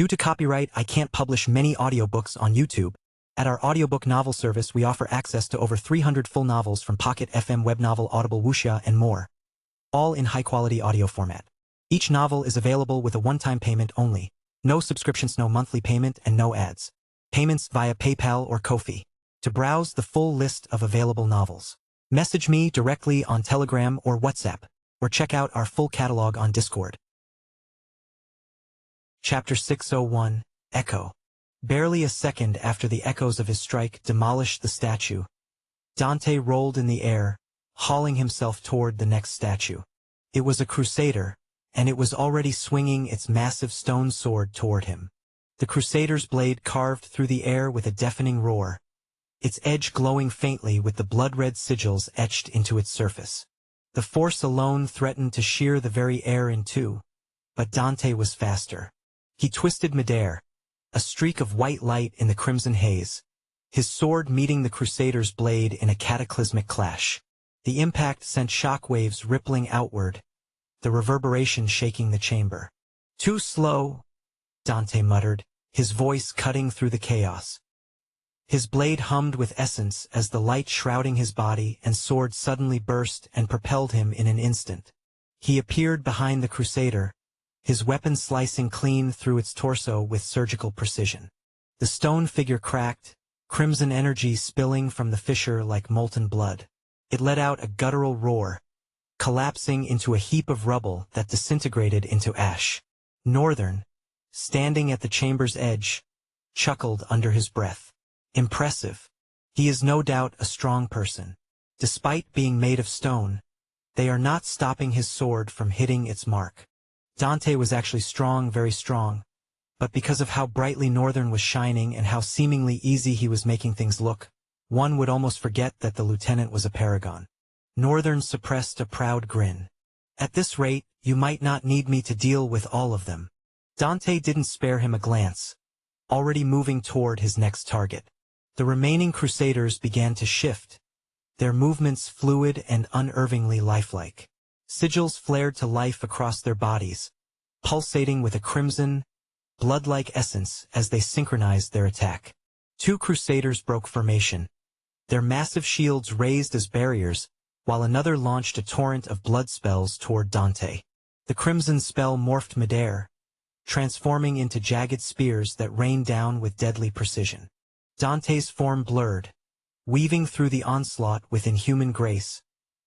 Due to copyright, I can't publish many audiobooks on YouTube. At our audiobook novel service, we offer access to over 300 full novels from Pocket FM, Webnovel, Audible, Wuxia, and more, all in high-quality audio format. Each novel is available with a one-time payment only. No subscriptions, no monthly payment, and no ads. Payments via PayPal or Ko-fi. To browse the full list of available novels, message me directly on Telegram or WhatsApp, or check out our full catalog on Discord. Chapter 601, Echo. Barely a second after the echoes of his strike demolished the statue, Dante rolled in the air, hauling himself toward the next statue. It was a crusader, and it was already swinging its massive stone sword toward him. The crusader's blade carved through the air with a deafening roar, its edge glowing faintly with the blood-red sigils etched into its surface. The force alone threatened to shear the very air in two, but Dante was faster. He twisted midair, a streak of white light in the crimson haze, his sword meeting the crusader's blade in a cataclysmic clash. The impact sent shockwaves rippling outward, the reverberation shaking the chamber. "Too slow," Dante muttered, his voice cutting through the chaos. His blade hummed with essence as the light shrouding his body and sword suddenly burst and propelled him in an instant. He appeared behind the crusader, his weapon slicing clean through its torso with surgical precision. The stone figure cracked, crimson energy spilling from the fissure like molten blood. It let out a guttural roar, collapsing into a heap of rubble that disintegrated into ash. Northern, standing at the chamber's edge, chuckled under his breath. Impressive. He is no doubt a strong person. Despite being made of stone, they are not stopping his sword from hitting its mark. Dante was actually strong, very strong, but because of how brightly Northern was shining and how seemingly easy he was making things look, one would almost forget that the lieutenant was a paragon. Northern suppressed a proud grin. "At this rate, you might not need me to deal with all of them." Dante didn't spare him a glance, already moving toward his next target. The remaining crusaders began to shift, their movements fluid and unervingly lifelike. Sigils flared to life across their bodies, pulsating with a crimson, blood-like essence as they synchronized their attack. Two crusaders broke formation, their massive shields raised as barriers, while another launched a torrent of blood spells toward Dante. The crimson spell morphed midair, transforming into jagged spears that rained down with deadly precision. Dante's form blurred, weaving through the onslaught with inhuman grace,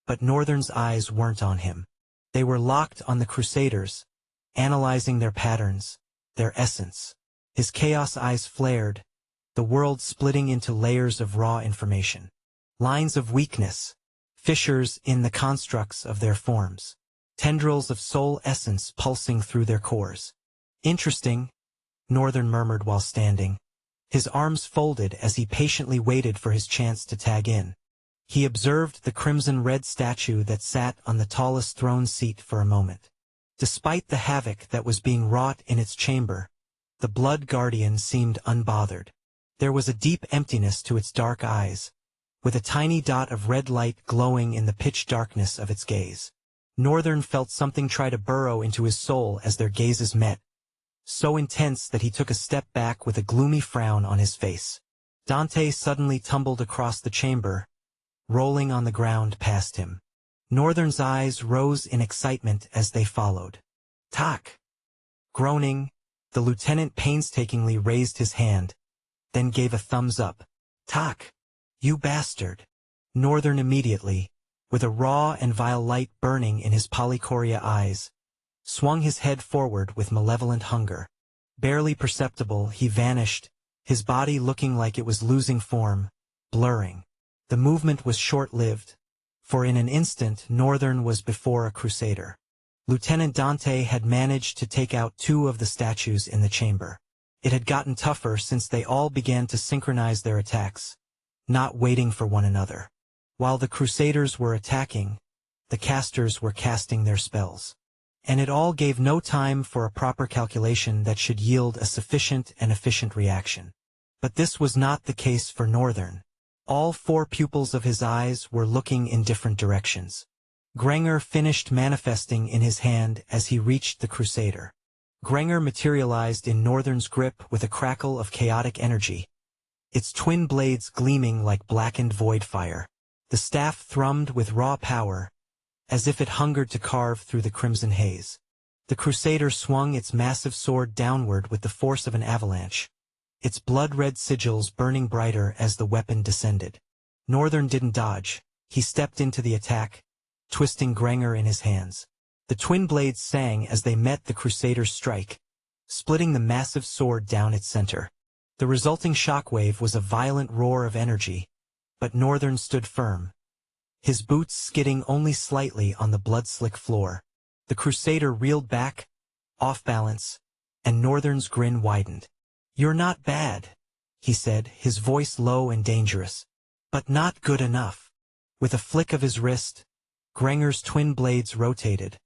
but Northern's eyes weren't on him. They were locked on the crusaders, analyzing their patterns, their essence. His chaos eyes flared, the world splitting into layers of raw information. Lines of weakness, fissures in the constructs of their forms, tendrils of soul essence pulsing through their cores. "Interesting," Northern murmured while standing, his arms folded as he patiently waited for his chance to tag in. He observed the crimson-red statue that sat on the tallest throne seat for a moment. Despite the havoc that was being wrought in its chamber, the blood guardian seemed unbothered. There was a deep emptiness to its dark eyes, with a tiny dot of red light glowing in the pitch darkness of its gaze. Northern felt something try to burrow into his soul as their gazes met, so intense that he took a step back with a gloomy frown on his face. Dante suddenly tumbled across the chamber, rolling on the ground past him. Northern's eyes rose in excitement as they followed. "Tak!" Groaning, the lieutenant painstakingly raised his hand, then gave a thumbs up. "Tak! You bastard!" Northern immediately, with a raw and vile light burning in his polychoria eyes, swung his head forward with malevolent hunger. Barely perceptible, he vanished, his body looking like it was losing form, blurring. The movement was short-lived, for in an instant Northern was before a crusader. Lieutenant Dante had managed to take out two of the statues in the chamber. It had gotten tougher since they all began to synchronize their attacks, not waiting for one another. While the crusaders were attacking, the casters were casting their spells. And it all gave no time for a proper calculation that should yield a sufficient and efficient reaction. But this was not the case for Northern. All four pupils of his eyes were looking in different directions. Grenger finished manifesting in his hand as he reached the crusader. Grenger materialized in Northern's grip with a crackle of chaotic energy, its twin blades gleaming like blackened void fire. The staff thrummed with raw power, as if it hungered to carve through the crimson haze. The Crusader swung its massive sword downward with the force of an avalanche, its blood-red sigils burning brighter as the weapon descended. Northern didn't dodge. He stepped into the attack, twisting Grenger in his hands. The twin blades sang as they met the Crusader's strike, splitting the massive sword down its center. The resulting shockwave was a violent roar of energy, but Northern stood firm, his boots skidding only slightly on the blood-slick floor. The Crusader reeled back, off balance, and Northern's grin widened. "You're not bad," he said, his voice low and dangerous. "But not good enough." With a flick of his wrist, Grenger's twin blades rotated,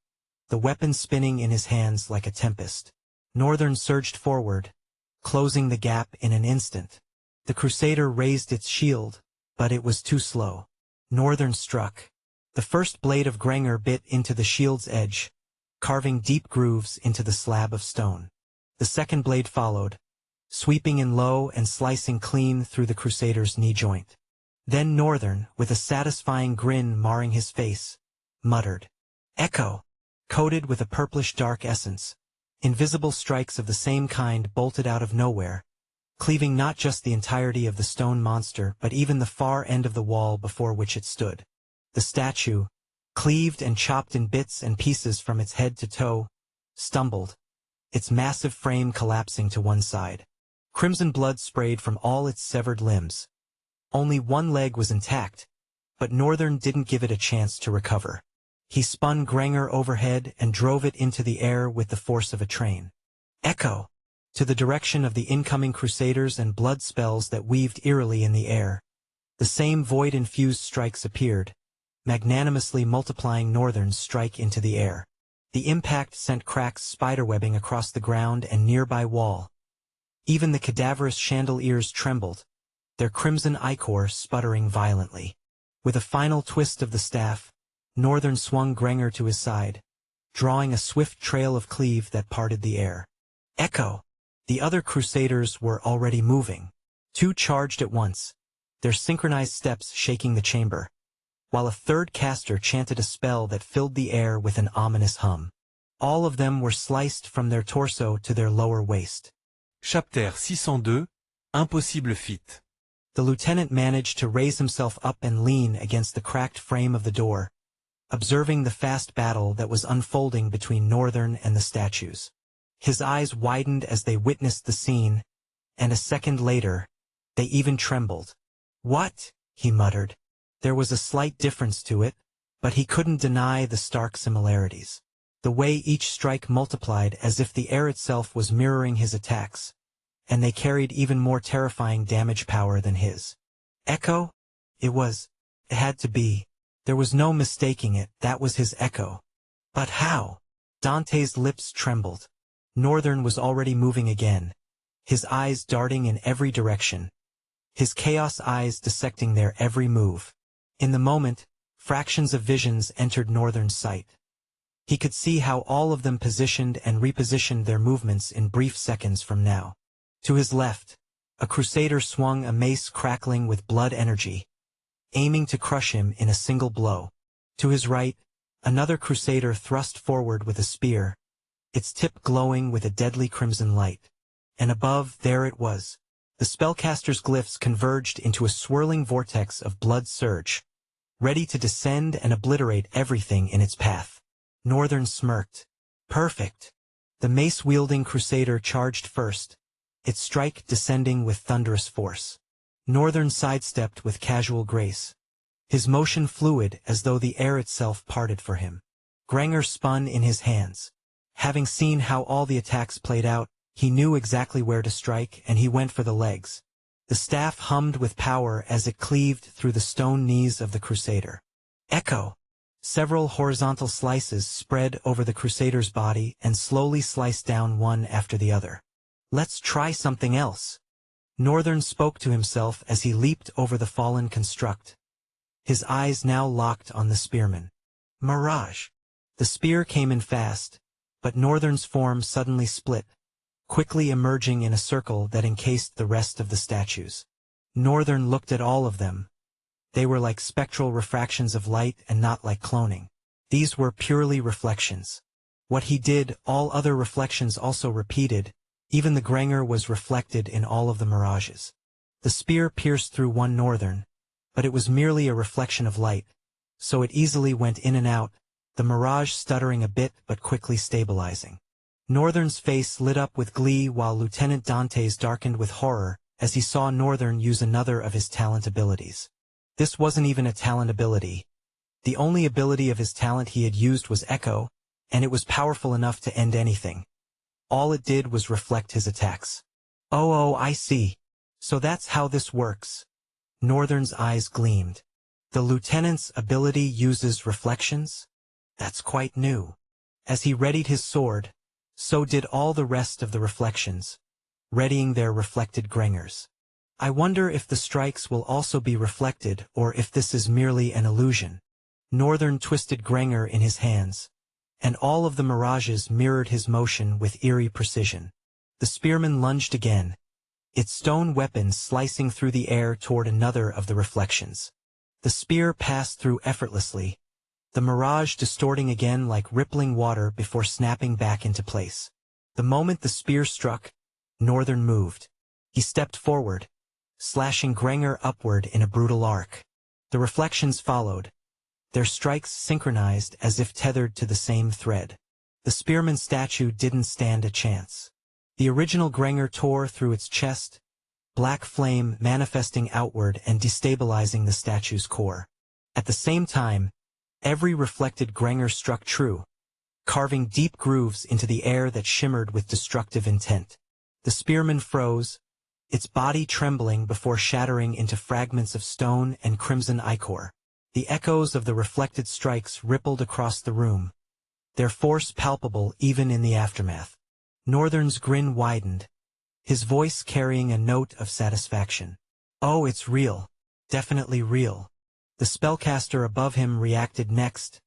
the weapon spinning in his hands like a tempest. Northern surged forward, closing the gap in an instant. The Crusader raised its shield, but it was too slow. Northern struck. The first blade of Grenger bit into the shield's edge, carving deep grooves into the slab of stone. The second blade followed, sweeping in low and slicing clean through the Crusader's knee joint. Then Northern, with a satisfying grin marring his face, muttered, "Echo!" Coated with a purplish dark essence, invisible strikes of the same kind bolted out of nowhere, cleaving not just the entirety of the stone monster but even the far end of the wall before which it stood. The statue, cleaved and chopped in bits and pieces from its head to toe, stumbled, its massive frame collapsing to one side. Crimson blood sprayed from all its severed limbs. Only one leg was intact, but Northern didn't give it a chance to recover. He spun Grenger overhead and drove it into the air with the force of a train. Echo! To the direction of the incoming Crusaders and blood spells that weaved eerily in the air. The same void-infused strikes appeared, magnanimously multiplying Northern's strike into the air. The impact sent cracks spiderwebbing across the ground and nearby wall. Even the cadaverous chandeliers trembled, their crimson ichor sputtering violently. With a final twist of the staff, Northern swung Grenger to his side, drawing a swift trail of cleave that parted the air. Echo! The other Crusaders were already moving. Two charged at once, their synchronized steps shaking the chamber, while a third caster chanted a spell that filled the air with an ominous hum. All of them were sliced from their torso to their lower waist. Chapter 602, Impossible feat. The lieutenant managed to raise himself up and lean against the cracked frame of the door, observing the fast battle that was unfolding between Northern and the statues. His eyes widened as they witnessed the scene, and a second later, they even trembled. "What?" he muttered. There was a slight difference to it, but he couldn't deny the stark similarities. The way each strike multiplied as if the air itself was mirroring his attacks, and they carried even more terrifying damage power than his. Echo? It had to be. There was no mistaking it, that was his Echo. But how? Dante's lips trembled. Northern was already moving again, his eyes darting in every direction, his chaos eyes dissecting their every move. In the moment, fractions of visions entered Northern's sight. He could see how all of them positioned and repositioned their movements in brief seconds from now. To his left, a Crusader swung a mace crackling with blood energy, aiming to crush him in a single blow. To his right, another Crusader thrust forward with a spear, its tip glowing with a deadly crimson light. And above, there it was. The spellcaster's glyphs converged into a swirling vortex of blood surge, ready to descend and obliterate everything in its path. Northern smirked. Perfect. The mace-wielding Crusader charged first, its strike descending with thunderous force. Northern sidestepped with casual grace, his motion fluid as though the air itself parted for him. Grenger spun in his hands. Having seen how all the attacks played out, he knew exactly where to strike, and he went for the legs. The staff hummed with power as it cleaved through the stone knees of the Crusader. Echo! Several horizontal slices spread over the Crusader's body and slowly sliced down one after the other. Let's try something else. Northern spoke to himself as he leaped over the fallen construct, his eyes now locked on the spearman. Mirage! The spear came in fast, But Northern's form suddenly split, quickly emerging in a circle that encased the rest of the statues. Northern looked at all of them. They were like spectral refractions of light and not like cloning. These were purely reflections. What he did, all other reflections also repeated. Even the Granger was reflected in all of the mirages. The spear pierced through one Northern, but it was merely a reflection of light, so it easily went in and out, the mirage stuttering a bit but quickly stabilizing. Northern's face lit up with glee while Lieutenant Dante's darkened with horror as he saw Northern use another of his talent abilities. This wasn't even a talent ability. The only ability of his talent he had used was Echo, and it was powerful enough to end anything. All it did was reflect his attacks. Oh, I see. So that's how this works. Northern's eyes gleamed. The lieutenant's ability uses reflections? That's quite new. As he readied his sword, so did all the rest of the reflections, readying their reflected Grangers. I wonder if the strikes will also be reflected or if this is merely an illusion. Northern twisted Granger in his hands, and all of the mirages mirrored his motion with eerie precision. The spearman lunged again, its stone weapon slicing through the air toward another of the reflections. The spear passed through effortlessly, the mirage distorting again like rippling water before snapping back into place. The moment the spear struck, Northern moved. He stepped forward, slashing Granger upward in a brutal arc. The reflections followed, their strikes synchronized as if tethered to the same thread. The spearman statue didn't stand a chance. The original Granger tore through its chest, black flame manifesting outward and destabilizing the statue's core. At the same time, every reflected Granger struck true, carving deep grooves into the air that shimmered with destructive intent. The spearman froze, its body trembling before shattering into fragments of stone and crimson ichor. The echoes of the reflected strikes rippled across the room, their force palpable even in the aftermath. Northern's grin widened, his voice carrying a note of satisfaction. Oh, it's real. Definitely real. The spellcaster above him reacted next,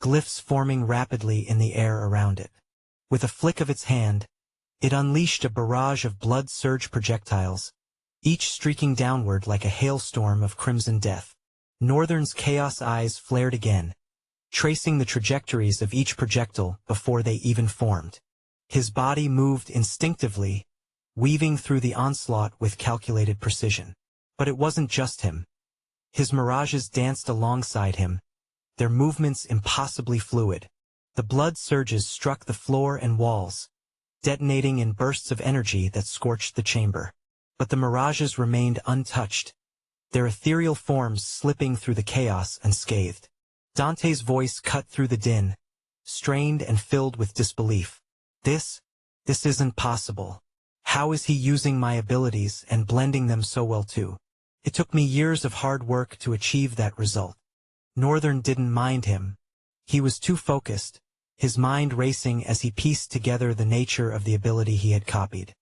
glyphs forming rapidly in the air around it. With a flick of its hand, it unleashed a barrage of blood surge projectiles, each streaking downward like a hailstorm of crimson death. Northern's chaos eyes flared again, tracing the trajectories of each projectile before they even formed. His body moved instinctively, weaving through the onslaught with calculated precision. But it wasn't just him. His mirages danced alongside him, their movements impossibly fluid. The blood surges struck the floor and walls, detonating in bursts of energy that scorched the chamber. But the mirages remained untouched, their ethereal forms slipping through the chaos unscathed. Dante's voice cut through the din, strained and filled with disbelief. This isn't possible. How is he using my abilities and blending them so well too? It took me years of hard work to achieve that result. Northern didn't mind him. He was too focused, his mind racing as he pieced together the nature of the ability he had copied.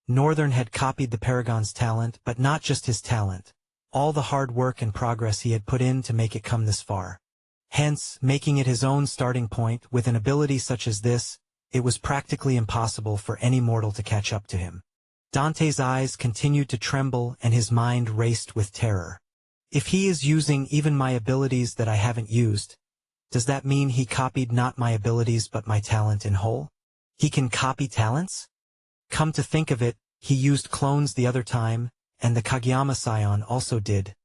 Northern had copied the Paragon's talent, but not just his talent, all the hard work and progress he had put in to make it come this far. Hence, making it his own starting point with an ability such as this, it was practically impossible for any mortal to catch up to him. Dante's eyes continued to tremble and his mind raced with terror. If he is using even my abilities that I haven't used, does that mean he copied not my abilities but my talent in whole? He can copy talents? Come to think of it, he used clones the other time, and the Kageyama Scion also did.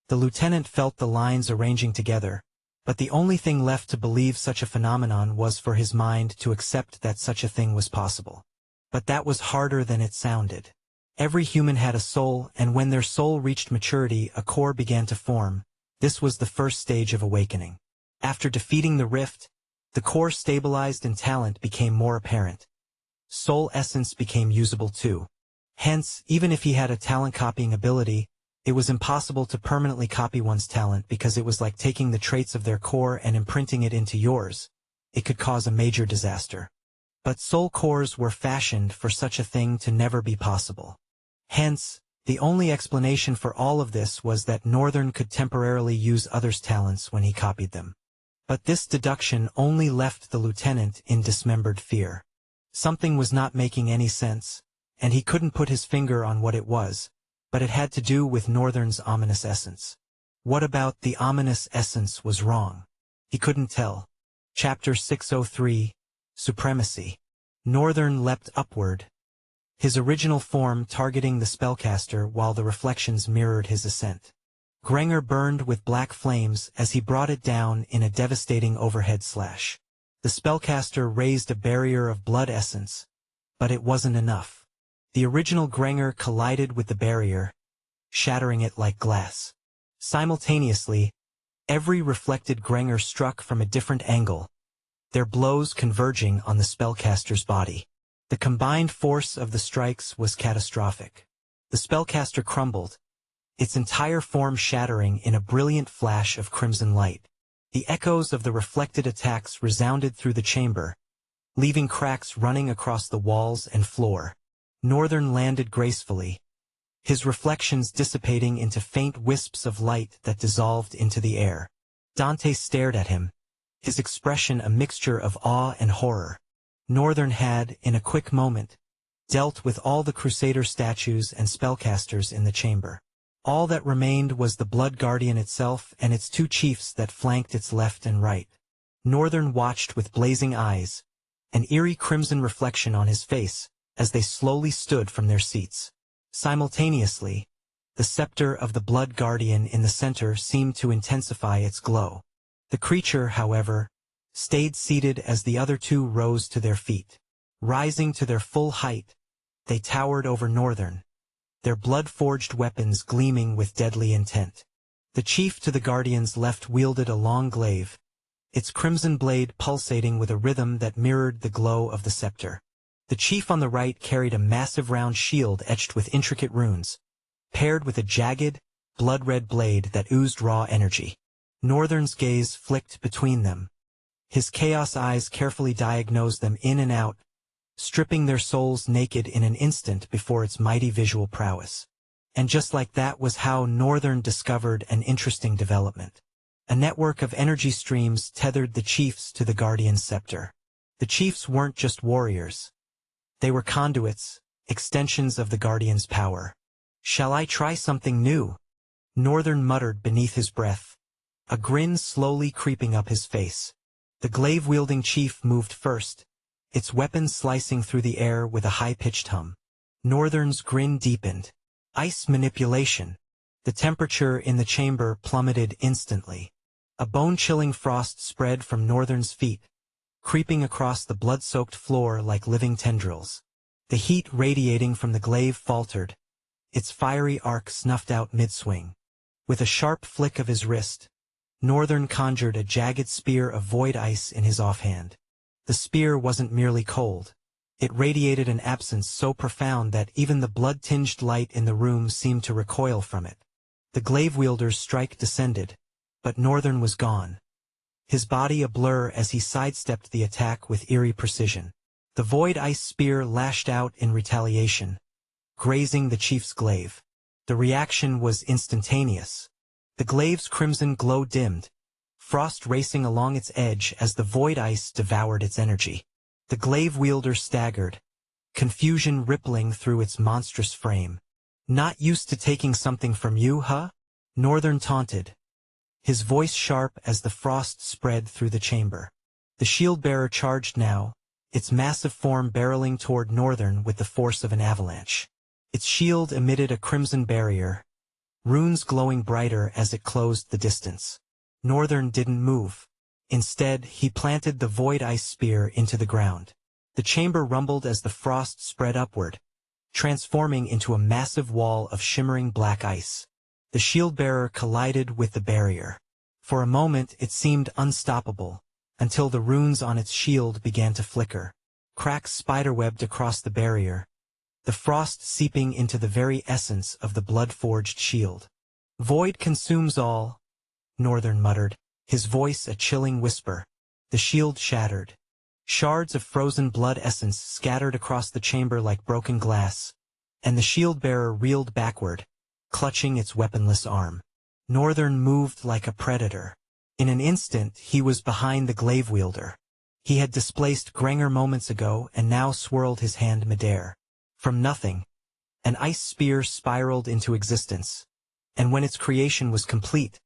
The lieutenant felt the lines arranging together, but the only thing left to believe such a phenomenon was for his mind to accept that such a thing was possible. But that was harder than it sounded. Every human had a soul, and when their soul reached maturity, a core began to form. This was the first stage of awakening. After defeating the rift, the core stabilized and talent became more apparent. Soul essence became usable too. Hence, even if he had a talent copying ability, it was impossible to permanently copy one's talent because it was like taking the traits of their core and imprinting it into yours. It could cause a major disaster. But soul cores were fashioned for such a thing to never be possible. Hence, the only explanation for all of this was that Northern could temporarily use others' talents when he copied them. But this deduction only left the lieutenant in dismembered fear. Something was not making any sense, and he couldn't put his finger on what it was, but it had to do with Northern's ominous essence. What about the ominous essence was wrong? He couldn't tell. Chapter 603, Supremacy. Northern leapt upward, his original form targeting the spellcaster while the reflections mirrored his ascent. Granger burned with black flames as he brought it down in a devastating overhead slash. The spellcaster raised a barrier of blood essence, but it wasn't enough. The original Granger collided with the barrier, shattering it like glass. Simultaneously, every reflected Granger struck from a different angle, their blows converging on the spellcaster's body. The combined force of the strikes was catastrophic. The spellcaster crumbled, its entire form shattering in a brilliant flash of crimson light. The echoes of the reflected attacks resounded through the chamber, leaving cracks running across the walls and floor. Northern landed gracefully, his reflections dissipating into faint wisps of light that dissolved into the air. Dante stared at him, his expression a mixture of awe and horror. Northern had, in a quick moment, dealt with all the Crusader statues and spellcasters in the chamber. All that remained was the Blood Guardian itself and its two chiefs that flanked its left and right. Northern watched with blazing eyes, an eerie crimson reflection on his face, as they slowly stood from their seats. Simultaneously, the scepter of the Blood Guardian in the center seemed to intensify its glow. The creature, however, stayed seated as the other two rose to their feet. Rising to their full height, they towered over Northern, their blood-forged weapons gleaming with deadly intent. The chief to the Guardian's left wielded a long glaive, its crimson blade pulsating with a rhythm that mirrored the glow of the scepter. The chief on the right carried a massive round shield etched with intricate runes, paired with a jagged, blood-red blade that oozed raw energy. Northern's gaze flicked between them. His chaos eyes carefully diagnosed them in and out, stripping their souls naked in an instant before its mighty visual prowess. And just like that was how Northern discovered an interesting development. A network of energy streams tethered the chiefs to the Guardian's scepter. The chiefs weren't just warriors. They were conduits, extensions of the Guardian's power. "Shall I try something new?" Northern muttered beneath his breath, a grin slowly creeping up his face. The glaive-wielding chief moved first, its weapon slicing through the air with a high-pitched hum. Northern's grin deepened. Ice manipulation. The temperature in the chamber plummeted instantly. A bone-chilling frost spread from Northern's feet, creeping across the blood-soaked floor like living tendrils. The heat radiating from the glaive faltered, its fiery arc snuffed out mid-swing. With a sharp flick of his wrist, Northern conjured a jagged spear of void ice in his offhand. The spear wasn't merely cold. It radiated an absence so profound that even the blood-tinged light in the room seemed to recoil from it. The glaive-wielder's strike descended, but Northern was gone, his body a blur as he sidestepped the attack with eerie precision. The void ice spear lashed out in retaliation, grazing the chief's glaive. The reaction was instantaneous. The glaive's crimson glow dimmed, frost racing along its edge as the void ice devoured its energy. The glaive wielder staggered, confusion rippling through its monstrous frame. "Not used to taking something from you, huh?" Northern taunted, his voice sharp as the frost spread through the chamber. The shield-bearer charged now, its massive form barreling toward Northern with the force of an avalanche. Its shield emitted a crimson barrier, runes glowing brighter as it closed the distance. Northern didn't move. Instead, he planted the void ice spear into the ground. The chamber rumbled as the frost spread upward, transforming into a massive wall of shimmering black ice. The shield-bearer collided with the barrier. For a moment it seemed unstoppable, until the runes on its shield began to flicker. Cracks spiderwebbed across the barrier, the frost seeping into the very essence of the blood-forged shield. "Void consumes all," Northern muttered, his voice a chilling whisper. The shield shattered. Shards of frozen blood essence scattered across the chamber like broken glass, and the shield-bearer reeled backward, clutching its weaponless arm. Northern moved like a predator. In an instant he was behind the glaive wielder. He had displaced Grenger moments ago and now swirled his hand midair. From nothing, an ice spear spiraled into existence. And when its creation was complete,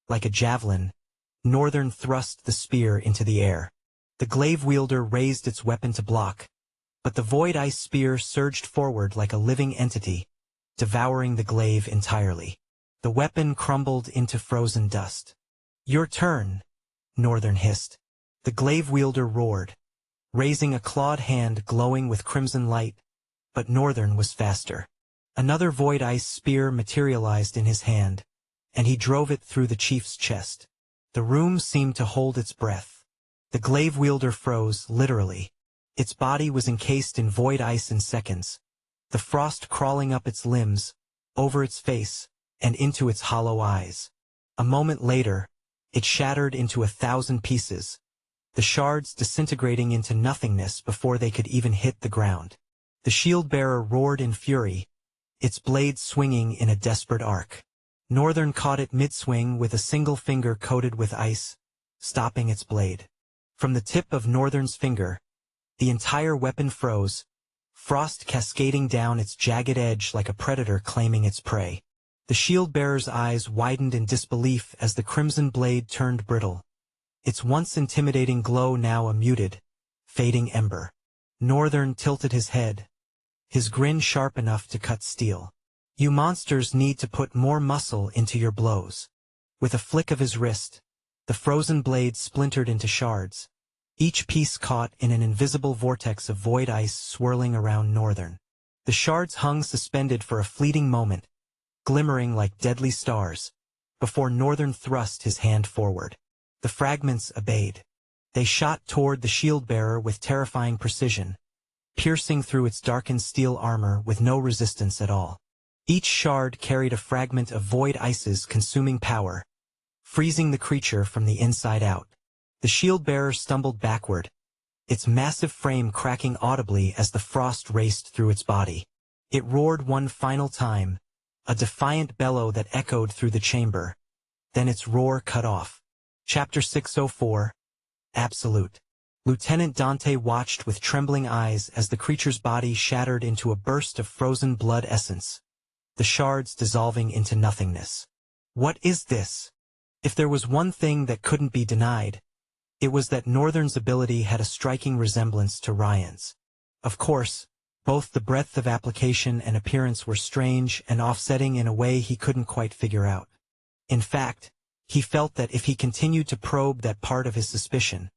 like a javelin, Northern thrust the spear into the air. The glaive wielder raised its weapon to block, but the void ice spear surged forward like a living entity, devouring the glaive entirely. The weapon crumbled into frozen dust. "Your turn," Northern hissed. The glaive wielder roared, raising a clawed hand glowing with crimson light, but Northern was faster. Another void ice spear materialized in his hand, and he drove it through the chief's chest. The room seemed to hold its breath. The glaive wielder froze, literally. Its body was encased in void ice in seconds, the frost crawling up its limbs, over its face, and into its hollow eyes. A moment later, it shattered into 1,000 pieces, the shards disintegrating into nothingness before they could even hit the ground. The shield-bearer roared in fury, its blade swinging in a desperate arc. Northern caught it mid-swing with a single finger coated with ice, stopping its blade. From the tip of Northern's finger, the entire weapon froze, frost cascading down its jagged edge like a predator claiming its prey. The shield-bearer's eyes widened in disbelief as the crimson blade turned brittle, its once intimidating glow now a muted, fading ember. Northern tilted his head, his grin sharp enough to cut steel. "You monsters need to put more muscle into your blows." With a flick of his wrist, the frozen blade splintered into shards, each piece caught in an invisible vortex of void ice swirling around Northern. The shards hung suspended for a fleeting moment, glimmering like deadly stars, before Northern thrust his hand forward. The fragments obeyed. They shot toward the shield-bearer with terrifying precision, piercing through its darkened steel armor with no resistance at all. Each shard carried a fragment of void ice's consuming power, freezing the creature from the inside out. The shield-bearer stumbled backward, its massive frame cracking audibly as the frost raced through its body. It roared one final time, a defiant bellow that echoed through the chamber. Then its roar cut off. Chapter 604. Absolute. Lieutenant Dante watched with trembling eyes as the creature's body shattered into a burst of frozen blood essence, the shards dissolving into nothingness. What is this? If there was one thing that couldn't be denied, it was that Northern's ability had a striking resemblance to Ryan's. Of course, both the breadth of application and appearance were strange and offsetting in a way he couldn't quite figure out. In fact, he felt that if he continued to probe that part of his suspicion,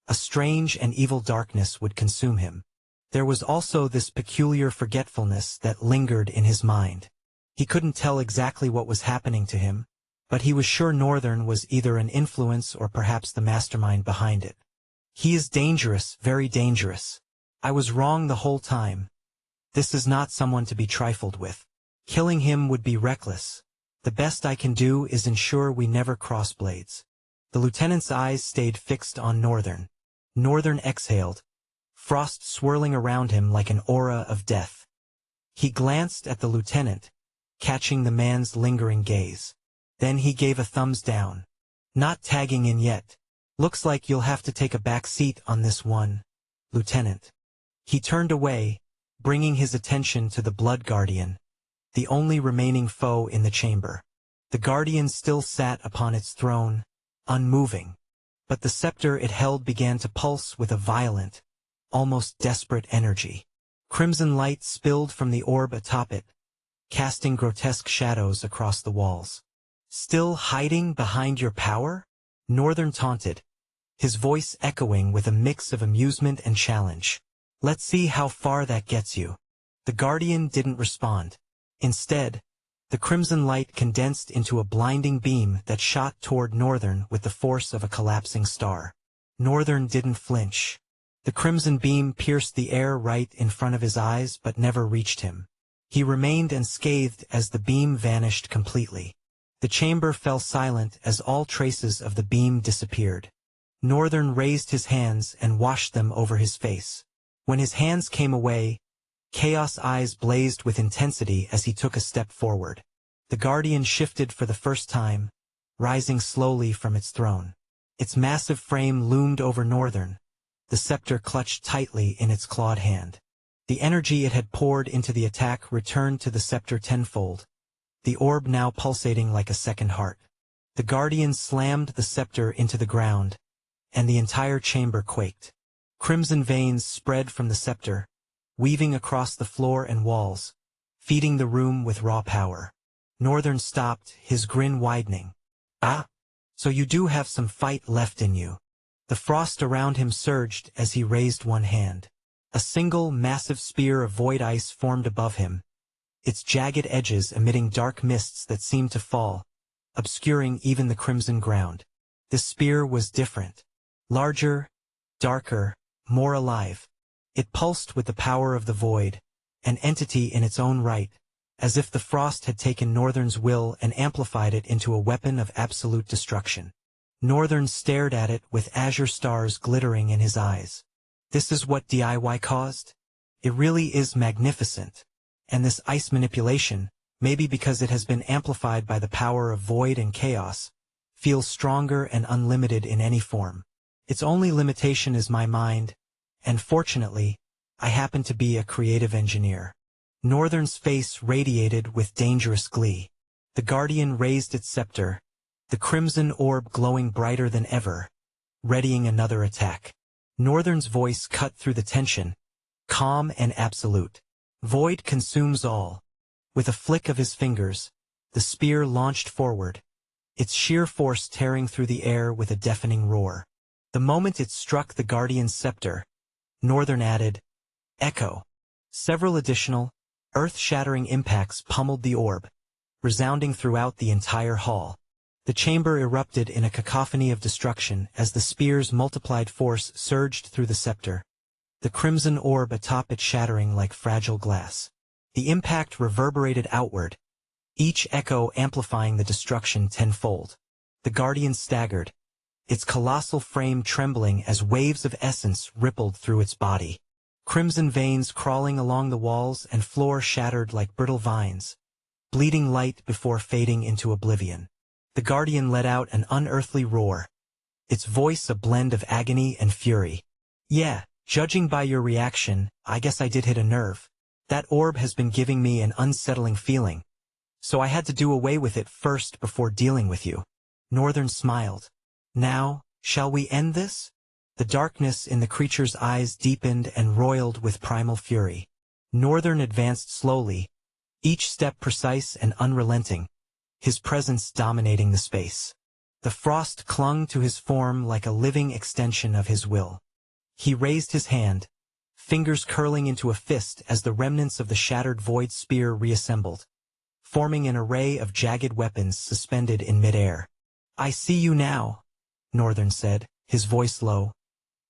a strange and evil darkness would consume him. There was also this peculiar forgetfulness that lingered in his mind. He couldn't tell exactly what was happening to him, but he was sure Northern was either an influence or perhaps the mastermind behind it. "He is dangerous, very dangerous. I was wrong the whole time. This is not someone to be trifled with. Killing him would be reckless. The best I can do is ensure we never cross blades." The lieutenant's eyes stayed fixed on Northern. Northern exhaled, frost swirling around him like an aura of death. He glanced at the lieutenant, catching the man's lingering gaze. Then he gave a thumbs down. "Not tagging in yet. Looks like you'll have to take a back seat on this one, Lieutenant." He turned away, bringing his attention to the Blood Guardian, the only remaining foe in the chamber. The Guardian still sat upon its throne, unmoving, but the scepter it held began to pulse with a violent, almost desperate energy. Crimson light spilled from the orb atop it, casting grotesque shadows across the walls. "Still hiding behind your power?" Northern taunted, his voice echoing with a mix of amusement and challenge. "Let's see how far that gets you." The Guardian didn't respond. Instead, the crimson light condensed into a blinding beam that shot toward Northern with the force of a collapsing star. Northern didn't flinch. The crimson beam pierced the air right in front of his eyes but never reached him. He remained unscathed as the beam vanished completely. The chamber fell silent as all traces of the beam disappeared. Northern raised his hands and washed them over his face. When his hands came away, Chaos eyes blazed with intensity as he took a step forward. The Guardian shifted for the first time, rising slowly from its throne. Its massive frame loomed over Northern, the scepter clutched tightly in its clawed hand. The energy it had poured into the attack returned to the scepter tenfold, the orb now pulsating like a second heart. The guardian slammed the scepter into the ground, and the entire chamber quaked. Crimson veins spread from the scepter, weaving across the floor and walls, feeding the room with raw power. Northern stopped, his grin widening. "Ah, so you do have some fight left in you." The frost around him surged as he raised one hand. A single, massive spear of void ice formed above him, its jagged edges emitting dark mists that seemed to fall, obscuring even the crimson ground. This spear was different. Larger, darker, more alive. It pulsed with the power of the void, an entity in its own right, as if the frost had taken Northern's will and amplified it into a weapon of absolute destruction. Northern stared at it with azure stars glittering in his eyes. This is what DIY caused? It really is magnificent. And this ice manipulation, maybe because it has been amplified by the power of void and chaos, feels stronger and unlimited in any form. Its only limitation is my mind, and fortunately, I happen to be a creative engineer. Northern's face radiated with dangerous glee. The guardian raised its scepter, the crimson orb glowing brighter than ever, readying another attack. Northern's voice cut through the tension, calm and absolute. Void consumes all. With a flick of his fingers, the spear launched forward, its sheer force tearing through the air with a deafening roar. The moment it struck the guardian's scepter, Northern added, "Echo." Several additional, earth-shattering impacts pummeled the orb, resounding throughout the entire hall. The chamber erupted in a cacophony of destruction as the spear's multiplied force surged through the scepter, the crimson orb atop it shattering like fragile glass. The impact reverberated outward, each echo amplifying the destruction tenfold. The guardian staggered, its colossal frame trembling as waves of essence rippled through its body. Crimson veins crawling along the walls and floor shattered like brittle vines, bleeding light before fading into oblivion. The guardian let out an unearthly roar, its voice a blend of agony and fury. "Yeah, judging by your reaction, I guess I did hit a nerve. That orb has been giving me an unsettling feeling, so I had to do away with it first before dealing with you." Northern smiled. "Now, shall we end this?" The darkness in the creature's eyes deepened and roiled with primal fury. Northern advanced slowly, each step precise and unrelenting, his presence dominating the space. The frost clung to his form like a living extension of his will. He raised his hand, fingers curling into a fist as the remnants of the shattered void spear reassembled, forming an array of jagged weapons suspended in midair. "I see you now," Northern said, his voice low,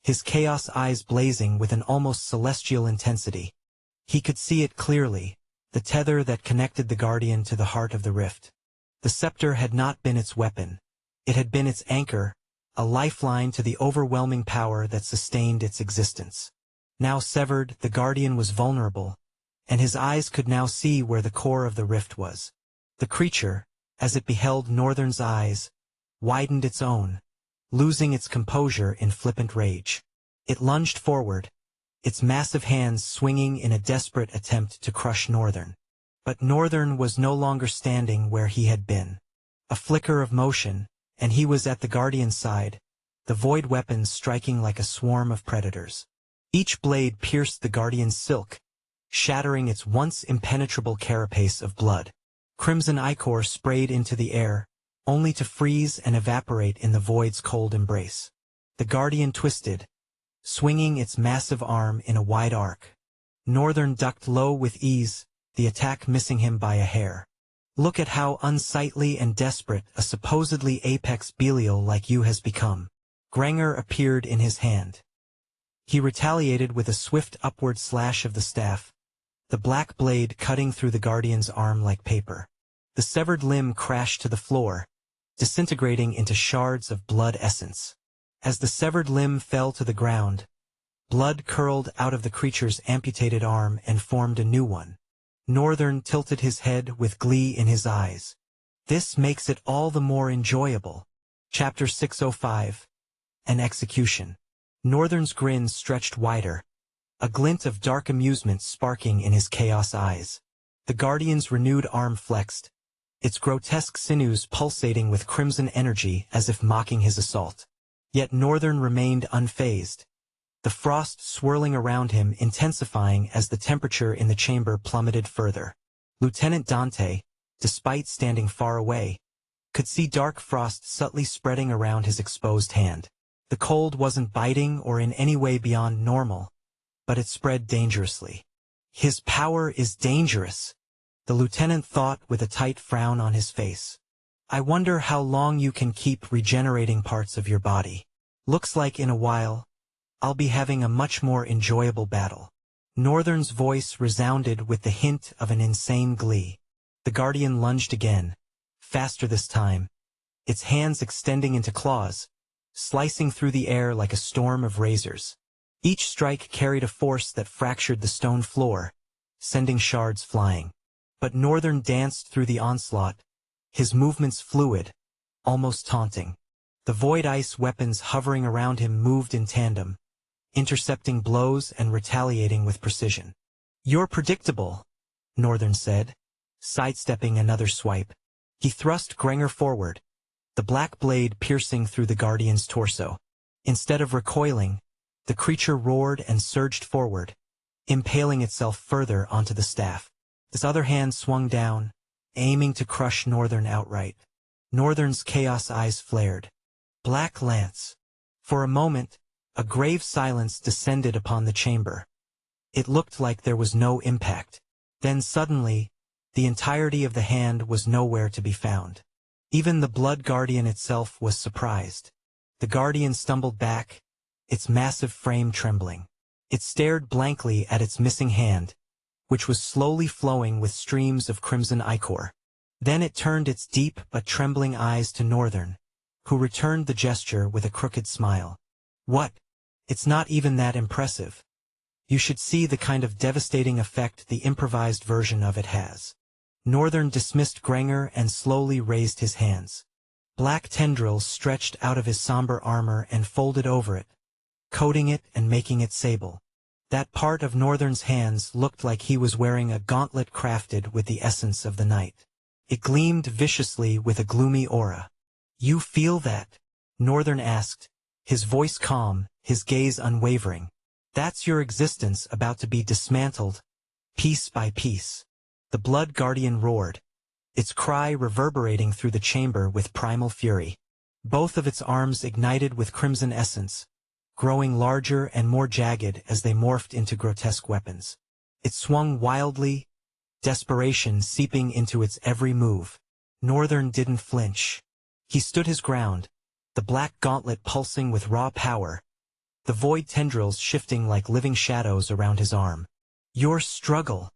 his chaos eyes blazing with an almost celestial intensity. He could see it clearly, the tether that connected the guardian to the heart of the rift. The scepter had not been its weapon. It had been its anchor, a lifeline to the overwhelming power that sustained its existence. Now severed, the guardian was vulnerable, and his eyes could now see where the core of the rift was. The creature, as it beheld Northern's eyes, widened its own, losing its composure in flippant rage. It lunged forward, its massive hands swinging in a desperate attempt to crush Northern. But Northern was no longer standing where he had been. A flicker of motion, and he was at the guardian's side, the void weapons striking like a swarm of predators. Each blade pierced the guardian's silk, shattering its once impenetrable carapace of blood. Crimson ichor sprayed into the air, only to freeze and evaporate in the void's cold embrace. The guardian twisted, swinging its massive arm in a wide arc. Northern ducked low with ease, the attack missing him by a hair. "Look at how unsightly and desperate a supposedly apex Belial like you has become." Granger appeared in his hand. He retaliated with a swift upward slash of the staff, the black blade cutting through the guardian's arm like paper. The severed limb crashed to the floor, disintegrating into shards of blood essence. As the severed limb fell to the ground, blood curled out of the creature's amputated arm and formed a new one. Northern tilted his head with glee in his eyes. "This makes it all the more enjoyable." Chapter 605, and execution. Northern's grin stretched wider, a glint of dark amusement sparking in his chaos eyes. The Guardian's renewed arm flexed, its grotesque sinews pulsating with crimson energy as if mocking his assault. Yet Northern remained unfazed, the frost swirling around him intensifying as the temperature in the chamber plummeted further. Lieutenant Dante, despite standing far away, could see dark frost subtly spreading around his exposed hand. The cold wasn't biting or in any way beyond normal, but it spread dangerously. His power is dangerous, the lieutenant thought with a tight frown on his face. I wonder how long you can keep regenerating parts of your body. Looks like in a while, I'll be having a much more enjoyable battle. Northern's voice resounded with the hint of an insane glee. The Guardian lunged again, faster this time, its hands extending into claws, slicing through the air like a storm of razors. Each strike carried a force that fractured the stone floor, sending shards flying. But Northern danced through the onslaught, his movements fluid, almost taunting. The void ice weapons hovering around him moved in tandem, intercepting blows and retaliating with precision. You're predictable, Northern said, sidestepping another swipe. He thrust Grenger forward, the black blade piercing through the Guardian's torso. Instead of recoiling, the creature roared and surged forward, impaling itself further onto the staff. His other hand swung down, aiming to crush Northern outright. Northern's chaos eyes flared. Black Lance. For a moment, a grave silence descended upon the chamber. It looked like there was no impact. Then suddenly, the entirety of the hand was nowhere to be found. Even the Blood Guardian itself was surprised. The Guardian stumbled back, its massive frame trembling. It stared blankly at its missing hand, which was slowly flowing with streams of crimson ichor. Then it turned its deep but trembling eyes to Northern, who returned the gesture with a crooked smile. What? It's not even that impressive. You should see the kind of devastating effect the improvised version of it has. Northern dismissed Grenger and slowly raised his hands. Black tendrils stretched out of his somber armor and folded over it, coating it and making it sable. That part of Northern's hands looked like he was wearing a gauntlet crafted with the essence of the night. It gleamed viciously with a gloomy aura. You feel that? Northern asked, his voice calm, his gaze unwavering. That's your existence about to be dismantled, piece by piece. The Blood Guardian roared, its cry reverberating through the chamber with primal fury. Both of its arms ignited with crimson essence, growing larger and more jagged as they morphed into grotesque weapons. It swung wildly, desperation seeping into its every move. Northern didn't flinch. He stood his ground, the black gauntlet pulsing with raw power, the void tendrils shifting like living shadows around his arm. Your struggle,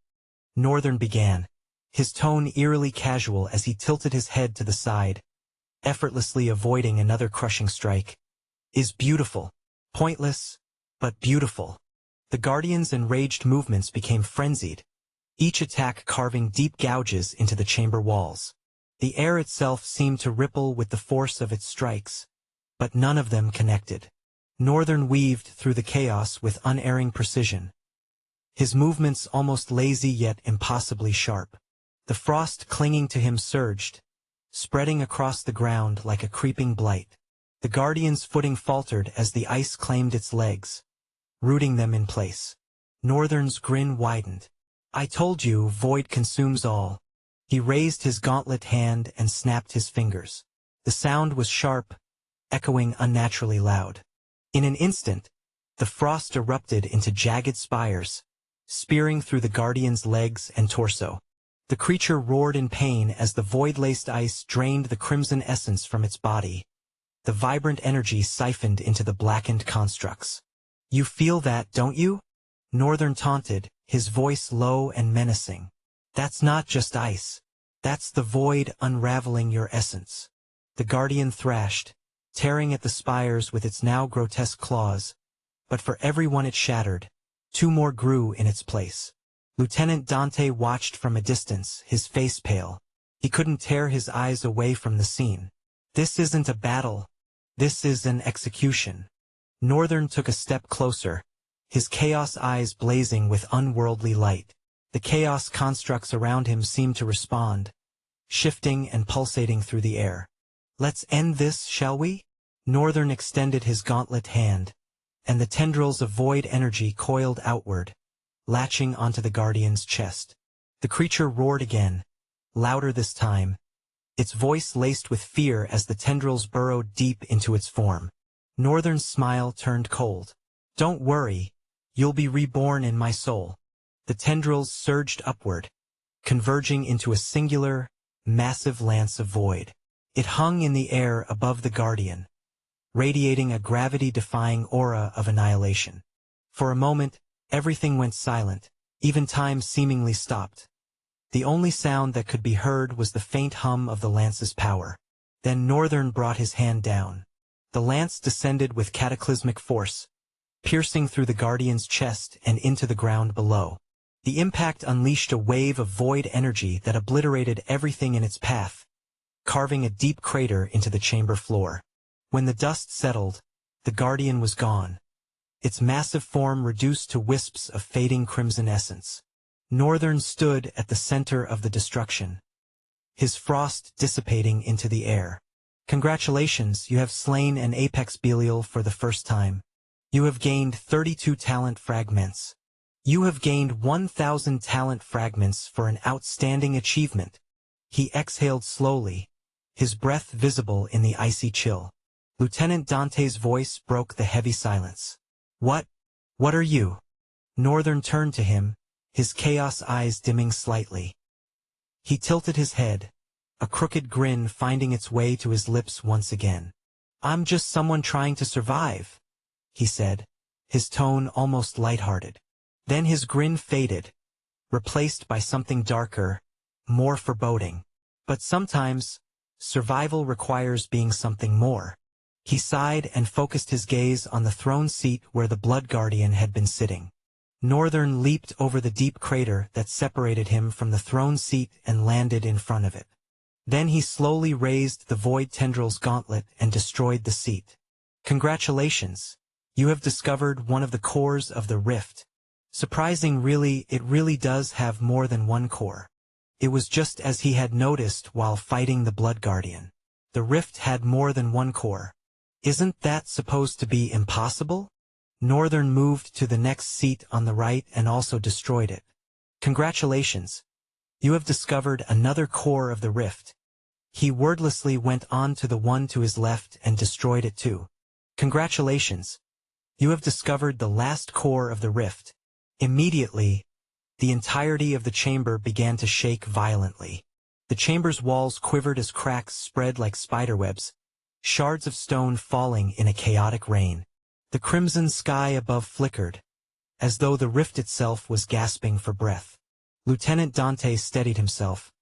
Northern began, his tone eerily casual as he tilted his head to the side, effortlessly avoiding another crushing strike, is beautiful, pointless, but beautiful. The Guardian's enraged movements became frenzied, each attack carving deep gouges into the chamber walls. The air itself seemed to ripple with the force of its strikes, but none of them connected. Northern weaved through the chaos with unerring precision, his movements almost lazy yet impossibly sharp. The frost clinging to him surged, spreading across the ground like a creeping blight. The Guardian's footing faltered as the ice claimed its legs, rooting them in place. Northern's grin widened. I told you, void consumes all. He raised his gauntlet hand and snapped his fingers. The sound was sharp, echoing unnaturally loud. In an instant, the frost erupted into jagged spires, spearing through the Guardian's legs and torso. The creature roared in pain as the void-laced ice drained the crimson essence from its body, the vibrant energy siphoned into the blackened constructs. You feel that, don't you? Northern taunted, his voice low and menacing. That's not just ice. That's the void unraveling your essence. The Guardian thrashed, tearing at the spires with its now grotesque claws, but for every one it shattered, two more grew in its place. Lieutenant Dante watched from a distance, his face pale. He couldn't tear his eyes away from the scene. This isn't a battle, This is an execution. Northern took a step closer, his chaos eyes blazing with unworldly light. The chaos constructs around him seemed to respond, shifting and pulsating through the air. Let's end this, shall we? Northern extended his gauntlet hand, and the tendrils of void energy coiled outward, latching onto the guardian's chest. The creature roared again, louder this time, its voice laced with fear as the tendrils burrowed deep into its form. Northern's smile turned cold. Don't worry, you'll be reborn in my soul. The tendrils surged upward, converging into a singular, massive lance of void. It hung in the air above the guardian, radiating a gravity-defying aura of annihilation. For a moment, everything went silent, even time seemingly stopped. The only sound that could be heard was the faint hum of the lance's power. Then Northern brought his hand down. The lance descended with cataclysmic force, piercing through the guardian's chest and into the ground below. The impact unleashed a wave of void energy that obliterated everything in its path, carving a deep crater into the chamber floor. When the dust settled, the guardian was gone, its massive form reduced to wisps of fading crimson essence. Northern stood at the center of the destruction, his frost dissipating into the air. Congratulations, you have slain an apex Belial for the first time. You have gained 32 talent fragments. You have gained 1,000 talent fragments for an outstanding achievement. He exhaled slowly, his breath visible in the icy chill. Lieutenant Dante's voice broke the heavy silence. What are you? Northern turned to him, his chaos eyes dimming slightly. He tilted his head, a crooked grin finding its way to his lips once again. I'm just someone trying to survive, he said, his tone almost lighthearted. Then his grin faded, replaced by something darker, more foreboding. But sometimes, survival requires being something more. He sighed and focused his gaze on the throne seat where the Blood Guardian had been sitting. Northern leaped over the deep crater that separated him from the throne seat and landed in front of it. Then he slowly raised the Void Tendril's gauntlet and destroyed the seat. Congratulations! You have discovered one of the cores of the rift. Surprising really, it really does have more than one core. It was just as he had noticed while fighting the Blood Guardian. The rift had more than one core. Isn't that supposed to be impossible? Northern moved to the next seat on the right and also destroyed it. Congratulations! You have discovered another core of the rift. He wordlessly went on to the one to his left and destroyed it too. Congratulations! You have discovered the last core of the rift. Immediately, the entirety of the chamber began to shake violently. The chamber's walls quivered as cracks spread like spiderwebs, shards of stone falling in a chaotic rain. The crimson sky above flickered, as though the rift itself was gasping for breath. Lieutenant Dante steadied himself,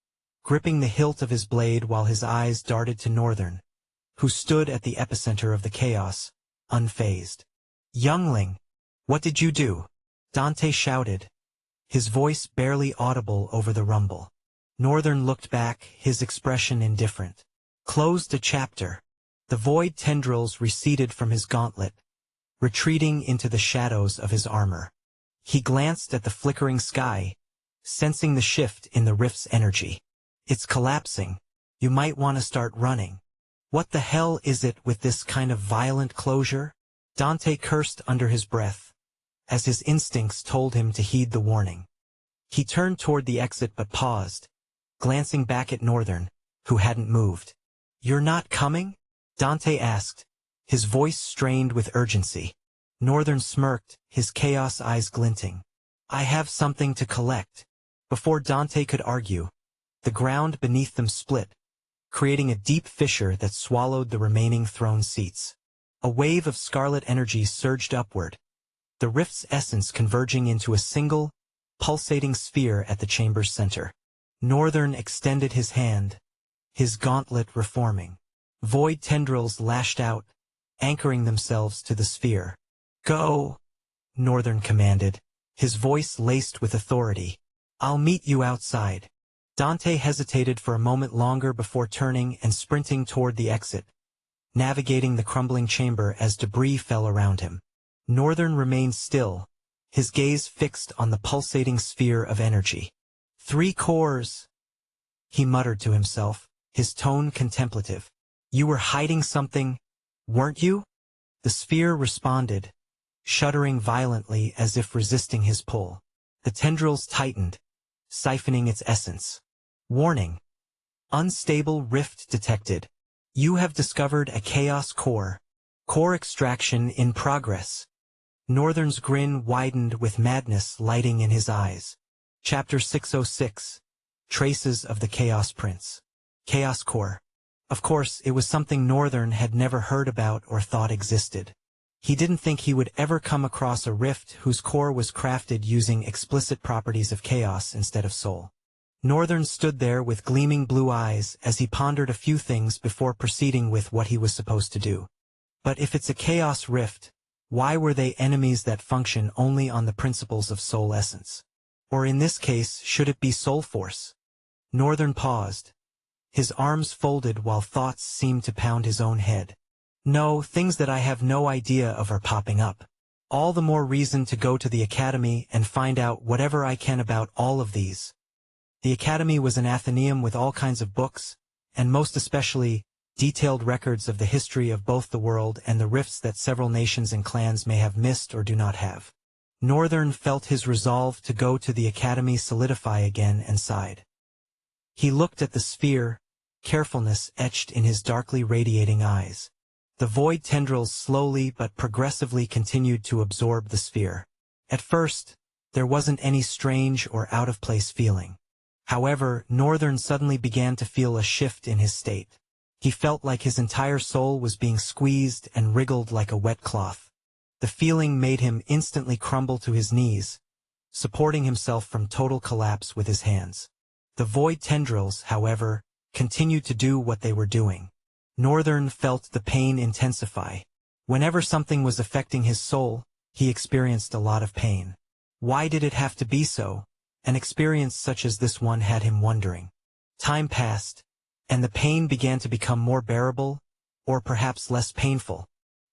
gripping the hilt of his blade while his eyes darted to Northern, who stood at the epicenter of the chaos, unfazed. Youngling, what did you do? Dante shouted, his voice barely audible over the rumble. Northern looked back, his expression indifferent. Closed a chapter. The void tendrils receded from his gauntlet, retreating into the shadows of his armor. He glanced at the flickering sky, sensing the shift in the rift's energy. It's collapsing. You might want to start running. What the hell is it with this kind of violent closure? Dante cursed under his breath, as his instincts told him to heed the warning. He turned toward the exit but paused, glancing back at Northern, who hadn't moved. You're not coming? Dante asked, his voice strained with urgency. Northern smirked, his chaos eyes glinting. I have something to collect. Before Dante could argue, the ground beneath them split, creating a deep fissure that swallowed the remaining throne seats. A wave of scarlet energy surged upward, the rift's essence converging into a single, pulsating sphere at the chamber's center. Northern extended his hand, his gauntlet reforming. Void tendrils lashed out, anchoring themselves to the sphere. Go! Northern commanded, his voice laced with authority. I'll meet you outside. Dante hesitated for a moment longer before turning and sprinting toward the exit, navigating the crumbling chamber as debris fell around him. Northern remained still, his gaze fixed on the pulsating sphere of energy. 3 cores, he muttered to himself, his tone contemplative. You were hiding something, weren't you? The sphere responded, shuddering violently as if resisting his pull. The tendrils tightened, siphoning its essence. Warning. Unstable rift detected. You have discovered a chaos core. Core extraction in progress. Northern's grin widened with madness lighting in his eyes. Chapter 606. Traces of the Chaos Prince. Chaos Core. Of course, it was something Northern had never heard about or thought existed. He didn't think he would ever come across a rift whose core was crafted using explicit properties of chaos instead of soul. Northern stood there with gleaming blue eyes as he pondered a few things before proceeding with what he was supposed to do. But if it's a chaos rift, why were they enemies that function only on the principles of soul essence? Or in this case, should it be soul force? Northern paused, his arms folded while thoughts seemed to pound his own head. No, things that I have no idea of are popping up. All the more reason to go to the academy and find out whatever I can about all of these. The academy was an athenaeum with all kinds of books, and most especially, detailed records of the history of both the world and the rifts that several nations and clans may have missed or do not have. Northern felt his resolve to go to the academy solidify again and sighed. He looked at the sphere, carefulness etched in his darkly radiating eyes. The void tendrils slowly but progressively continued to absorb the sphere. At first, there wasn't any strange or out-of-place feeling. However, Northern suddenly began to feel a shift in his state. He felt like his entire soul was being squeezed and wriggled like a wet cloth. The feeling made him instantly crumble to his knees, supporting himself from total collapse with his hands. The void tendrils, however, continued to do what they were doing. Northern felt the pain intensify. Whenever something was affecting his soul, he experienced a lot of pain. Why did it have to be so? An experience such as this one had him wondering. Time passed, and the pain began to become more bearable, or perhaps less painful.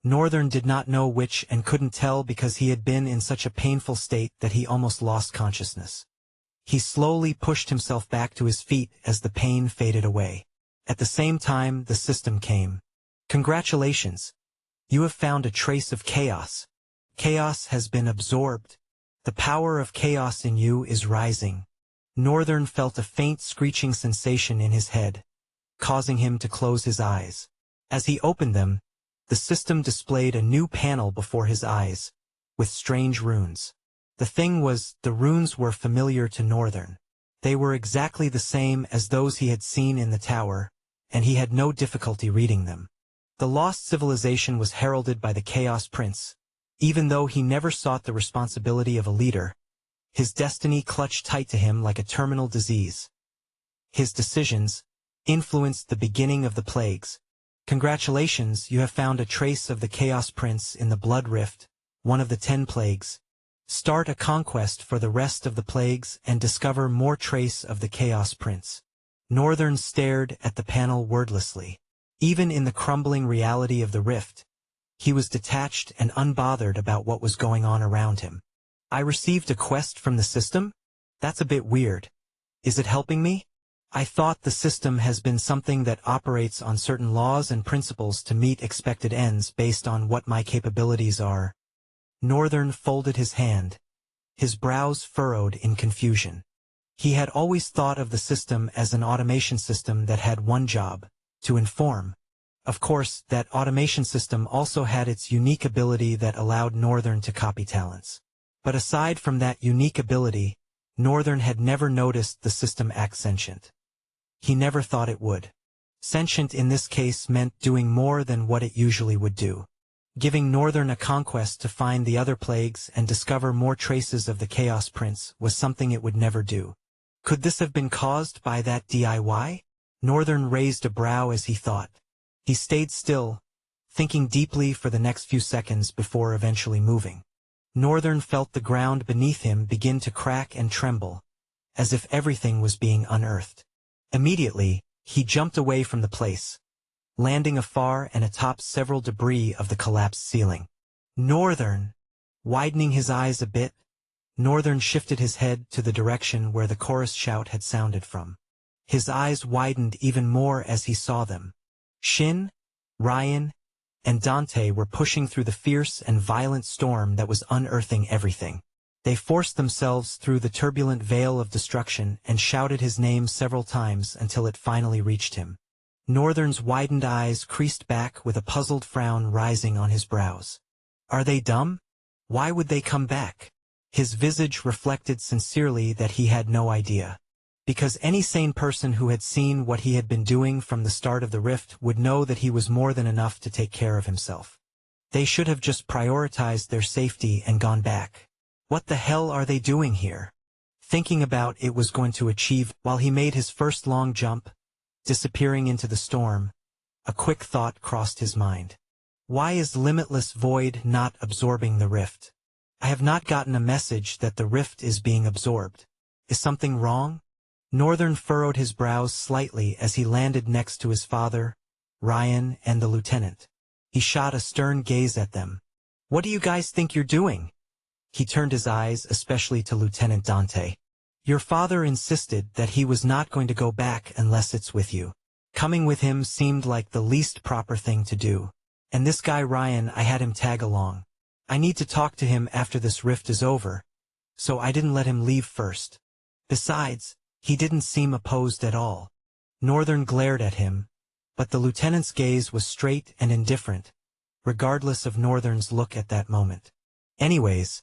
Northern did not know which and couldn't tell because he had been in such a painful state that he almost lost consciousness. He slowly pushed himself back to his feet as the pain faded away. At the same time, the system came. Congratulations! You have found a trace of chaos. Chaos has been absorbed. The power of chaos in you is rising. Northern felt a faint screeching sensation in his head, causing him to close his eyes. As he opened them, the system displayed a new panel before his eyes, with strange runes. The thing was, the runes were familiar to Northern. They were exactly the same as those he had seen in the tower, and he had no difficulty reading them. The lost civilization was heralded by the Chaos Prince. Even though he never sought the responsibility of a leader, his destiny clutched tight to him like a terminal disease. His decisions influenced the beginning of the plagues. Congratulations, you have found a trace of the Chaos Prince in the Blood Rift, one of the 10 plagues. Start a conquest for the rest of the plagues and discover more trace of the Chaos Prince. Northern stared at the panel wordlessly. Even in the crumbling reality of the rift, he was detached and unbothered about what was going on around him. I received a quest from the system? That's a bit weird. Is it helping me? I thought the system has been something that operates on certain laws and principles to meet expected ends based on what my capabilities are. Northern folded his hand, his brows furrowed in confusion. He had always thought of the system as an automation system that had one job, to inform. Of course, that automation system also had its unique ability that allowed Northern to copy talents. But aside from that unique ability, Northern had never noticed the system act sentient. He never thought it would. Sentient in this case meant doing more than what it usually would do. Giving Northern a conquest to find the other plagues and discover more traces of the Chaos Prince was something it would never do. Could this have been caused by that DIY? Northern raised a brow as he thought. He stayed still, thinking deeply for the next few seconds before eventually moving. Northern felt the ground beneath him begin to crack and tremble, as if everything was being unearthed. Immediately, he jumped away from the place, landing afar and atop several debris of the collapsed ceiling. Northern! Widening his eyes a bit, Northern shifted his head to the direction where the chorus shout had sounded from. His eyes widened even more as he saw them. Shin, Ryan, and Dante were pushing through the fierce and violent storm that was unearthing everything. They forced themselves through the turbulent veil of destruction and shouted his name several times until it finally reached him. Northern's widened eyes creased back with a puzzled frown rising on his brows. Are they dumb? Why would they come back? His visage reflected sincerely that he had no idea. Because any sane person who had seen what he had been doing from the start of the rift would know that he was more than enough to take care of himself. They should have just prioritized their safety and gone back. What the hell are they doing here? Thinking about it was going to achieve while he made his first long jump, disappearing into the storm. A quick thought crossed his mind. Why is limitless void not absorbing the rift? I have not gotten a message that the rift is being absorbed. Is something wrong? Northern furrowed his brows slightly as he landed next to his father, Ryan, and the lieutenant. He shot a stern gaze at them. What do you guys think you're doing? He turned his eyes especially to Lieutenant Dante. Your father insisted that he was not going to go back unless it's with you. Coming with him seemed like the least proper thing to do. And this guy Ryan, I had him tag along. I need to talk to him after this rift is over, so I didn't let him leave first. Besides, he didn't seem opposed at all. Northern glared at him, but the lieutenant's gaze was straight and indifferent, regardless of Northern's look at that moment. Anyways,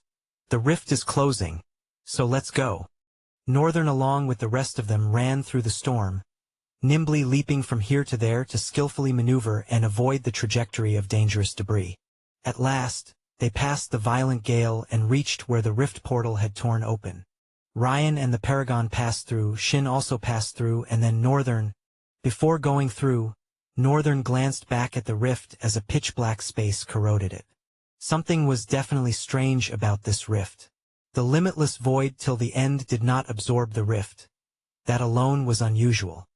the rift is closing, so let's go. Northern along with the rest of them ran through the storm, nimbly leaping from here to there to skillfully maneuver and avoid the trajectory of dangerous debris. At last, they passed the violent gale and reached where the rift portal had torn open. Ryan and the Paragon passed through, Shin also passed through, and then Northern. Before going through, Northern glanced back at the rift as a pitch-black space corroded it. Something was definitely strange about this rift. The limitless void till the end did not absorb the rift. That alone was unusual.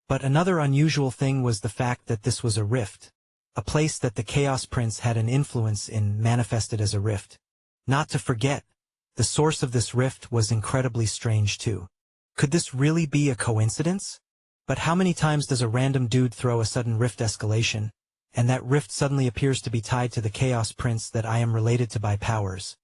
But another unusual thing was the fact that this was a rift. A place that the Chaos Prince had an influence in manifested as a rift. Not to forget, the source of this rift was incredibly strange too. Could this really be a coincidence? But how many times does a random dude throw a sudden rift escalation, and that rift suddenly appears to be tied to the Chaos Prince that I am related to by powers?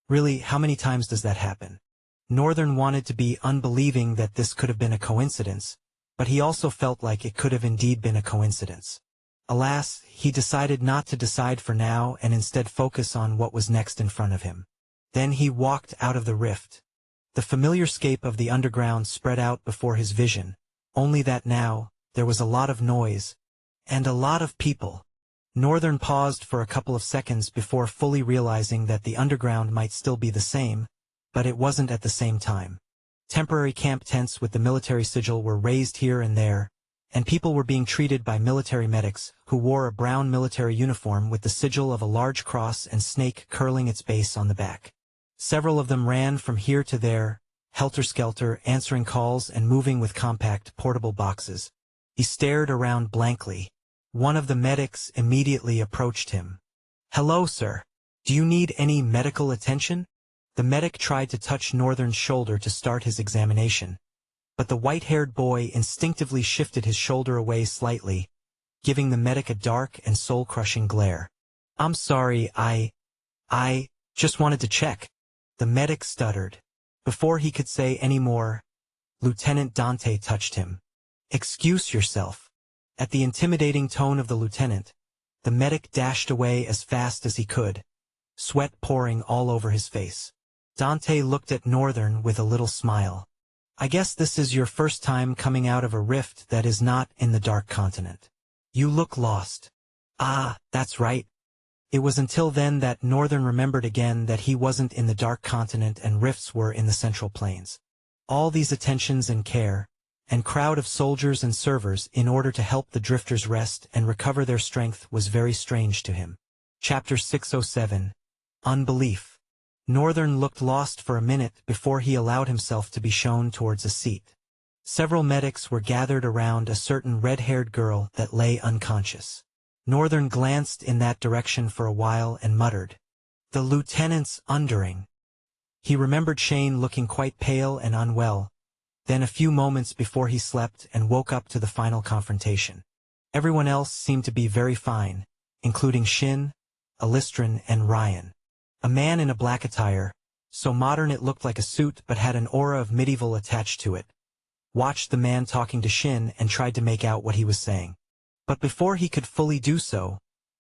Really, how many times does that happen? Northern wanted to be unbelieving that this could have been a coincidence, but he also felt like it could have indeed been a coincidence. Alas, he decided not to decide for now and instead focus on what was next in front of him. Then he walked out of the rift. The familiar scape of the underground spread out before his vision, only that now, there was a lot of noise, and a lot of people. Northern paused for a couple of seconds before fully realizing that the underground might still be the same, but it wasn't at the same time. Temporary camp tents with the military sigil were raised here and there, and people were being treated by military medics who wore a brown military uniform with the sigil of a large cross and snake curling its base on the back. Several of them ran from here to there, helter-skelter, answering calls and moving with compact, portable boxes. He stared around blankly. One of the medics immediately approached him. "Hello, sir. Do you need any medical attention?" The medic tried to touch Northern's shoulder to start his examination, but the white-haired boy instinctively shifted his shoulder away slightly, giving the medic a dark and soul-crushing glare. "I'm sorry, I just wanted to check." The medic stuttered. Before he could say any more, Lieutenant Dante touched him. "Excuse yourself." At the intimidating tone of the lieutenant, the medic dashed away as fast as he could, sweat pouring all over his face. Dante looked at Northern with a little smile. "I guess this is your first time coming out of a rift that is not in the Dark Continent. You look lost." "Ah, that's right." It was until then that Northern remembered again that he wasn't in the Dark Continent and rifts were in the Central Plains. All these attentions and care, and crowd of soldiers and servers in order to help the drifters rest and recover their strength was very strange to him. Chapter 607. Unbelief. Northern looked lost for a minute before he allowed himself to be shown towards a seat. Several medics were gathered around a certain red-haired girl that lay unconscious. Northern glanced in that direction for a while and muttered, "The lieutenant's undering." He remembered Shane looking quite pale and unwell, then a few moments before he slept and woke up to the final confrontation. Everyone else seemed to be very fine, including Shin, Alistran, and Ryan. A man in a black attire, so modern it looked like a suit but had an aura of medieval attached to it, watched the man talking to Shin and tried to make out what he was saying. But before he could fully do so,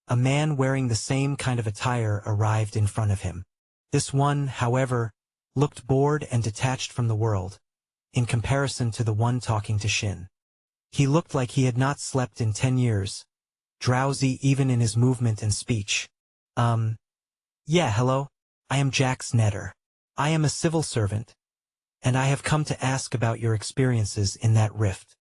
a man wearing the same kind of attire arrived in front of him. This one, however, looked bored and detached from the world, in comparison to the one talking to Shin. He looked like he had not slept in 10 years, drowsy even in his movement and speech. Yeah, hello, I am Jax Netter. I am a civil servant, and I have come to ask about your experiences in that rift.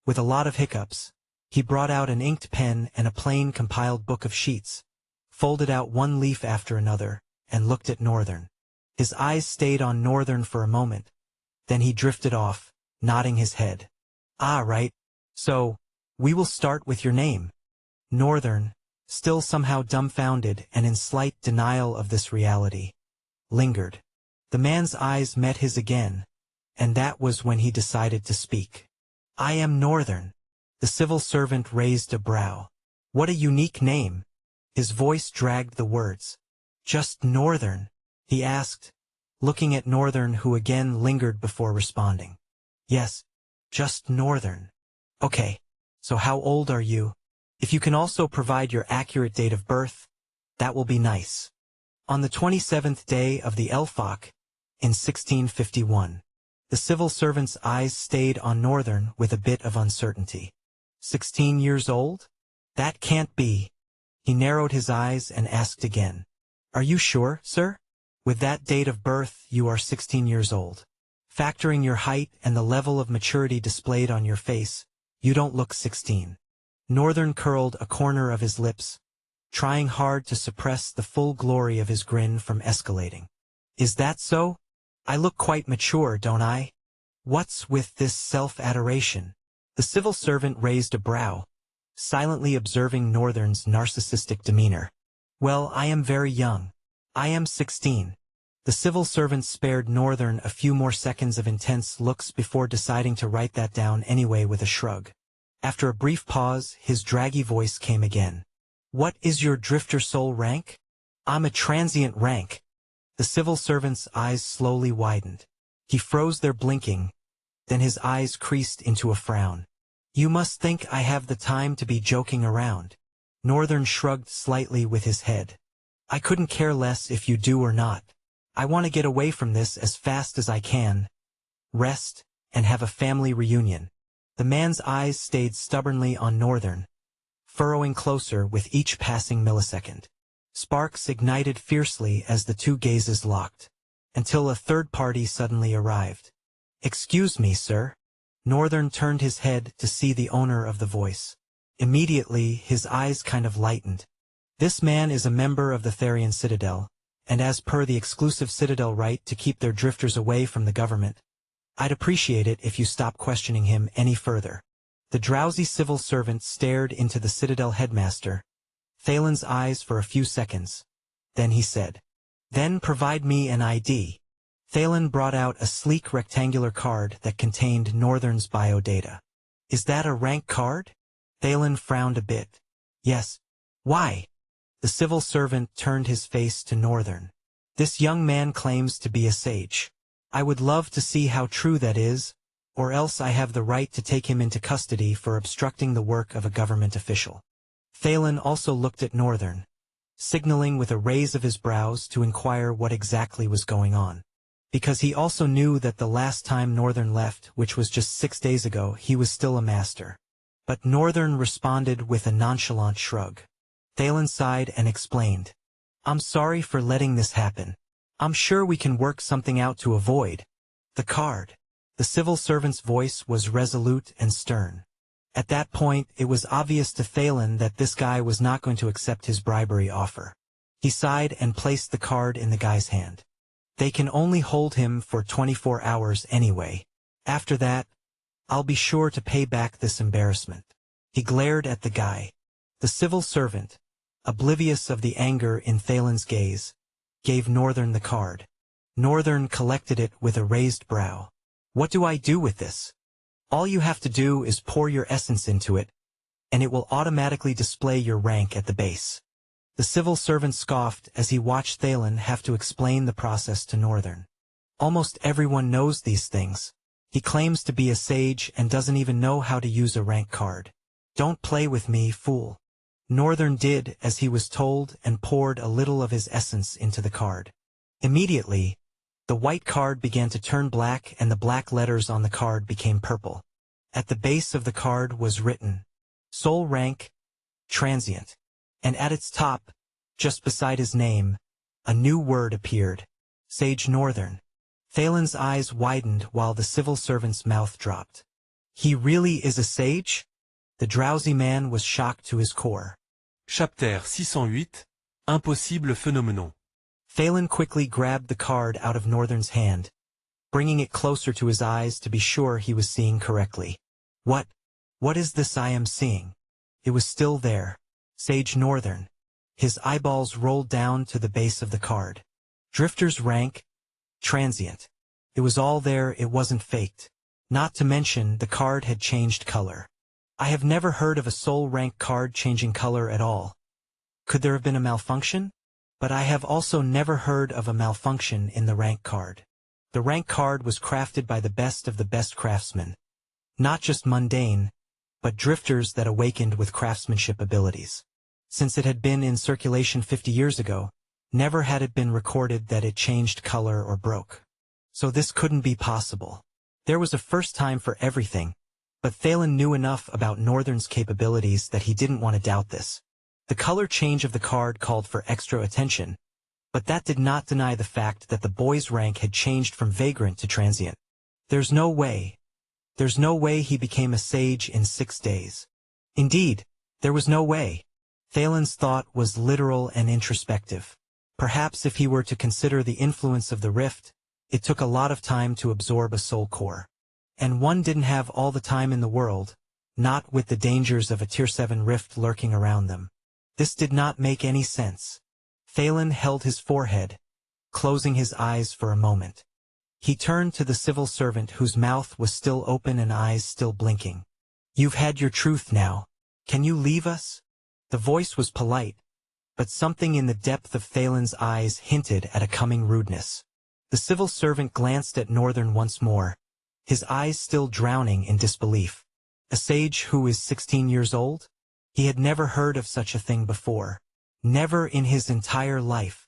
With a lot of hiccups, he brought out an inked pen and a plain compiled book of sheets, folded out one leaf after another, and looked at Northern. His eyes stayed on Northern for a moment, then he drifted off, nodding his head. Ah, right. So, we will start with your name. Northern, still somehow dumbfounded and in slight denial of this reality, lingered. The man's eyes met his again, and that was when he decided to speak. I am Northern. The civil servant raised a brow. What a unique name. His voice dragged the words. Just Northern? He asked, looking at Northern, who again lingered before responding. Yes, just Northern. Okay, so how old are you? If you can also provide your accurate date of birth, that will be nice. On the 27th day of the Elfach, in 1651. The civil servant's eyes stayed on Northern with a bit of uncertainty. 16 years old? That can't be. He narrowed his eyes and asked again. Are you sure, sir? With that date of birth, you are 16 years old. Factoring your height and the level of maturity displayed on your face, you don't look 16. Northern curled a corner of his lips, trying hard to suppress the full glory of his grin from escalating. Is that so? I look quite mature, don't I? What's with this self-adoration? The civil servant raised a brow, silently observing Northern's narcissistic demeanor. Well, I am very young. I am 16. The civil servant spared Northern a few more seconds of intense looks before deciding to write that down anyway with a shrug. After a brief pause, his draggy voice came again. What is your drifter soul rank? I'm a transient rank. The civil servant's eyes slowly widened. He froze their blinking, then his eyes creased into a frown. You must think I have the time to be joking around. Northern shrugged slightly with his head. I couldn't care less if you do or not. I want to get away from this as fast as I can, rest, and have a family reunion. The man's eyes stayed stubbornly on Northern, furrowing closer with each passing millisecond. Sparks ignited fiercely as the two gazes locked, until a third party suddenly arrived. Excuse me, sir. Northern turned his head to see the owner of the voice. Immediately, his eyes kind of lightened. This man is a member of the Therian Citadel, and as per the exclusive Citadel right to keep their drifters away from the government, I'd appreciate it if you stop questioning him any further. The drowsy civil servant stared into the Citadel headmaster, Thalen's eyes for a few seconds. Then he said, Then provide me an ID. Thalen brought out a sleek rectangular card that contained Northern's biodata. Is that a rank card? Thalen frowned a bit. Yes. Why? The civil servant turned his face to Northern. This young man claims to be a sage. I would love to see how true that is, or else I have the right to take him into custody for obstructing the work of a government official. Thalen also looked at Northern, signaling with a raise of his brows to inquire what exactly was going on. Because he also knew that the last time Northern left, which was just 6 days ago, he was still a master. But Northern responded with a nonchalant shrug. Thalen sighed and explained, I'm sorry for letting this happen. I'm sure we can work something out to avoid the card. The civil servant's voice was resolute and stern. At that point, it was obvious to Thalen that this guy was not going to accept his bribery offer. He sighed and placed the card in the guy's hand. They can only hold him for 24 hours anyway. After that, I'll be sure to pay back this embarrassment. He glared at the guy. The civil servant, oblivious of the anger in Thalen's gaze, gave Northern the card. Northern collected it with a raised brow. What do I do with this? All you have to do is pour your essence into it, and it will automatically display your rank at the base. The civil servant scoffed as he watched Thalen have to explain the process to Northern. Almost everyone knows these things. He claims to be a sage and doesn't even know how to use a rank card. Don't play with me, fool. Northern did as he was told and poured a little of his essence into the card. Immediately, the white card began to turn black and the black letters on the card became purple. At the base of the card was written, Soul Rank, Transient. And at its top, just beside his name, a new word appeared, Sage Northern. Thalen's eyes widened while the civil servant's mouth dropped. He really is a sage? The drowsy man was shocked to his core. Chapter 608, Impossible phénoménon. Thalen quickly grabbed the card out of Northern's hand, bringing it closer to his eyes to be sure he was seeing correctly. What is this I am seeing? It was still there. Sage Northern. His eyeballs rolled down to the base of the card. Drifter's rank, transient. It was all there, it wasn't faked. Not to mention, the card had changed color. I have never heard of a soul rank card changing color at all. Could there have been a malfunction? But I have also never heard of a malfunction in the rank card. The rank card was crafted by the best of the best craftsmen. Not just mundane, but drifters that awakened with craftsmanship abilities. Since it had been in circulation 50 years ago, never had it been recorded that it changed color or broke. So this couldn't be possible. There was a first time for everything, but Thalen knew enough about Northern's capabilities that he didn't want to doubt this. The color change of the card called for extra attention, but that did not deny the fact that the boy's rank had changed from vagrant to transient. There's no way he became a sage in 6 days. Indeed, there was no way. Thalen's thought was literal and introspective. Perhaps if he were to consider the influence of the rift, it took a lot of time to absorb a soul core. And one didn't have all the time in the world, not with the dangers of a Tier 7 rift lurking around them. This did not make any sense. Thalen held his forehead, closing his eyes for a moment. He turned to the civil servant whose mouth was still open and eyes still blinking. You've had your truth now. Can you leave us? The voice was polite, but something in the depth of Thalen's eyes hinted at a coming rudeness. The civil servant glanced at Northern once more, his eyes still drowning in disbelief. A sage who is 16 years old? He had never heard of such a thing before. Never in his entire life.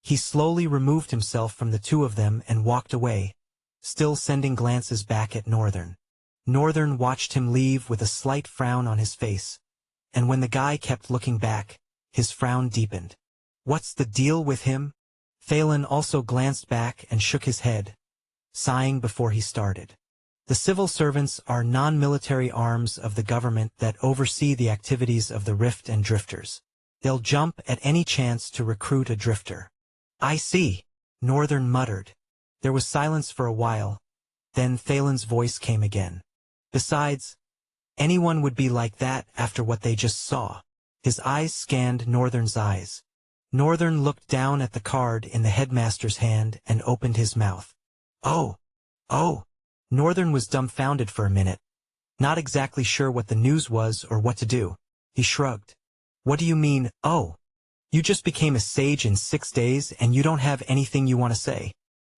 He slowly removed himself from the two of them and walked away, still sending glances back at Northern. Northern watched him leave with a slight frown on his face, and when the guy kept looking back, his frown deepened. What's the deal with him? Thalen also glanced back and shook his head, sighing before he started. The civil servants are non-military arms of the government that oversee the activities of the Rift and Drifters. They'll jump at any chance to recruit a drifter. I see, Northern muttered. There was silence for a while, then Thalen's voice came again. Besides, anyone would be like that after what they just saw. His eyes scanned Northern's eyes. Northern looked down at the card in the headmaster's hand and opened his mouth. Oh. Northern was dumbfounded for a minute, not exactly sure what the news was or what to do. He shrugged. What do you mean, oh? You just became a sage in 6 days and you don't have anything you want to say.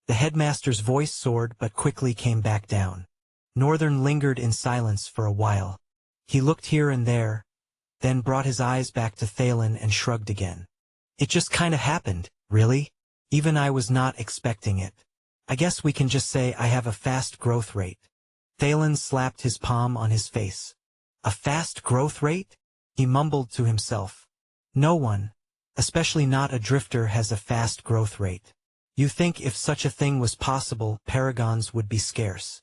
The headmaster's voice soared but quickly came back down. Northern lingered in silence for a while. He looked here and there, then brought his eyes back to Thalen and shrugged again. It just kinda happened, really. Even I was not expecting it. I guess we can just say I have a fast growth rate. Thalen slapped his palm on his face. A fast growth rate? He mumbled to himself. No one, especially not a drifter, has a fast growth rate. You think if such a thing was possible, paragons would be scarce.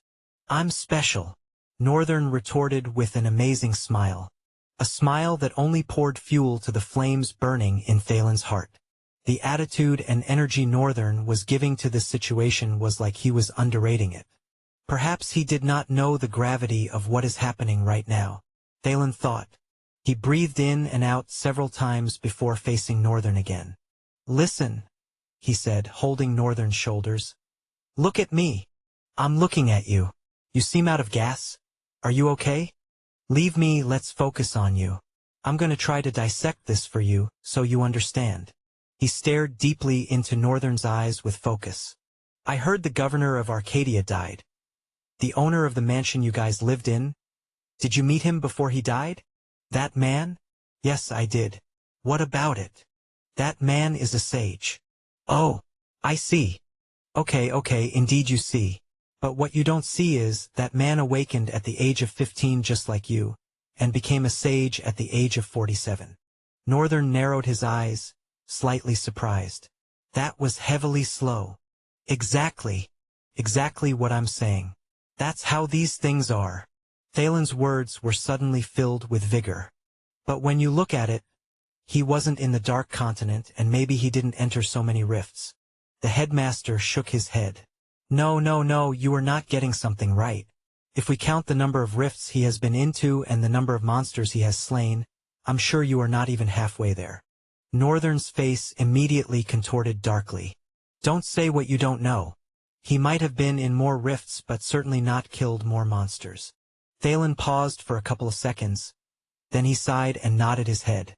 I'm special, Northern retorted with an amazing smile. A smile that only poured fuel to the flames burning in Thalen's heart. The attitude and energy Northern was giving to this situation was like he was underrating it. Perhaps he did not know the gravity of what is happening right now. Thalen thought. He breathed in and out several times before facing Northern again. Listen, he said, holding Northern's shoulders. Look at me. I'm looking at you. You seem out of gas. Are you okay? Leave me, let's focus on you. I'm going to try to dissect this for you, so you understand. He stared deeply into Northern's eyes with focus. I heard the governor of Arcadia died. The owner of the mansion you guys lived in? Did you meet him before he died? That man? Yes, I did. What about it? That man is a sage. Oh, I see. Okay, indeed you see. But what you don't see is, that man awakened at the age of 15 just like you, and became a sage at the age of 47. Northern narrowed his eyes, slightly surprised. That was heavily slow. Exactly what I'm saying. That's how these things are. Thalen's words were suddenly filled with vigor. But when you look at it, he wasn't in the Dark Continent and maybe he didn't enter so many rifts. The headmaster shook his head. No, you are not getting something right. If we count the number of rifts he has been into and the number of monsters he has slain, I'm sure you are not even halfway there. Northern's face immediately contorted darkly. Don't say what you don't know. He might have been in more rifts but certainly not killed more monsters. Thalen paused for a couple of seconds. Then he sighed and nodded his head.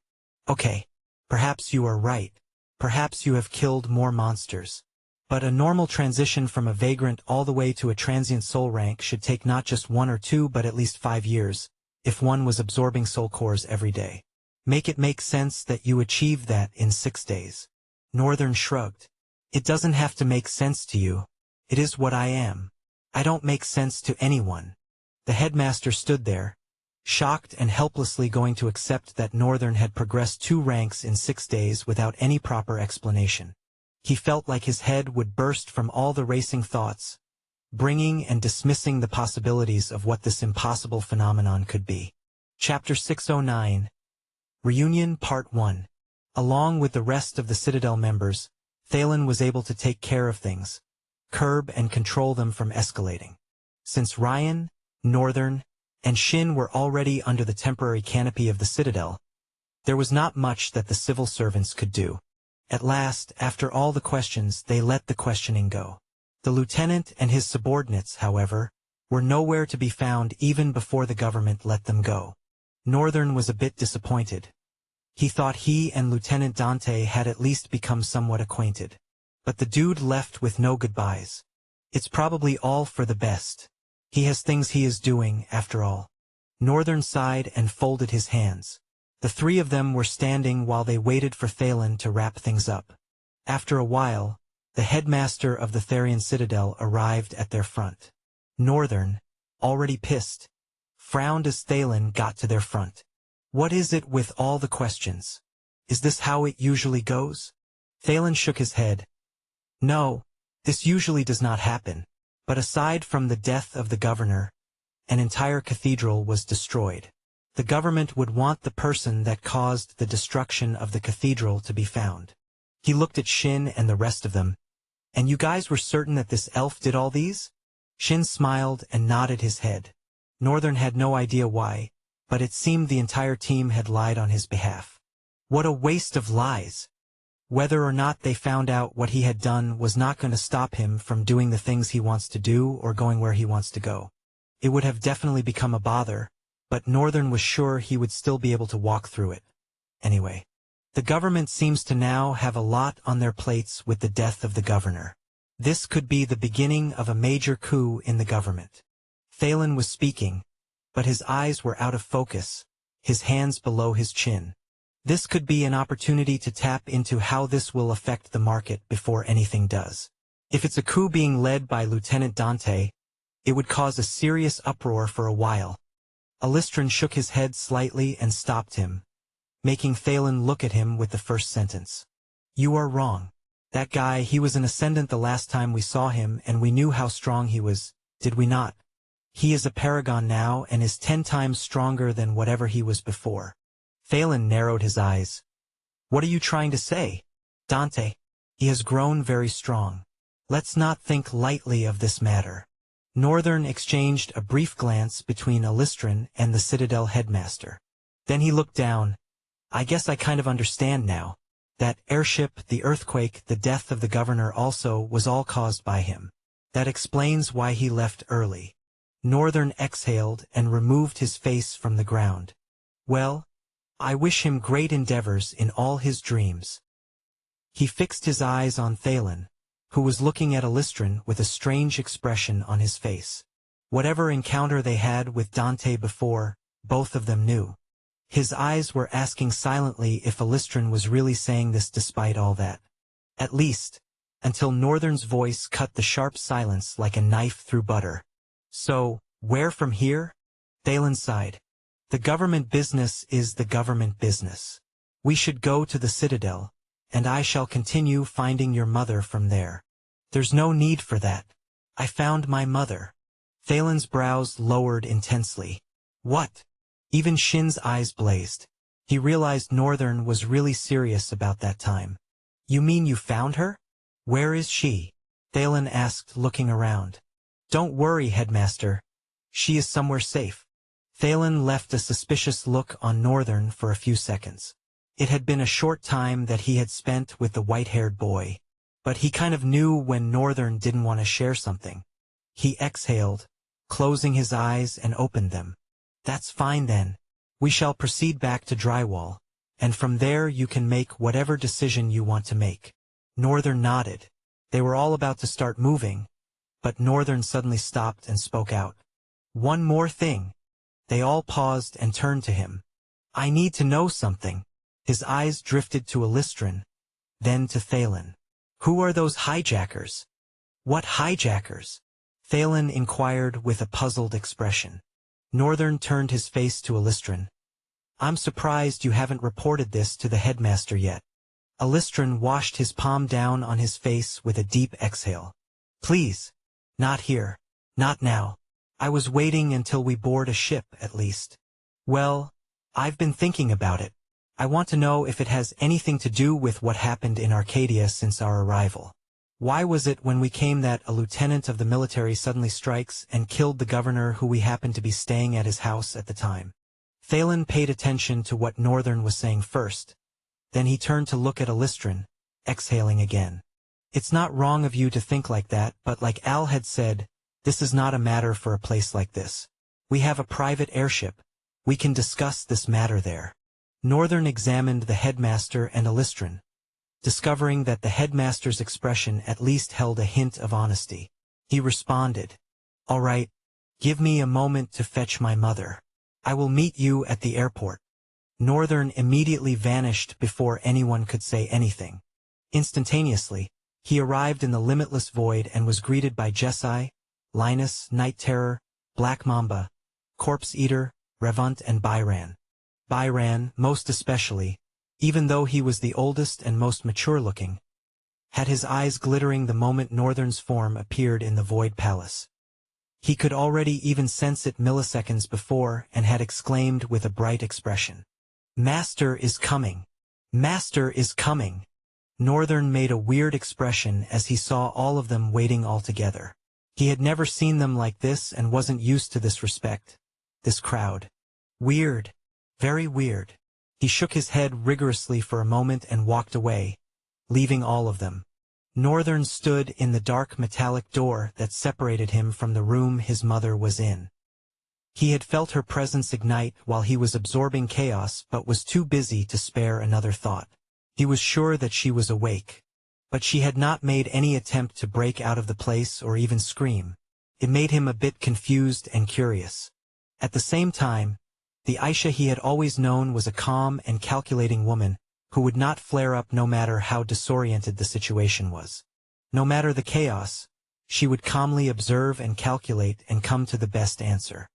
Okay, perhaps you are right. Perhaps you have killed more monsters. But a normal transition from a vagrant all the way to a transient soul rank should take not just 1 or 2 but at least 5 years, if one was absorbing soul cores every day. Make it make sense that you achieved that in 6 days. Northern shrugged. It doesn't have to make sense to you. It is what I am. I don't make sense to anyone. The headmaster stood there, shocked and helplessly going to accept that Northern had progressed 2 ranks in 6 days without any proper explanation. He felt like his head would burst from all the racing thoughts, bringing and dismissing the possibilities of what this impossible phenomenon could be. Chapter 609. Reunion Part 1. Along with the rest of the Citadel members, Thalen was able to take care of things, curb and control them from escalating. Since Ryan, Northern, and Shin were already under the temporary canopy of the Citadel, there was not much that the civil servants could do. At last, after all the questions, they let the questioning go. The lieutenant and his subordinates, however, were nowhere to be found even before the government let them go. Northern was a bit disappointed. He thought he and Lieutenant Dante had at least become somewhat acquainted. But the dude left with no goodbyes. It's probably all for the best. He has things he is doing, after all. Northern sighed and folded his hands. The 3 of them were standing while they waited for Thalen to wrap things up. After a while, the headmaster of the Therian Citadel arrived at their front. Northern, already pissed, frowned as Thalen got to their front. What is it with all the questions? Is this how it usually goes? Thalen shook his head. No, this usually does not happen. But aside from the death of the governor, an entire cathedral was destroyed. The government would want the person that caused the destruction of the cathedral to be found. He looked at Shin and the rest of them. And you guys were certain that this elf did all these? Shin smiled and nodded his head. Northern had no idea why, but it seemed the entire team had lied on his behalf. What a waste of lies! Whether or not they found out what he had done was not going to stop him from doing the things he wants to do or going where he wants to go. It would have definitely become a bother, but Northern was sure he would still be able to walk through it. Anyway, the government seems to now have a lot on their plates with the death of the governor. This could be the beginning of a major coup in the government. Thalen was speaking, but his eyes were out of focus, his hands below his chin. This could be an opportunity to tap into how this will affect the market before anything does. If it's a coup being led by Lieutenant Dante, it would cause a serious uproar for a while. Alistran shook his head slightly and stopped him, making Thalen look at him with the first sentence. You are wrong. That guy, he was an ascendant the last time we saw him and we knew how strong he was, did we not? He is a paragon now and is 10 times stronger than whatever he was before. Thalen narrowed his eyes. What are you trying to say? Dante, he has grown very strong. Let's not think lightly of this matter. Northern exchanged a brief glance between Alistran and the Citadel headmaster. Then he looked down. I guess I kind of understand now. That airship, the earthquake, the death of the governor also was all caused by him. That explains why he left early. Northern exhaled and removed his face from the ground. Well, I wish him great endeavors in all his dreams. He fixed his eyes on Thalen, who was looking at Alistran with a strange expression on his face. Whatever encounter they had with Dante before, both of them knew. His eyes were asking silently if Alistran was really saying this despite all that. At least, until Northern's voice cut the sharp silence like a knife through butter. So, where from here? Thalen sighed. The government business is the government business. We should go to the Citadel, and I shall continue finding your mother from there. There's no need for that. I found my mother. Thalen's brows lowered intensely. What? Even Shin's eyes blazed. He realized Northern was really serious about that time. You mean you found her? Where is she? Thalen asked, looking around. Don't worry, headmaster. She is somewhere safe. Thalen left a suspicious look on Northern for a few seconds. It had been a short time that he had spent with the white-haired boy. But he kind of knew when Northern didn't want to share something. He exhaled, closing his eyes, and opened them. That's fine then. We shall proceed back to Drywall, and from there you can make whatever decision you want to make. Northern nodded. They were all about to start moving, but Northern suddenly stopped and spoke out. One more thing. They all paused and turned to him. I need to know something. His eyes drifted to Alistran, then to Thalen. Who are those hijackers? What hijackers? Thalen inquired with a puzzled expression. Northern turned his face to Alistran. I'm surprised you haven't reported this to the headmaster yet. Alistran washed his palm down on his face with a deep exhale. Please. Not here. Not now. I was waiting until we board a ship, at least. Well, I've been thinking about it. I want to know if it has anything to do with what happened in Arcadia since our arrival. Why was it when we came that a lieutenant of the military suddenly strikes and killed the governor who we happened to be staying at his house at the time? Thalen paid attention to what Northern was saying first. Then he turned to look at Alistran, exhaling again. It's not wrong of you to think like that, but like Al had said, this is not a matter for a place like this. We have a private airship. We can discuss this matter there. Northern examined the headmaster and Alistran, discovering that the headmaster's expression at least held a hint of honesty. He responded, All right, give me a moment to fetch my mother. I will meet you at the airport. Northern immediately vanished before anyone could say anything. Instantaneously, he arrived in the limitless void and was greeted by Jesai, Linus, Night Terror, Black Mamba, Corpse Eater, Revant and Byran. Byran, most especially, even though he was the oldest and most mature-looking, had his eyes glittering the moment Northern's form appeared in the Void Palace. He could already even sense it milliseconds before and had exclaimed with a bright expression, Master is coming! Master is coming! Northern made a weird expression as he saw all of them waiting all together. He had never seen them like this and wasn't used to this respect. This crowd. Weird. Very weird. He shook his head rigorously for a moment and walked away, leaving all of them. Northern stood in the dark metallic door that separated him from the room his mother was in. He had felt her presence ignite while he was absorbing chaos but was too busy to spare another thought. He was sure that she was awake. But she had not made any attempt to break out of the place or even scream. It made him a bit confused and curious. At the same time, the Aisha he had always known was a calm and calculating woman who would not flare up no matter how disoriented the situation was. No matter the chaos, she would calmly observe and calculate and come to the best answer.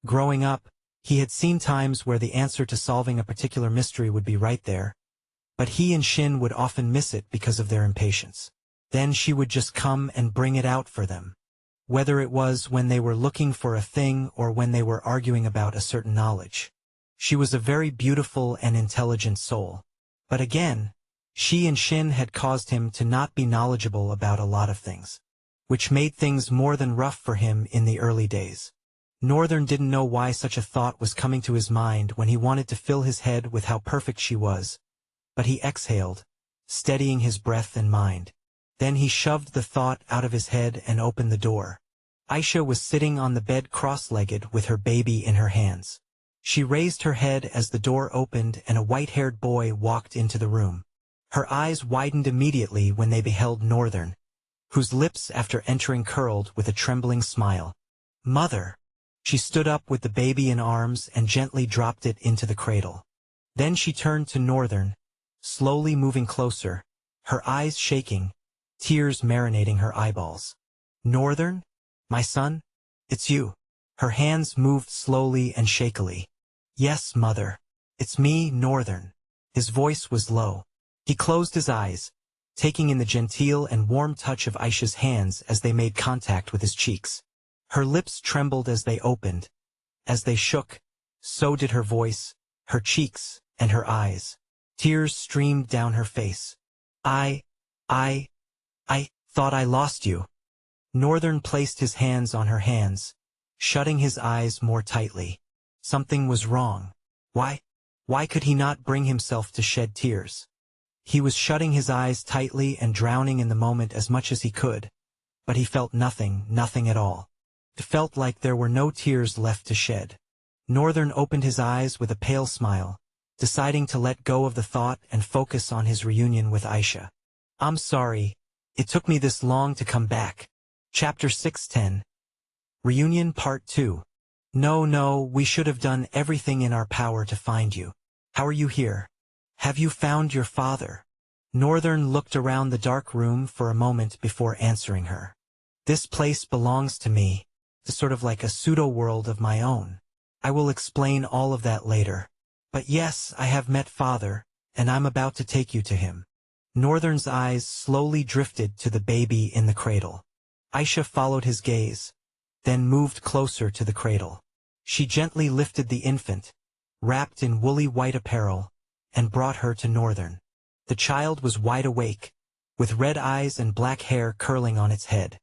Growing up, he had seen times where the answer to solving a particular mystery would be right there, but he and Shin would often miss it because of their impatience. Then she would just come and bring it out for them. Whether it was when they were looking for a thing or when they were arguing about a certain knowledge. She was a very beautiful and intelligent soul. But again, she and Shin had caused him to not be knowledgeable about a lot of things. which made things more than rough for him in the early days. Northern didn't know why such a thought was coming to his mind when he wanted to fill his head with how perfect she was, but he exhaled, steadying his breath and mind. Then he shoved the thought out of his head and opened the door. Aisha was sitting on the bed cross-legged with her baby in her hands. She raised her head as the door opened and a white-haired boy walked into the room. Her eyes widened immediately when they beheld Northern, whose lips after entering curled with a trembling smile. "Mother!" She stood up with the baby in arms and gently dropped it into the cradle. Then she turned to Northern, slowly moving closer, her eyes shaking, tears marinating her eyeballs. "Northern? My son? It's you." Her hands moved slowly and shakily. "Yes, Mother. It's me, Northern." His voice was low. He closed his eyes, taking in the genteel and warm touch of Aisha's hands as they made contact with his cheeks. Her lips trembled as they opened. As they shook, so did her voice, her cheeks, and her eyes. Tears streamed down her face. I thought I lost you." Northern placed his hands on her hands, shutting his eyes more tightly. Something was wrong. Why could he not bring himself to shed tears? He was shutting his eyes tightly and drowning in the moment as much as he could, but he felt nothing at all. It felt like there were no tears left to shed. Northern opened his eyes with a pale smile, deciding to let go of the thought and focus on his reunion with Aisha. "I'm sorry. It took me this long to come back." Chapter 610. Reunion Part 2. No, we should have done everything in our power to find you. How are you here? Have you found your father? Northern looked around the dark room for a moment before answering her. "This place belongs to me. It's sort of like a pseudo-world of my own. I will explain all of that later. But yes, I have met father, and I'm about to take you to him." Northern's eyes slowly drifted to the baby in the cradle. Aisha followed his gaze, then moved closer to the cradle. She gently lifted the infant, wrapped in woolly white apparel, and brought her to Northern. The child was wide awake, with red eyes and black hair curling on its head.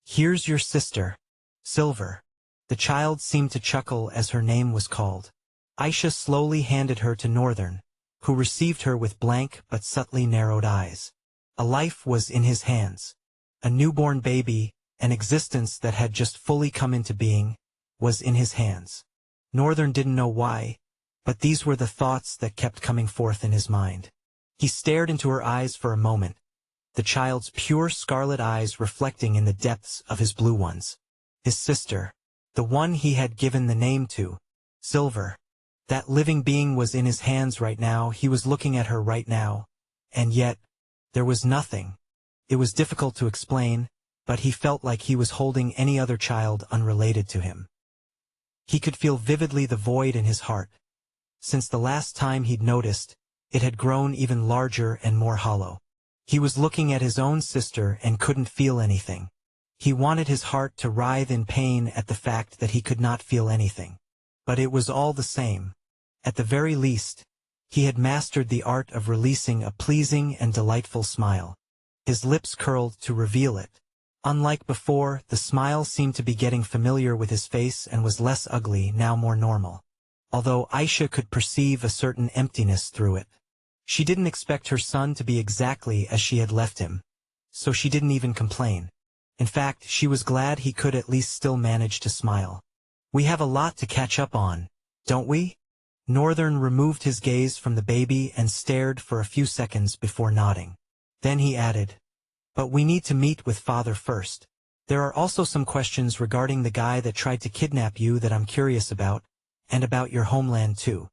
"Here's your sister, Silver." The child seemed to chuckle as her name was called. Aisha slowly handed her to Northern, who received her with blank but subtly narrowed eyes. A life was in his hands. A newborn baby, an existence that had just fully come into being, was in his hands. Northern didn't know why, but these were the thoughts that kept coming forth in his mind. He stared into her eyes for a moment, the child's pure scarlet eyes reflecting in the depths of his blue ones. His sister, the one he had given the name to, Silver. That living being was in his hands right now, he was looking at her right now, and yet, there was nothing. It was difficult to explain, but he felt like he was holding any other child unrelated to him. He could feel vividly the void in his heart. Since the last time he'd noticed, it had grown even larger and more hollow. He was looking at his own sister and couldn't feel anything. He wanted his heart to writhe in pain at the fact that he could not feel anything. But it was all the same. At the very least, he had mastered the art of releasing a pleasing and delightful smile. His lips curled to reveal it. Unlike before, the smile seemed to be getting familiar with his face and was less ugly, now more normal. Although Aisha could perceive a certain emptiness through it. She didn't expect her son to be exactly as she had left him, so she didn't even complain. In fact, she was glad he could at least still manage to smile. "We have a lot to catch up on, don't we?" Northern removed his gaze from the baby and stared for a few seconds before nodding. Then he added, "But we need to meet with father first. There are also some questions regarding the guy that tried to kidnap you that I'm curious about, and about your homeland too."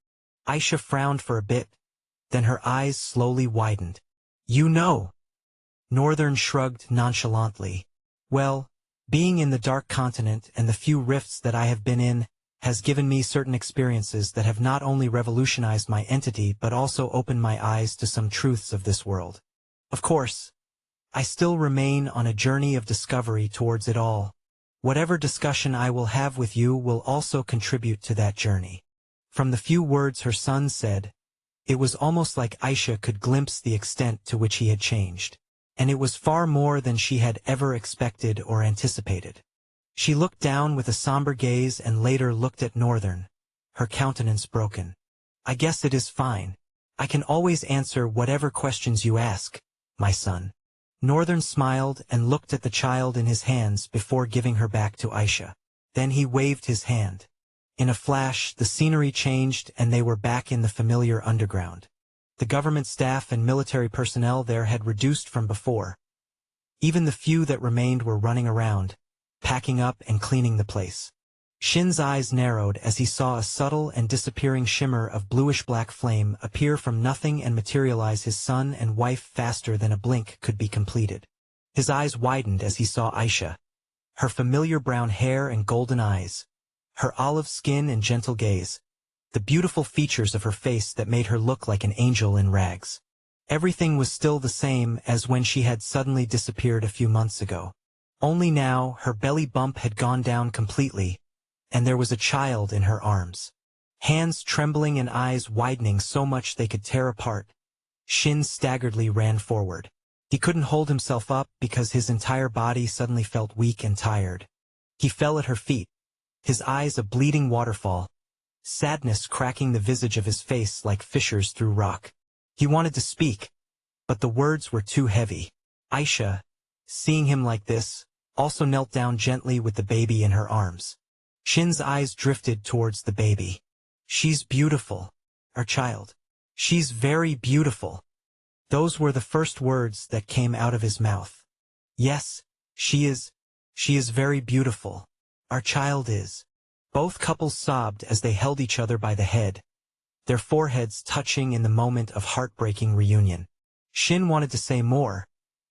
Aisha frowned for a bit, then her eyes slowly widened. "You know?" Northern shrugged nonchalantly. "Well, being in the Dark Continent and the few rifts that I have been in has given me certain experiences that have not only revolutionized my entity but also opened my eyes to some truths of this world. Of course, I still remain on a journey of discovery towards it all. Whatever discussion I will have with you will also contribute to that journey." From the few words her son said, it was almost like Aisha could glimpse the extent to which he had changed. and it was far more than she had ever expected or anticipated. She looked down with a somber gaze and later looked at Northern, her countenance broken. "I guess it is fine. I can always answer whatever questions you ask, my son." Northern smiled and looked at the child in his hands before giving her back to Aisha. Then he waved his hand. In a flash, the scenery changed and they were back in the familiar underground. The government staff and military personnel there had reduced from before. Even the few that remained were running around, packing up and cleaning the place. Shin's eyes narrowed as he saw a subtle and disappearing shimmer of bluish-black flame appear from nothing and materialize his son and wife faster than a blink could be completed. His eyes widened as he saw Aisha. Her familiar brown hair and golden eyes, her olive skin and gentle gaze, the beautiful features of her face that made her look like an angel in rags. Everything was still the same as when she had suddenly disappeared a few months ago. Only now her belly bump had gone down completely, and there was a child in her arms. Hands trembling and eyes widening so much they could tear apart, Shin staggeredly ran forward. He couldn't hold himself up because his entire body suddenly felt weak and tired. He fell at her feet, his eyes a bleeding waterfall, sadness cracking the visage of his face like fissures through rock. He wanted to speak, but the words were too heavy. Aisha, seeing him like this, also knelt down gently with the baby in her arms. Shin's eyes drifted towards the baby. "She's beautiful, our child. She's very beautiful." Those were the first words that came out of his mouth. "Yes, she is very beautiful. Our child is." Both couples sobbed as they held each other by the head, their foreheads touching in the moment of heartbreaking reunion. Shin wanted to say more,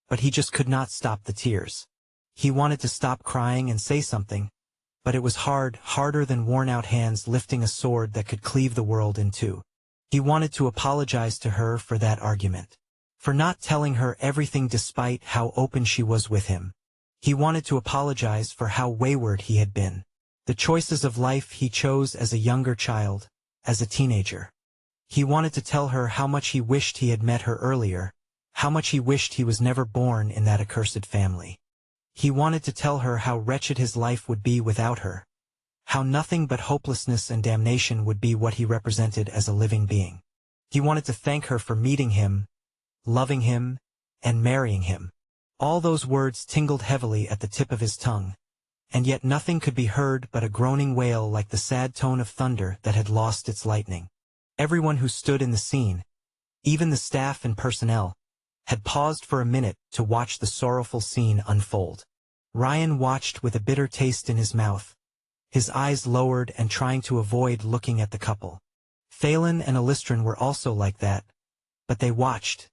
but he just could not stop the tears. He wanted to stop crying and say something, but it was harder than worn-out hands lifting a sword that could cleave the world in two. He wanted to apologize to her for that argument, for not telling her everything despite how open she was with him. He wanted to apologize for how wayward he had been. The choices of life he chose as a younger child, as a teenager. He wanted to tell her how much he wished he had met her earlier, how much he wished he was never born in that accursed family. He wanted to tell her how wretched his life would be without her, how nothing but hopelessness and damnation would be what he represented as a living being. He wanted to thank her for meeting him, loving him, and marrying him. All those words tingled heavily at the tip of his tongue, and yet nothing could be heard but a groaning wail like the sad tone of thunder that had lost its lightning. Everyone who stood in the scene, even the staff and personnel, had paused for a minute to watch the sorrowful scene unfold. Ryan watched with a bitter taste in his mouth, his eyes lowered and trying to avoid looking at the couple. Phelan and Alistran were also like that, but they watched,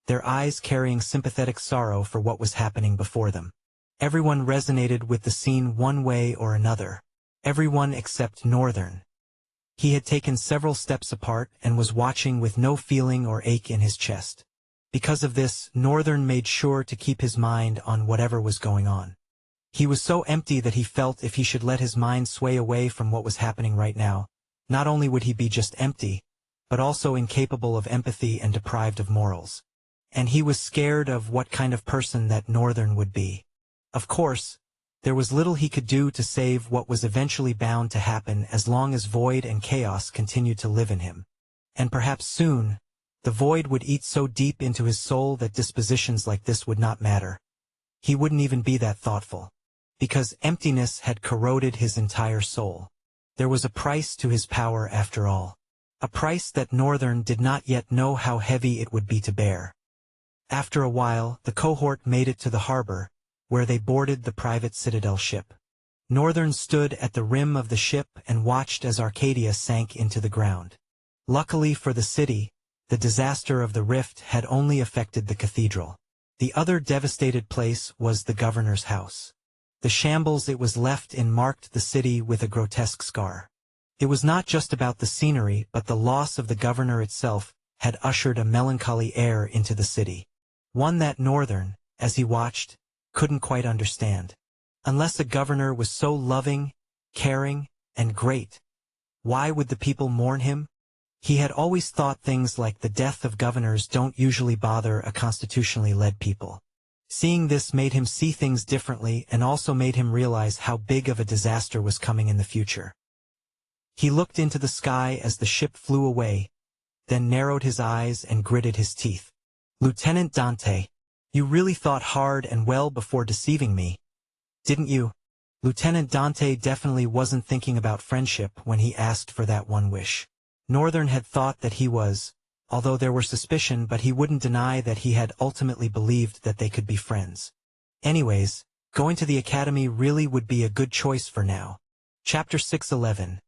their eyes carrying sympathetic sorrow for what was happening before them. Everyone resonated with the scene one way or another. Everyone except Northern. He had taken several steps apart and was watching with no feeling or ache in his chest. Because of this, Northern made sure to keep his mind on whatever was going on. He was so empty that he felt if he should let his mind sway away from what was happening right now, not only would he be just empty, but also incapable of empathy and deprived of morals. And he was scared of what kind of person that Northern would be. Of course, there was little he could do to save what was eventually bound to happen as long as void and chaos continued to live in him. And perhaps soon, the void would eat so deep into his soul that dispositions like this would not matter. He wouldn't even be that thoughtful. Because emptiness had corroded his entire soul. There was a price to his power after all. A price that Northern did not yet know how heavy it would be to bear. After a while, the cohort made it to the harbor, where they boarded the private Citadel ship. Northern stood at the rim of the ship and watched as Arcadia sank into the ground. Luckily for the city, the disaster of the rift had only affected the cathedral. The other devastated place was the governor's house. The shambles it was left in marked the city with a grotesque scar. It was not just about the scenery, but the loss of the governor itself had ushered a melancholy air into the city. One that Northern, as he watched, couldn't quite understand. Unless a governor was so loving, caring, and great, why would the people mourn him? He had always thought things like the death of governors don't usually bother a constitutionally led people. Seeing this made him see things differently and also made him realize how big of a disaster was coming in the future. He looked into the sky as the ship flew away, then narrowed his eyes and gritted his teeth. "Lieutenant Dante, you really thought hard and well before deceiving me, didn't you?" Lieutenant Dante definitely wasn't thinking about friendship when he asked for that one wish. Northern had thought that he was, although there were suspicion, but he wouldn't deny that he had ultimately believed that they could be friends. Anyways, going to the academy really would be a good choice for now. Chapter 611.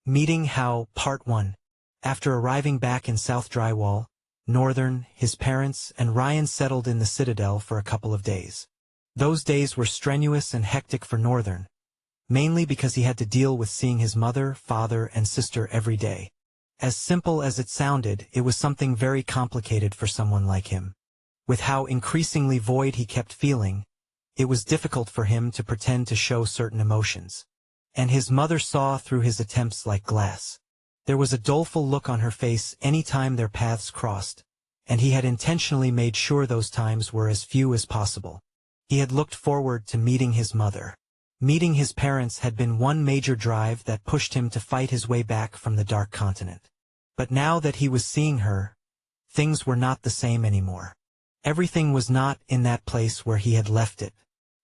Meeting How, Part 1. After arriving back in South Drywall, Northern, his parents, and Ryan settled in the Citadel for a couple of days. Those days were strenuous and hectic for Northern, mainly because he had to deal with seeing his mother, father, and sister every day. As simple as it sounded, it was something very complicated for someone like him. With how increasingly void he kept feeling, it was difficult for him to pretend to show certain emotions. And his mother saw through his attempts like glass. There was a doleful look on her face any time their paths crossed, and he had intentionally made sure those times were as few as possible. He had looked forward to meeting his mother. Meeting his parents had been one major drive that pushed him to fight his way back from the Dark Continent. But now that he was seeing her, things were not the same anymore. Everything was not in that place where he had left it.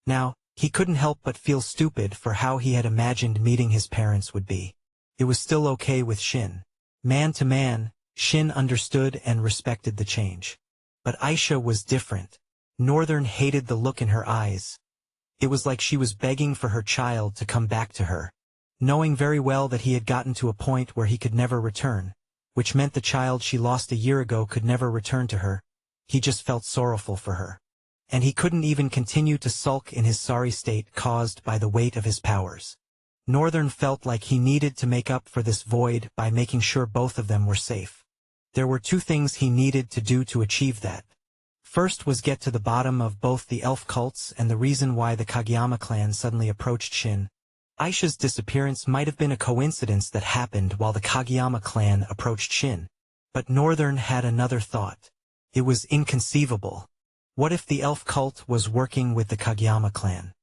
Now, he couldn't help but feel stupid for how he had imagined meeting his parents would be. It was still okay with Shin. Man to man, Shin understood and respected the change. But Aisha was different. Northern hated the look in her eyes. It was like she was begging for her child to come back to her. Knowing very well that he had gotten to a point where he could never return, which meant the child she lost a year ago could never return to her, he just felt sorrowful for her. And he couldn't even continue to sulk in his sorry state caused by the weight of his powers. Northern felt like he needed to make up for this void by making sure both of them were safe. There were two things he needed to do to achieve that. First was get to the bottom of both the elf cults and the reason why the Kageyama clan suddenly approached Shin. Aisha's disappearance might have been a coincidence that happened while the Kageyama clan approached Shin. But Northern had another thought. It was inconceivable. What if the elf cult was working with the Kageyama clan?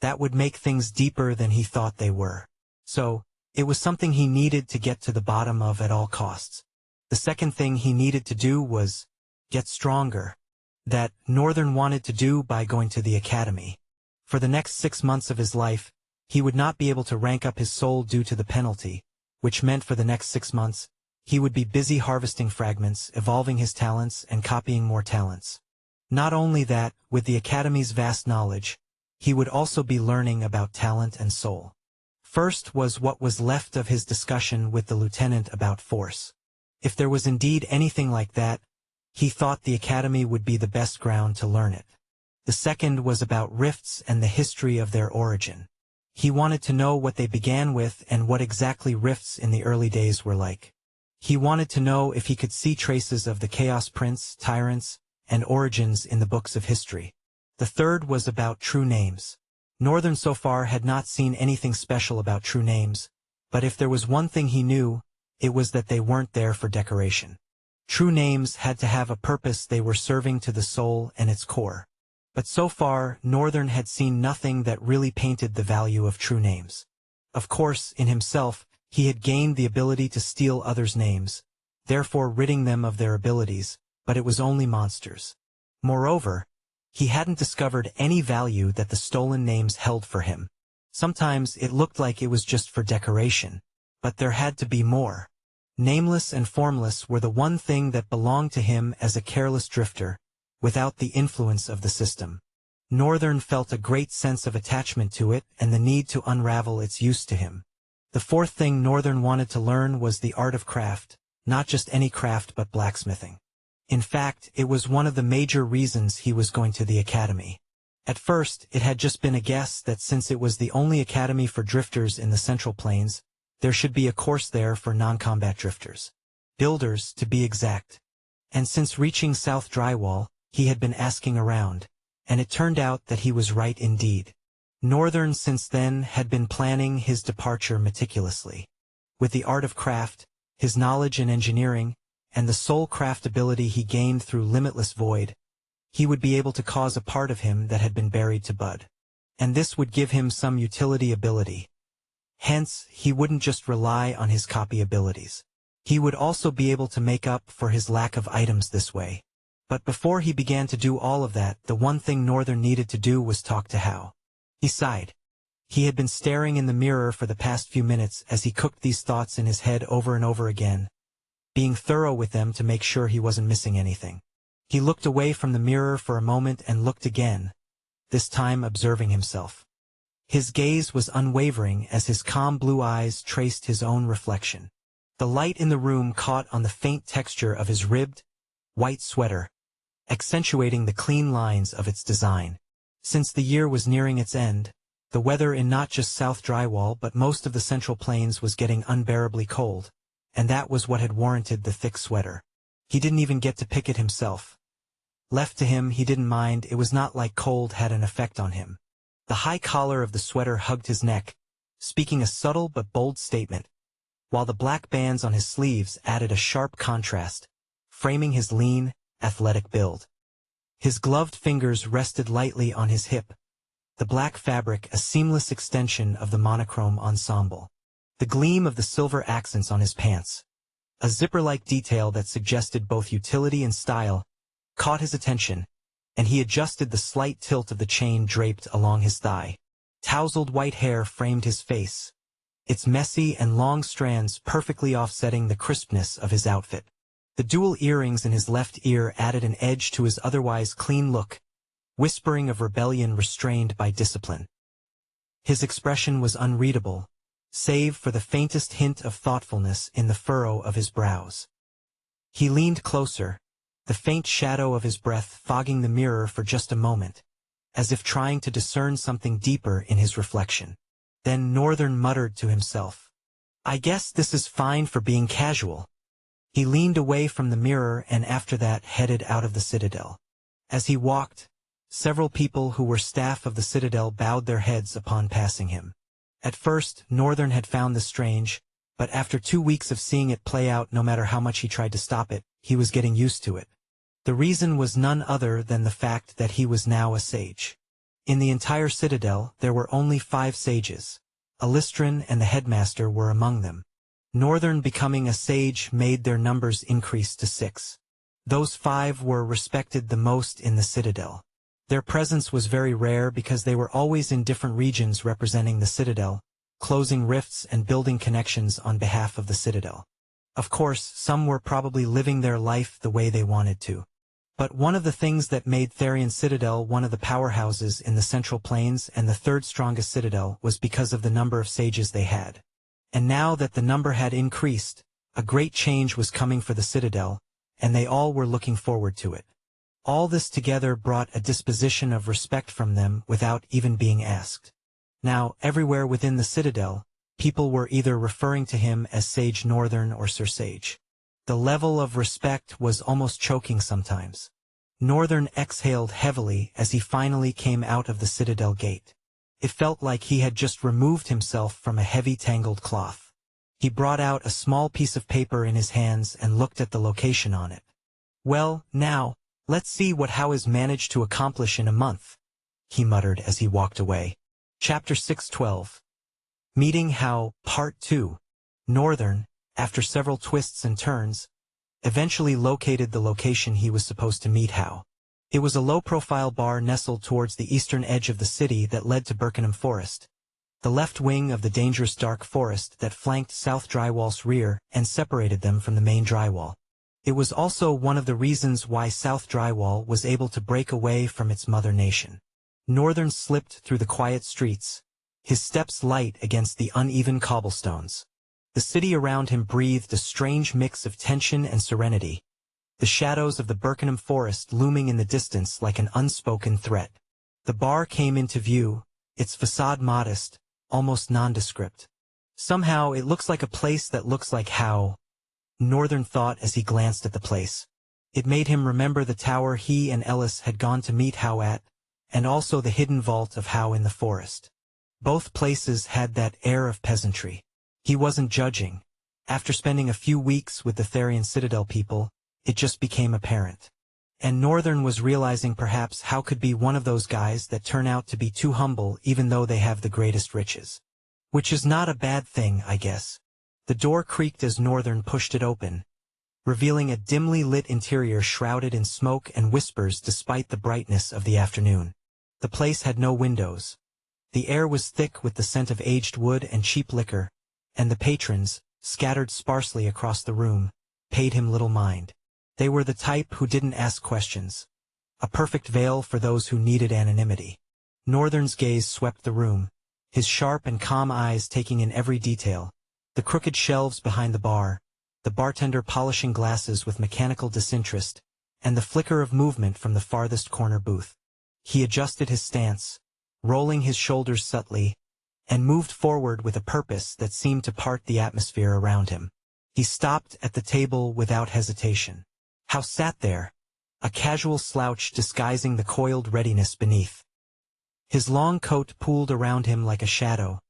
That would make things deeper than he thought they were. So, it was something he needed to get to the bottom of at all costs. The second thing he needed to do was get stronger. That Northern wanted to do by going to the academy. For the next 6 months of his life, he would not be able to rank up his soul due to the penalty, which meant for the next 6 months, he would be busy harvesting fragments, evolving his talents, and copying more talents. Not only that, with the academy's vast knowledge, he would also be learning about talent and soul. First was what was left of his discussion with the lieutenant about force. If there was indeed anything like that, he thought the academy would be the best ground to learn it. The second was about rifts and the history of their origin. He wanted to know what they began with and what exactly rifts in the early days were like. He wanted to know if he could see traces of the Chaos Prince, tyrants, and origins in the books of history. The third was about true names. Northern so far had not seen anything special about true names, but if there was one thing he knew, it was that they weren't there for decoration. True names had to have a purpose they were serving to the soul and its core. But so far, Northern had seen nothing that really painted the value of true names. Of course, in himself, he had gained the ability to steal others' names, therefore ridding them of their abilities, but it was only monsters. Moreover, he hadn't discovered any value that the stolen names held for him. Sometimes it looked like it was just for decoration, but there had to be more. Nameless and formless were the one thing that belonged to him as a careless drifter, without the influence of the system. Northern felt a great sense of attachment to it and the need to unravel its use to him. The fourth thing Northern wanted to learn was the art of craft, not just any craft but blacksmithing. In fact, it was one of the major reasons he was going to the academy. At first, it had just been a guess that since it was the only academy for drifters in the Central Plains, there should be a course there for non-combat drifters. Builders, to be exact. And since reaching South Drywall, he had been asking around, and it turned out that he was right indeed. Northern since then had been planning his departure meticulously. With the art of craft, his knowledge in engineering, and the soul craft ability he gained through Limitless Void, he would be able to cause a part of him that had been buried to bud. And this would give him some utility ability. Hence, he wouldn't just rely on his copy abilities. He would also be able to make up for his lack of items this way. But before he began to do all of that, the one thing Northern needed to do was talk to Hao. He sighed. He had been staring in the mirror for the past few minutes as he cooked these thoughts in his head over and over again, being thorough with them to make sure he wasn't missing anything. He looked away from the mirror for a moment and looked again, this time observing himself. His gaze was unwavering as his calm blue eyes traced his own reflection. The light in the room caught on the faint texture of his ribbed, white sweater, accentuating the clean lines of its design. Since the year was nearing its end, the weather in not just South Drywall but most of the Central Plains was getting unbearably cold, and that was what had warranted the thick sweater. He didn't even get to pick it himself. Left to him, he didn't mind. It was not like cold had an effect on him. The high collar of the sweater hugged his neck, speaking a subtle but bold statement, while the black bands on his sleeves added a sharp contrast, framing his lean, athletic build. His gloved fingers rested lightly on his hip, the black fabric a seamless extension of the monochrome ensemble. The gleam of the silver accents on his pants, a zipper-like detail that suggested both utility and style, caught his attention, and he adjusted the slight tilt of the chain draped along his thigh. Tousled white hair framed his face, its messy and long strands perfectly offsetting the crispness of his outfit. The dual earrings in his left ear added an edge to his otherwise clean look, whispering of rebellion restrained by discipline. His expression was unreadable, save for the faintest hint of thoughtfulness in the furrow of his brows. He leaned closer, the faint shadow of his breath fogging the mirror for just a moment, as if trying to discern something deeper in his reflection. Then Northern muttered to himself, "I guess this is fine for being casual." He leaned away from the mirror and after that headed out of the Citadel. As he walked, several people who were staff of the Citadel bowed their heads upon passing him. At first, Northern had found this strange, but after 2 weeks of seeing it play out no matter how much he tried to stop it, he was getting used to it. The reason was none other than the fact that he was now a sage. In the entire Citadel, there were only 5 sages. Alistrin and the headmaster were among them. Northern becoming a sage made their numbers increase to 6. Those 5 were respected the most in the Citadel. Their presence was very rare because they were always in different regions representing the Citadel, closing rifts and building connections on behalf of the Citadel. Of course, some were probably living their life the way they wanted to. But one of the things that made Therian Citadel one of the powerhouses in the Central Plains and the 3rd strongest citadel was because of the number of sages they had. And now that the number had increased, a great change was coming for the Citadel, and they all were looking forward to it. All this together brought a disposition of respect from them without even being asked. Now, everywhere within the Citadel, people were either referring to him as Sage Northern or Sir Sage. The level of respect was almost choking sometimes. Northern exhaled heavily as he finally came out of the Citadel gate. It felt like he had just removed himself from a heavy tangled cloth. He brought out a small piece of paper in his hands and looked at the location on it. "Well, now, let's see what Hao has managed to accomplish in a month," he muttered as he walked away. Chapter 612. Meeting Hao, Part 2. Northern, after several twists and turns, eventually located the location he was supposed to meet Hao. It was a low-profile bar nestled towards the eastern edge of the city that led to Birkenham Forest, the left wing of the dangerous dark forest that flanked South Drywall's rear and separated them from the main drywall. It was also one of the reasons why South Drywall was able to break away from its mother nation. Northern slipped through the quiet streets, his steps light against the uneven cobblestones. The city around him breathed a strange mix of tension and serenity, the shadows of the Birkenham Forest looming in the distance like an unspoken threat. The bar came into view, its facade modest, almost nondescript. Somehow it looks like a place that looks like Hao, Northern thought as he glanced at the place. It made him remember the tower he and Ellis had gone to meet Hao at, and also the hidden vault of Hao in the forest. Both places had that air of peasantry. He wasn't judging. After spending a few weeks with the Therian Citadel people, it just became apparent. And Northern was realizing perhaps how could be one of those guys that turn out to be too humble even though they have the greatest riches. Which is not a bad thing, I guess. The door creaked as Northern pushed it open, revealing a dimly lit interior shrouded in smoke and whispers despite the brightness of the afternoon. The place had no windows. The air was thick with the scent of aged wood and cheap liquor, and the patrons, scattered sparsely across the room, paid him little mind. They were the type who didn't ask questions. A perfect veil for those who needed anonymity. Northern's gaze swept the room, his sharp and calm eyes taking in every detail. The crooked shelves behind the bar, the bartender polishing glasses with mechanical disinterest, and the flicker of movement from the farthest corner booth. He adjusted his stance, rolling his shoulders subtly, and moved forward with a purpose that seemed to part the atmosphere around him. He stopped at the table without hesitation. Howe sat there, a casual slouch disguising the coiled readiness beneath. His long coat pooled around him like a shadow,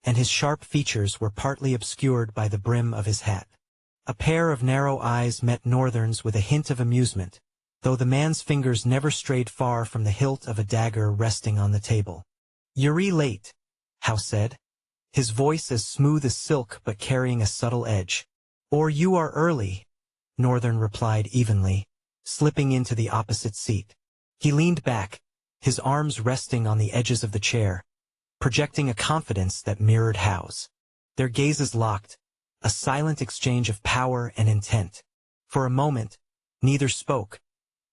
and his sharp features were partly obscured by the brim of his hat. A pair of narrow eyes met Northern's with a hint of amusement, though the man's fingers never strayed far from the hilt of a dagger resting on the table. "You're late," Howe said, his voice as smooth as silk but carrying a subtle edge. "Or you are early," Northern replied evenly, slipping into the opposite seat. He leaned back, his arms resting on the edges of the chair, projecting a confidence that mirrored Howe's. Their gazes locked, a silent exchange of power and intent. For a moment, neither spoke,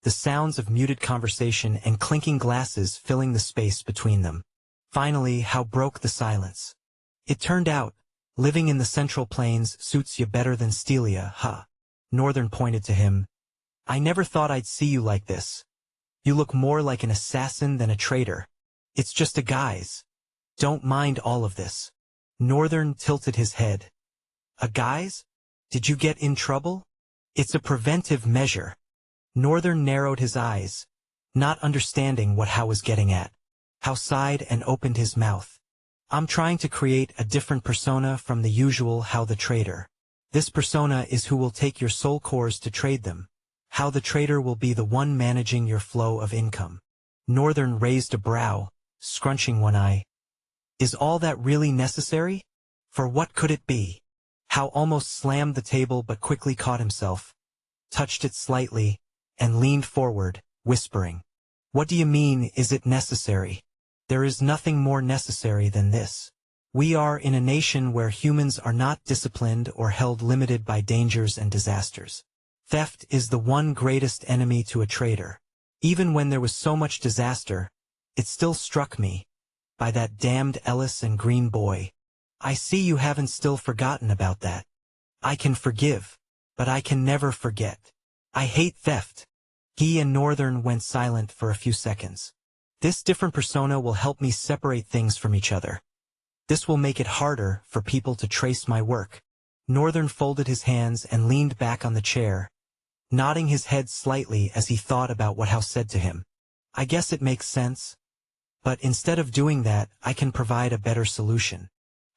the sounds of muted conversation and clinking glasses filling the space between them. Finally, Howe broke the silence. "It turned out, living in the Central Plains suits you better than Stelia, huh?" Northern pointed to him. "I never thought I'd see you like this. You look more like an assassin than a traitor. It's just a guise. Don't mind all of this." Northern tilted his head. "A guise? Did you get in trouble?" "It's a preventive measure." Northern narrowed his eyes, not understanding what Howe was getting at. Howe sighed and opened his mouth. "I'm trying to create a different persona from the usual Howe the Trader. This persona is who will take your soul cores to trade them. Howe the Trader will be the one managing your flow of income." Northern raised a brow, scrunching one eye. "Is all that really necessary? For what could it be?" Howe almost slammed the table but quickly caught himself, touched it slightly, and leaned forward, whispering, "What do you mean, is it necessary? There is nothing more necessary than this. We are in a nation where humans are not disciplined or held limited by dangers and disasters. Theft is the one greatest enemy to a trader. Even when there was so much disaster, it still struck me. By that damned Ellis and Green boy. I see you haven't still forgotten about that. I can forgive, but I can never forget. I hate theft." He and Northern went silent for a few seconds. "This different persona will help me separate things from each other. This will make it harder for people to trace my work." Northern folded his hands and leaned back on the chair, nodding his head slightly as he thought about what Howe said to him. "I guess it makes sense. But instead of doing that, I can provide a better solution."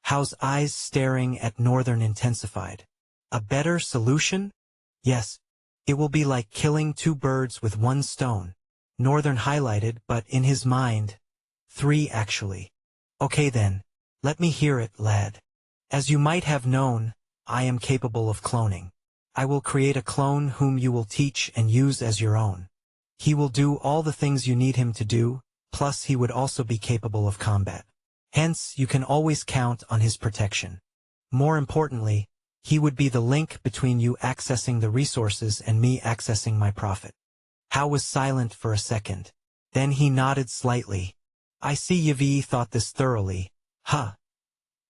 Howe's eyes staring at Northern intensified. "A better solution?" "Yes. It will be like killing two birds with one stone." Northern highlighted, but in his mind, 3 actually. "Okay then, let me hear it, lad. As you might have known, I am capable of cloning. I will create a clone whom you will teach and use as your own. He will do all the things you need him to do, plus he would also be capable of combat. Hence, you can always count on his protection. More importantly, he would be the link between you accessing the resources and me accessing my profit." Howe was silent for a second. Then he nodded slightly. "I see you've thought this thoroughly, huh?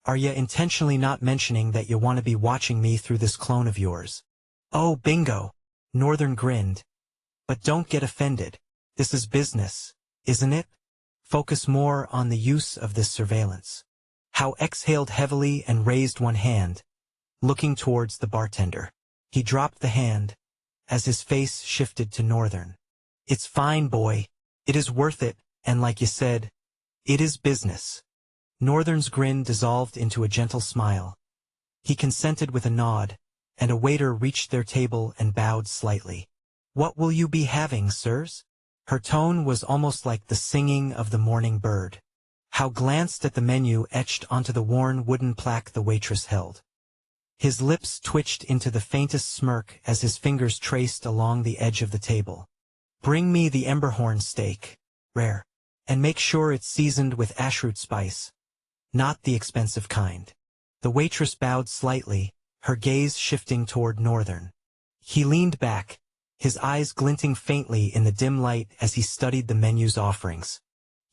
Are ya intentionally not mentioning that you want to be watching me through this clone of yours?" "Oh, bingo!" Northern grinned. "But don't get offended. This is business, isn't it? Focus more on the use of this surveillance." Howe exhaled heavily and raised one hand, looking towards the bartender. He dropped the hand, as his face shifted to Northern. "It's fine, boy. It is worth it, and like you said, it is business." Northern's grin dissolved into a gentle smile. He consented with a nod, and a waiter reached their table and bowed slightly. What will you be having, sirs? Her tone was almost like the singing of the morning bird. Howe glanced at the menu etched onto the worn wooden plaque the waitress held. His lips twitched into the faintest smirk as his fingers traced along the edge of the table. Bring me the emberhorn steak, rare, and make sure it's seasoned with ashroot spice. Not the expensive kind. The waitress bowed slightly, her gaze shifting toward Northern. He leaned back, his eyes glinting faintly in the dim light as he studied the menu's offerings.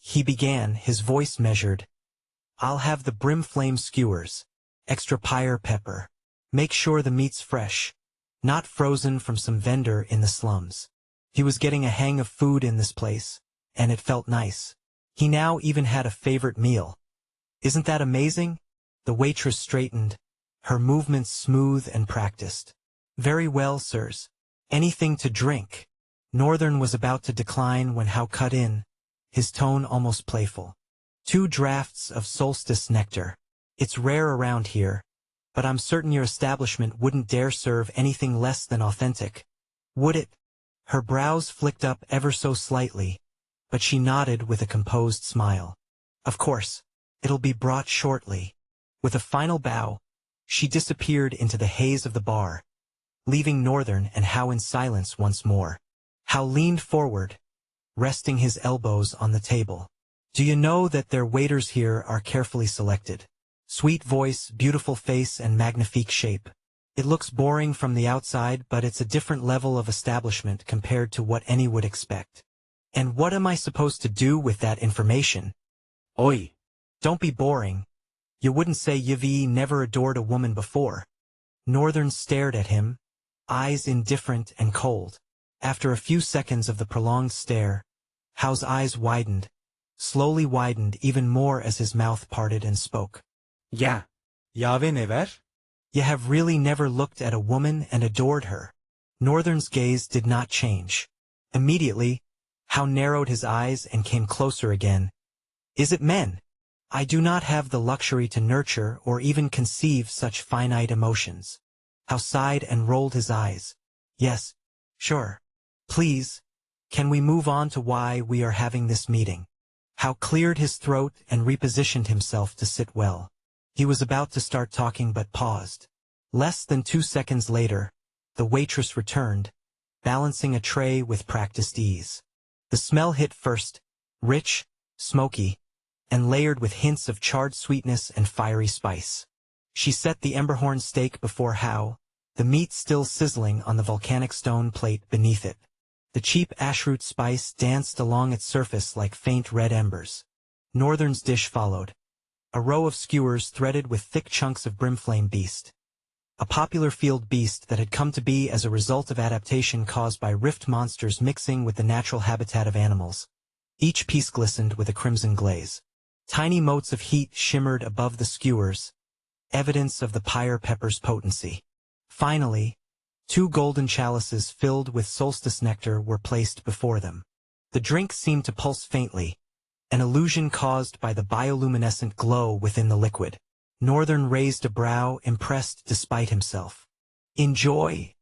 He began, his voice measured. I'll have the brimflame skewers, extra pyre pepper. Make sure the meat's fresh, not frozen from some vendor in the slums. He was getting a hang of food in this place, and it felt nice. He now even had a favorite meal. Isn't that amazing? The waitress straightened, her movements smooth and practiced. Very well, sirs. Anything to drink? Northern was about to decline when Howe cut in, his tone almost playful. 2 drafts of solstice nectar. It's rare around here, but I'm certain your establishment wouldn't dare serve anything less than authentic. Would it? Her brows flicked up ever so slightly, but she nodded with a composed smile. Of course, it'll be brought shortly. With a final bow, she disappeared into the haze of the bar, leaving Northern and Howe in silence once more. Howe leaned forward, resting his elbows on the table. Do you know that their waiters here are carefully selected? Sweet voice, beautiful face, and magnifique shape. It looks boring from the outside, but it's a different level of establishment compared to what any would expect. And what am I supposed to do with that information? Oi! Don't be boring. You wouldn't say you've never adored a woman before. Northern stared at him, eyes indifferent and cold. After a few seconds of the prolonged stare, Howe's eyes widened, slowly widened even more as his mouth parted and spoke. Ja. Ja, never? You have really never looked at a woman and adored her. Northern's gaze did not change. Immediately, Howe narrowed his eyes and came closer again. Is it men? I do not have the luxury to nurture or even conceive such finite emotions. Howe sighed and rolled his eyes. Yes, sure. Please, can we move on to why we are having this meeting? Howe cleared his throat and repositioned himself to sit well. He was about to start talking but paused. Less than 2 seconds later, the waitress returned, balancing a tray with practiced ease. The smell hit first, rich, smoky, and layered with hints of charred sweetness and fiery spice. She set the emberhorn steak before Howe, the meat still sizzling on the volcanic stone plate beneath it. The cheap ashroot spice danced along its surface like faint red embers. Northern's dish followed. A row of skewers threaded with thick chunks of brimflame beast. A popular field beast that had come to be as a result of adaptation caused by rift monsters mixing with the natural habitat of animals. Each piece glistened with a crimson glaze. Tiny motes of heat shimmered above the skewers, evidence of the pyre pepper's potency. Finally, 2 golden chalices filled with solstice nectar were placed before them. The drink seemed to pulse faintly, an illusion caused by the bioluminescent glow within the liquid. Northern raised a brow, impressed despite himself. Enjoy,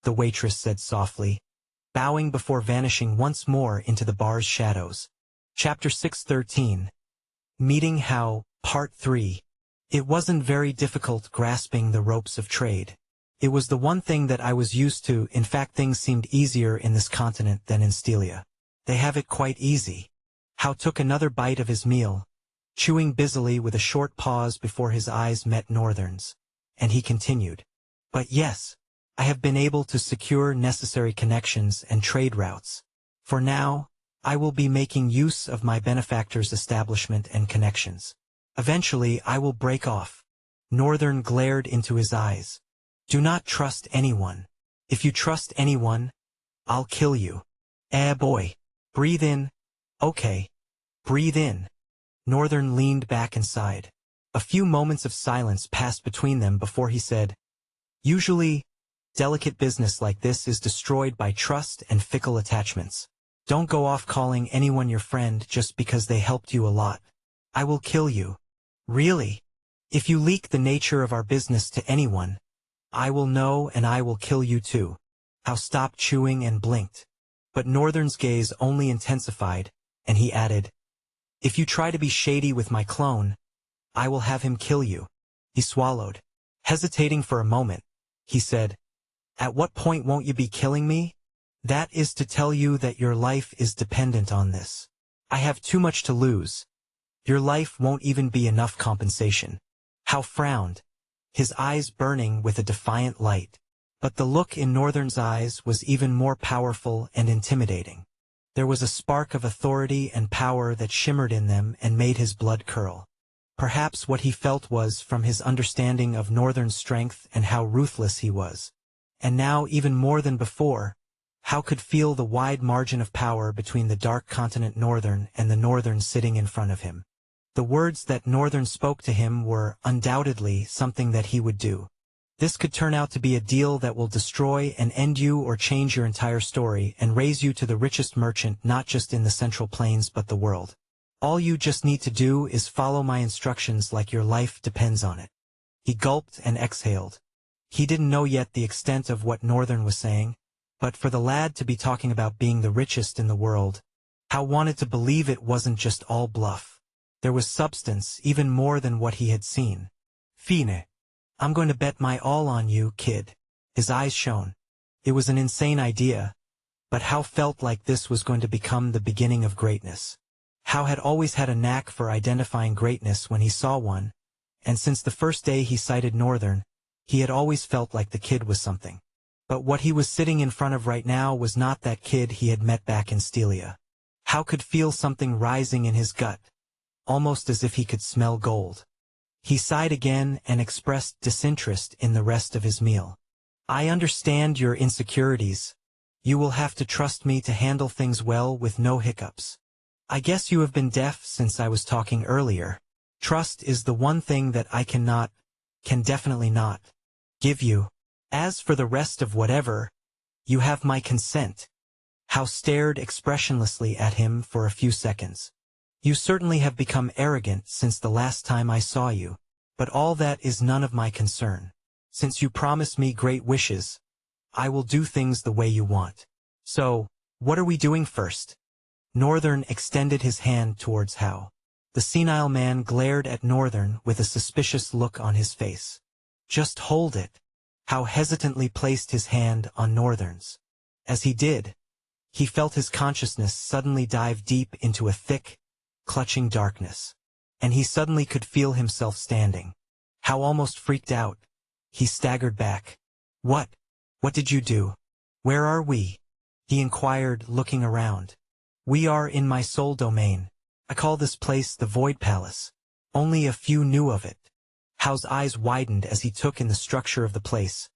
the waitress said softly, bowing before vanishing once more into the bar's shadows. Chapter 613. Meeting Howe, Part 3. It wasn't very difficult grasping the ropes of trade. It was the one thing that I was used to. In fact, things seemed easier in this continent than in Stelia. They have it quite easy. Howe took another bite of his meal, chewing busily with a short pause before his eyes met Northern's, and he continued. But yes, I have been able to secure necessary connections and trade routes. For now, I will be making use of my benefactor's establishment and connections. Eventually, I will break off. Northern glared into his eyes. Do not trust anyone. If you trust anyone, I'll kill you. Boy. Breathe in. Okay. Breathe in. Northern leaned back and sighed. A few moments of silence passed between them before he said, Usually, delicate business like this is destroyed by trust and fickle attachments. Don't go off calling anyone your friend just because they helped you a lot. I will kill you. Really? If you leak the nature of our business to anyone, I will know and I will kill you too. How stopped chewing and blinked. But Northern's gaze only intensified, and he added, "If you try to be shady with my clone, I will have him kill you." He swallowed. Hesitating for a moment, he said, "At what point won't you be killing me? That is to tell you that your life is dependent on this. I have too much to lose. Your life won't even be enough compensation." How frowned, his eyes burning with a defiant light. But the look in Northern's eyes was even more powerful and intimidating. There was a spark of authority and power that shimmered in them and made his blood curl. Perhaps what he felt was from his understanding of Northern's strength and how ruthless he was. And now, even more than before, Hal could feel the wide margin of power between the dark continent Northern and the Northern sitting in front of him. The words that Northern spoke to him were undoubtedly something that he would do. This could turn out to be a deal that will destroy and end you or change your entire story and raise you to the richest merchant not just in the Central Plains but the world. All you just need to do is follow my instructions like your life depends on it. He gulped and exhaled. He didn't know yet the extent of what Northern was saying, but for the lad to be talking about being the richest in the world, Hal wanted to believe it wasn't just all bluff. There was substance, even more than what he had seen. "Fine. I'm going to bet my all on you, kid." His eyes shone. It was an insane idea, but Hal felt like this was going to become the beginning of greatness. Hal had always had a knack for identifying greatness when he saw one, and since the first day he sighted Northern, he had always felt like the kid was something. But what he was sitting in front of right now was not that kid he had met back in Stelia. Hal could feel something rising in his gut, almost as if he could smell gold. He sighed again and expressed disinterest in the rest of his meal. "I understand your insecurities. You will have to trust me to handle things well with no hiccups. I guess you have been deaf since I was talking earlier. Trust is the one thing that I can definitely not, give you. As for the rest of whatever, you have my consent." Hal stared expressionlessly at him for a few seconds. "You certainly have become arrogant since the last time I saw you, but all that is none of my concern. Since you promised me great wishes, I will do things the way you want. So, what are we doing first?" Northern extended his hand towards Hal. The senile man glared at Northern with a suspicious look on his face. "Just hold it." Hal hesitantly placed his hand on Northern's. As he did, he felt his consciousness suddenly dive deep into a thick, clutching darkness. And he suddenly could feel himself standing. Hal almost freaked out. He staggered back. What did you do? Where are we?" he inquired, looking around. "We are in my soul domain. I call this place the Void Palace. Only a few knew of it." Hal's eyes widened as he took in the structure of the place.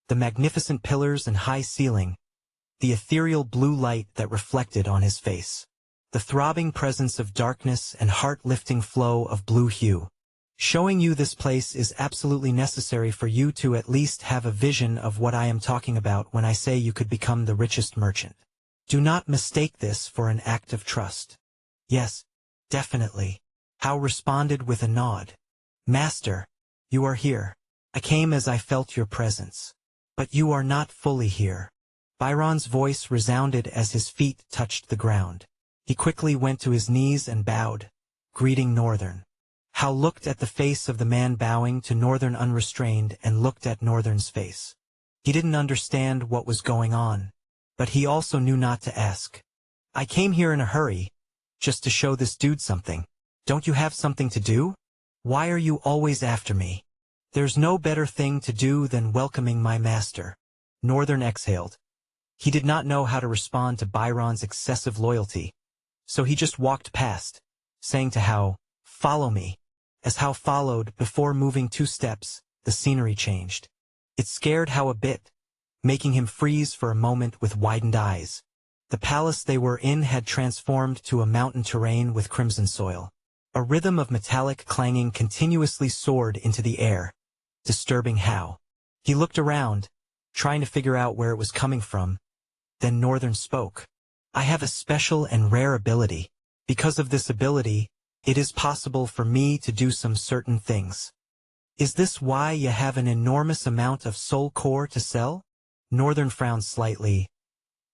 The magnificent pillars and high ceiling. The ethereal blue light that reflected on his face. The throbbing presence of darkness and heart-lifting flow of blue hue. Showing you this place is absolutely necessary for you to at least have a vision of what I am talking about when I say you could become the richest merchant. Do not mistake this for an act of trust. "Yes, definitely," Hal responded with a nod. "Master, you are here. I came as I felt your presence. But you are not fully here." Byron's voice resounded as his feet touched the ground. He quickly went to his knees and bowed, greeting Northern. Hal looked at the face of the man bowing to Northern unrestrained and looked at Northern's face. He didn't understand what was going on, but he also knew not to ask. "I came here in a hurry, just to show this dude something. Don't you have something to do? Why are you always after me? There's no better thing to do than welcoming my master." Northern exhaled. He did not know how to respond to Byron's excessive loyalty, so he just walked past, saying to Hal, "Follow me." As Hal followed, before moving 2 steps, the scenery changed. It scared Hal a bit, making him freeze for a moment with widened eyes. The palace they were in had transformed to a mountain terrain with crimson soil. A rhythm of metallic clanging continuously soared into the air, disturbing Hal. He looked around, trying to figure out where it was coming from. Then Northern spoke. "I have a special and rare ability. Because of this ability, it is possible for me to do some certain things. Is this why you have an enormous amount of soul core to sell?" Northern frowned slightly.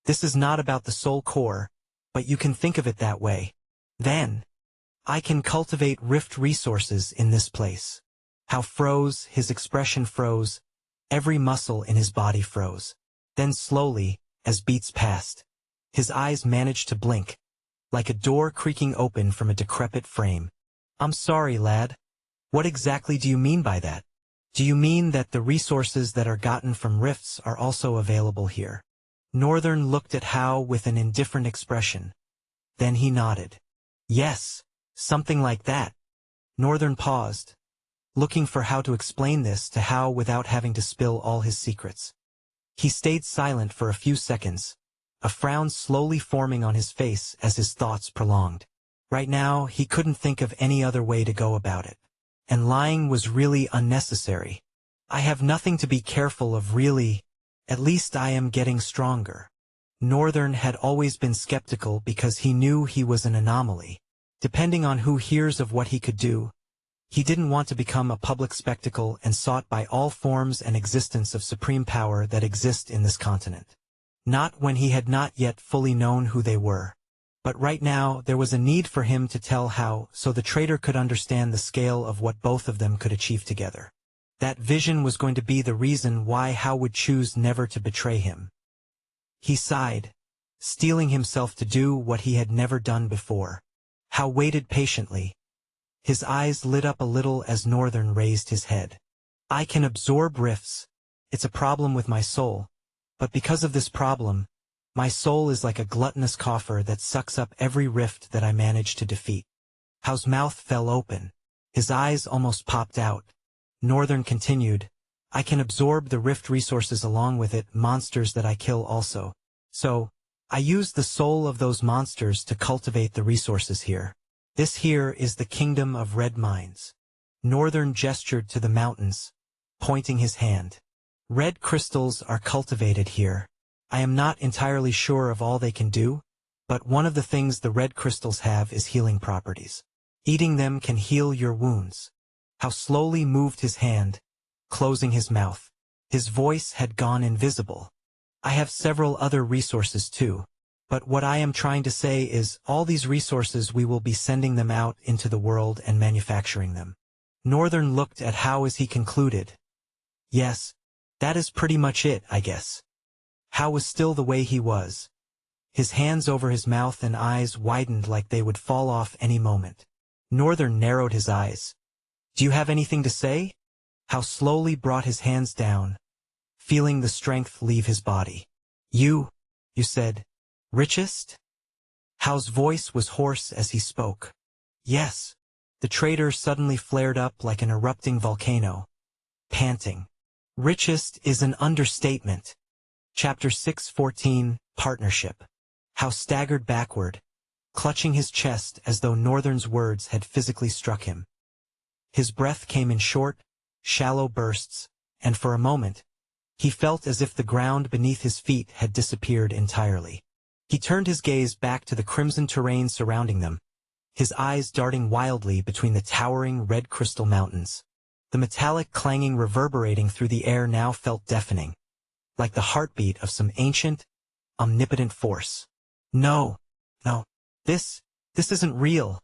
This is not about the soul core, but you can think of it that way. Then, I can cultivate rift resources in this place. How froze, his expression froze, every muscle in his body froze. Then slowly, as beats passed, his eyes managed to blink, like a door creaking open from a decrepit frame. I'm sorry, lad. What exactly do you mean by that? Do you mean that the resources that are gotten from rifts are also available here? Northern looked at Hao with an indifferent expression. Then he nodded. Yes, something like that. Northern paused, looking for how to explain this to Hao without having to spill all his secrets. He stayed silent for a few seconds, a frown slowly forming on his face as his thoughts prolonged. Right now, he couldn't think of any other way to go about it. And lying was really unnecessary. I have nothing to be careful of really. At least I am getting stronger. Northern had always been skeptical because he knew he was an anomaly. Depending on who hears of what he could do, he didn't want to become a public spectacle and sought by all forms and existence of supreme power that exist in this continent. Not when he had not yet fully known who they were. But right now, there was a need for him to tell Hao so the traitor could understand the scale of what both of them could achieve together. That vision was going to be the reason why Hao would choose never to betray him. He sighed, steeling himself to do what he had never done before. Hao waited patiently. His eyes lit up a little as Northern raised his head. I can absorb rifts. It's a problem with my soul. But because of this problem, my soul is like a gluttonous coffer that sucks up every rift that I manage to defeat. Hao's mouth fell open. His eyes almost popped out. Northern continued, I can absorb the rift resources along with it, monsters that I kill also. So, I use the soul of those monsters to cultivate the resources here. This here is the kingdom of red mines. Northern gestured to the mountains, pointing his hand. Red crystals are cultivated here. I am not entirely sure of all they can do, but one of the things the red crystals have is healing properties. Eating them can heal your wounds. Hao slowly moved his hand, closing his mouth. His voice had gone invisible. I have several other resources too, but what I am trying to say is all these resources we will be sending them out into the world and manufacturing them. Northern looked at Hao as he concluded. Yes, that is pretty much it, I guess. Hao was still the way he was. His hands over his mouth and eyes widened like they would fall off any moment. Northern narrowed his eyes. Do you have anything to say? Hao slowly brought his hands down, feeling the strength leave his body. You said, richest? Hao's voice was hoarse as he spoke. Yes. The traitor suddenly flared up like an erupting volcano, panting. Richest is an understatement. Chapter 6:14, Partnership. Hao staggered backward, clutching his chest as though Northern's words had physically struck him. His breath came in short, shallow bursts, and for a moment, he felt as if the ground beneath his feet had disappeared entirely. He turned his gaze back to the crimson terrain surrounding them, his eyes darting wildly between the towering red crystal mountains. The metallic clanging reverberating through the air now felt deafening, like the heartbeat of some ancient, omnipotent force. No, this isn't real,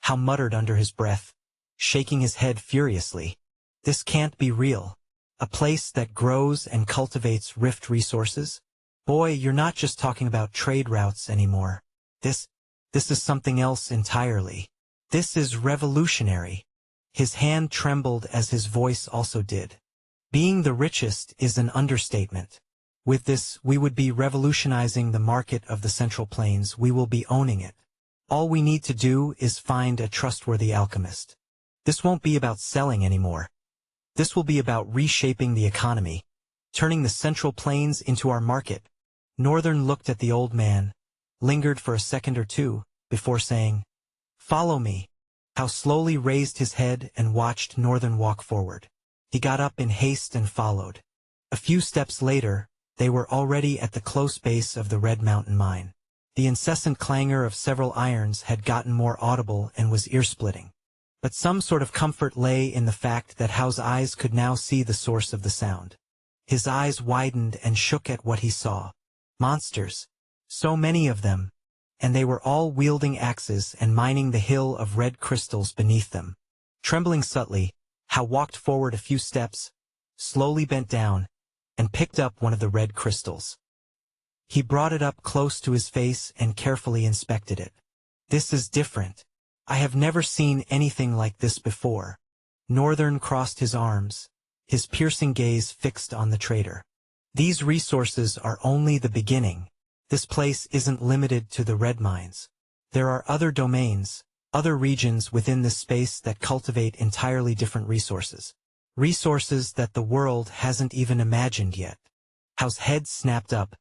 Hao muttered under his breath, shaking his head furiously. This can't be real. A place that grows and cultivates rift resources? Boy, you're not just talking about trade routes anymore. This is something else entirely. This is revolutionary. His hand trembled as his voice also did. Being the richest is an understatement. With this, we would be revolutionizing the market of the Central Plains. We will be owning it. All we need to do is find a trustworthy alchemist. This won't be about selling anymore. This will be about reshaping the economy, turning the Central Plains into our market. Northern looked at the old man, lingered for a second or two, before saying, Follow me. Hao slowly raised his head and watched Northern walk forward. He got up in haste and followed. A few steps later, they were already at the close base of the Red Mountain mine. The incessant clangor of several irons had gotten more audible and was ear-splitting. But some sort of comfort lay in the fact that Hao's eyes could now see the source of the sound. His eyes widened and shook at what he saw. Monsters. So many of them. And they were all wielding axes and mining the hill of red crystals beneath them. Trembling subtly, Hao walked forward a few steps, slowly bent down, and picked up one of the red crystals. He brought it up close to his face and carefully inspected it. This is different. I have never seen anything like this before. Northern crossed his arms, his piercing gaze fixed on the trader. These resources are only the beginning. This place isn't limited to the red mines. There are other domains, other regions within this space that cultivate entirely different resources. Resources that the world hasn't even imagined yet. Hao's head snapped up,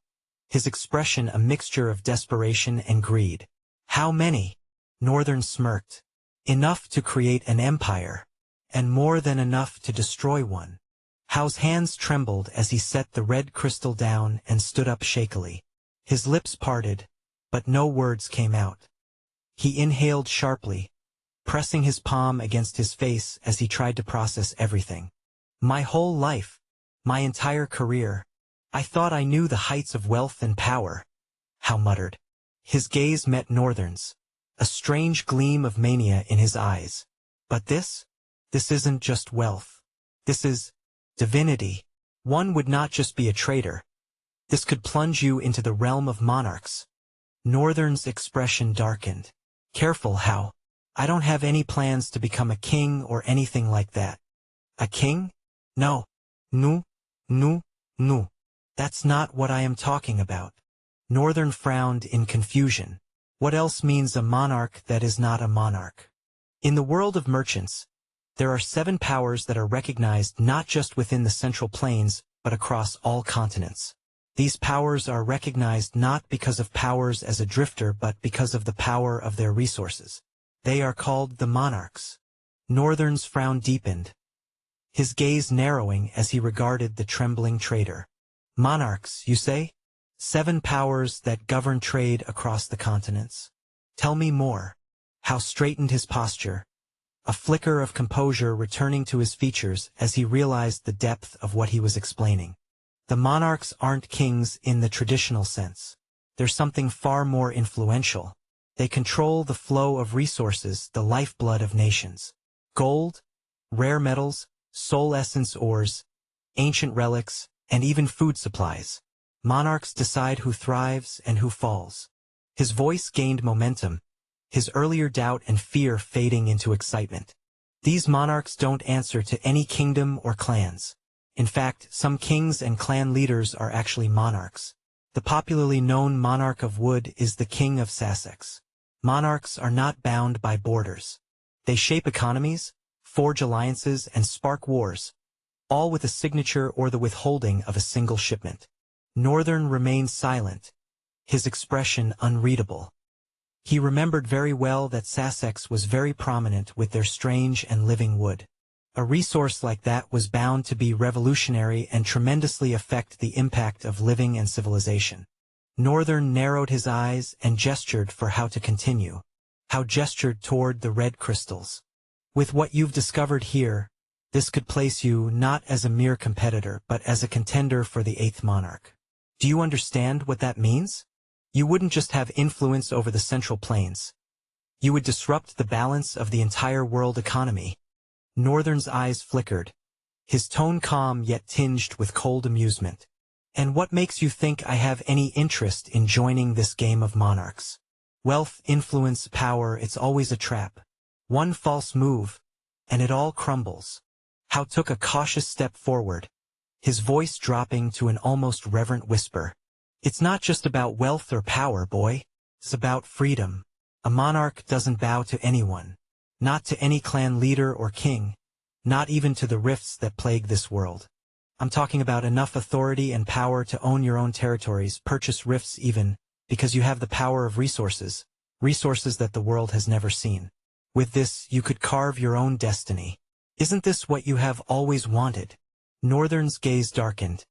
his expression a mixture of desperation and greed. How many? Northern smirked. Enough to create an empire, and more than enough to destroy one. Hao's hands trembled as he set the red crystal down and stood up shakily. His lips parted, but no words came out. He inhaled sharply, pressing his palm against his face as he tried to process everything. My whole life, my entire career, I thought I knew the heights of wealth and power, Hao muttered. His gaze met Northern's, a strange gleam of mania in his eyes. But this isn't just wealth. This is divinity. One would not just be a traitor. This could plunge you into the realm of monarchs. Northern's expression darkened. Careful, Hao. I don't have any plans to become a king or anything like that. A king? No. No. That's not what I am talking about. Northern frowned in confusion. What else means a monarch that is not a monarch? In the world of merchants, there are 7 powers that are recognized not just within the Central Plains, but across all continents. These powers are recognized not because of powers as a drifter but because of the power of their resources. They are called the monarchs. Northern's frown deepened, his gaze narrowing as he regarded the trembling trader. Monarchs, you say? 7 powers that govern trade across the continents. Tell me more. Hao straightened his posture, a flicker of composure returning to his features as he realized the depth of what he was explaining. The monarchs aren't kings in the traditional sense. They're something far more influential. They control the flow of resources, the lifeblood of nations. Gold, rare metals, soul essence ores, ancient relics, and even food supplies. Monarchs decide who thrives and who falls. His voice gained momentum, his earlier doubt and fear fading into excitement. These monarchs don't answer to any kingdom or clans. In fact, some kings and clan leaders are actually monarchs. The popularly known monarch of wood is the king of Sussex. Monarchs are not bound by borders. They shape economies, forge alliances, and spark wars, all with a signature or the withholding of a single shipment. Northern remained silent, his expression unreadable. He remembered very well that Sussex was very prominent with their strange and living wood. A resource like that was bound to be revolutionary and tremendously affect the impact of living and civilization. Northern narrowed his eyes and gestured for Hao to continue. Hao gestured toward the red crystals. With what you've discovered here, this could place you not as a mere competitor but as a contender for the 8th monarch. Do you understand what that means? You wouldn't just have influence over the Central Plains. You would disrupt the balance of the entire world economy. Northern's eyes flickered, his tone calm yet tinged with cold amusement. And what makes you think I have any interest in joining this game of monarchs? Wealth, influence, power, it's always a trap. One false move, and it all crumbles. Hao took a cautious step forward, his voice dropping to an almost reverent whisper. It's not just about wealth or power, boy. It's about freedom. A monarch doesn't bow to anyone. Not to any clan leader or king. Not even to the rifts that plague this world. I'm talking about enough authority and power to own your own territories, purchase rifts even, because you have the power of resources. Resources that the world has never seen. With this, you could carve your own destiny. Isn't this what you have always wanted? Northern's gaze darkened,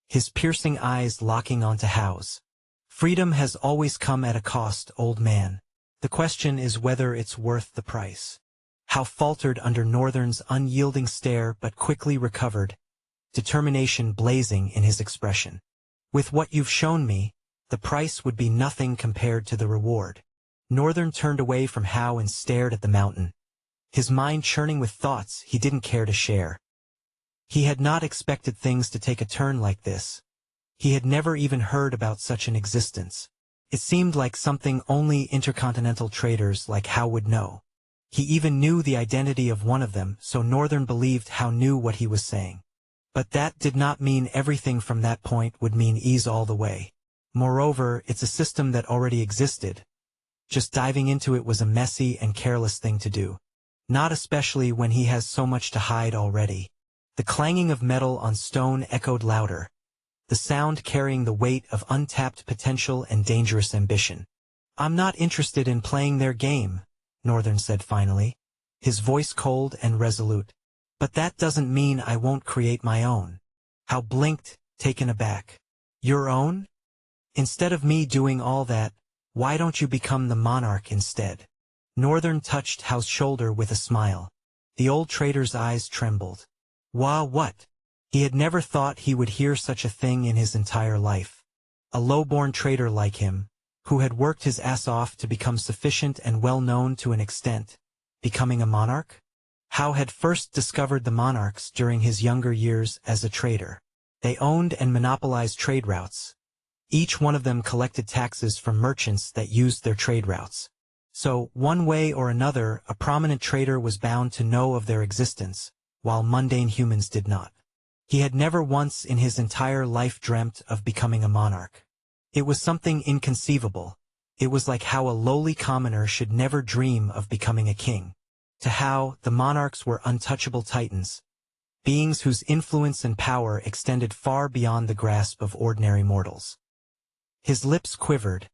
his piercing eyes locking onto Hao's. Freedom has always come at a cost, old man. The question is whether it's worth the price. Hao faltered under Northern's unyielding stare but quickly recovered, determination blazing in his expression. With what you've shown me, the price would be nothing compared to the reward. Northern turned away from Hao and stared at the mountain, his mind churning with thoughts he didn't care to share. He had not expected things to take a turn like this. He had never even heard about such an existence. It seemed like something only intercontinental traders like Hao would know. He even knew the identity of one of them, so Northern believed Hao knew what he was saying. But that did not mean everything from that point would mean ease all the way. Moreover, it's a system that already existed. Just diving into it was a messy and careless thing to do. Not especially when he has so much to hide already. The clanging of metal on stone echoed louder, the sound carrying the weight of untapped potential and dangerous ambition. I'm not interested in playing their game, Northern said finally, his voice cold and resolute. But that doesn't mean I won't create my own. Hao blinked, taken aback. Your own? Instead of me doing all that, why don't you become the monarch instead? Northern touched Hao's shoulder with a smile. The old trader's eyes trembled. What? He had never thought he would hear such a thing in his entire life. A low-born trader like him, who had worked his ass off to become sufficient and well-known to an extent, becoming a monarch? Hao had first discovered the monarchs during his younger years as a trader. They owned and monopolized trade routes. Each one of them collected taxes from merchants that used their trade routes. So, one way or another, a prominent trader was bound to know of their existence, while mundane humans did not. He had never once in his entire life dreamt of becoming a monarch. It was something inconceivable. It was like how a lowly commoner should never dream of becoming a king. To Hao, the monarchs were untouchable titans, beings whose influence and power extended far beyond the grasp of ordinary mortals. His lips quivered,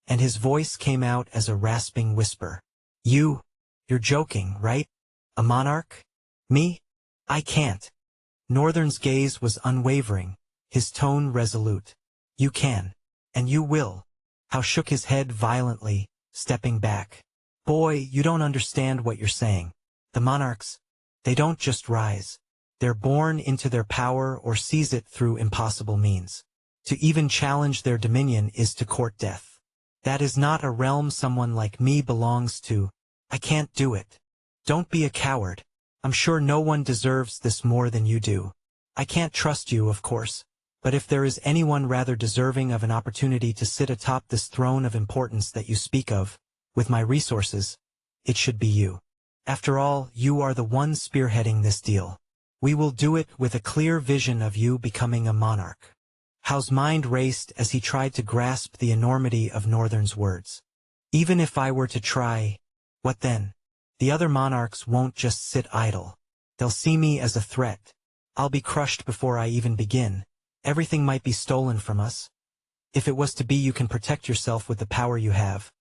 and his voice came out as a rasping whisper. You're joking, right? A monarch? Me? I can't. Northern's gaze was unwavering, his tone resolute. You can. And you will. Hao shook his head violently, stepping back. Boy, you don't understand what you're saying. The monarchs, they don't just rise. They're born into their power or seize it through impossible means. To even challenge their dominion is to court death. That is not a realm someone like me belongs to. I can't do it. Don't be a coward. I'm sure no one deserves this more than you do. I can't trust you, of course, but if there is anyone rather deserving of an opportunity to sit atop this throne of importance that you speak of, with my resources, it should be you. After all, you are the one spearheading this deal. We will do it with a clear vision of you becoming a monarch. Hao's mind raced as he tried to grasp the enormity of Northern's words. Even if I were to try, what then? The other monarchs won't just sit idle. They'll see me as a threat. I'll be crushed before I even begin. Everything might be stolen from us. If it was to be, you can protect yourself with the power you have.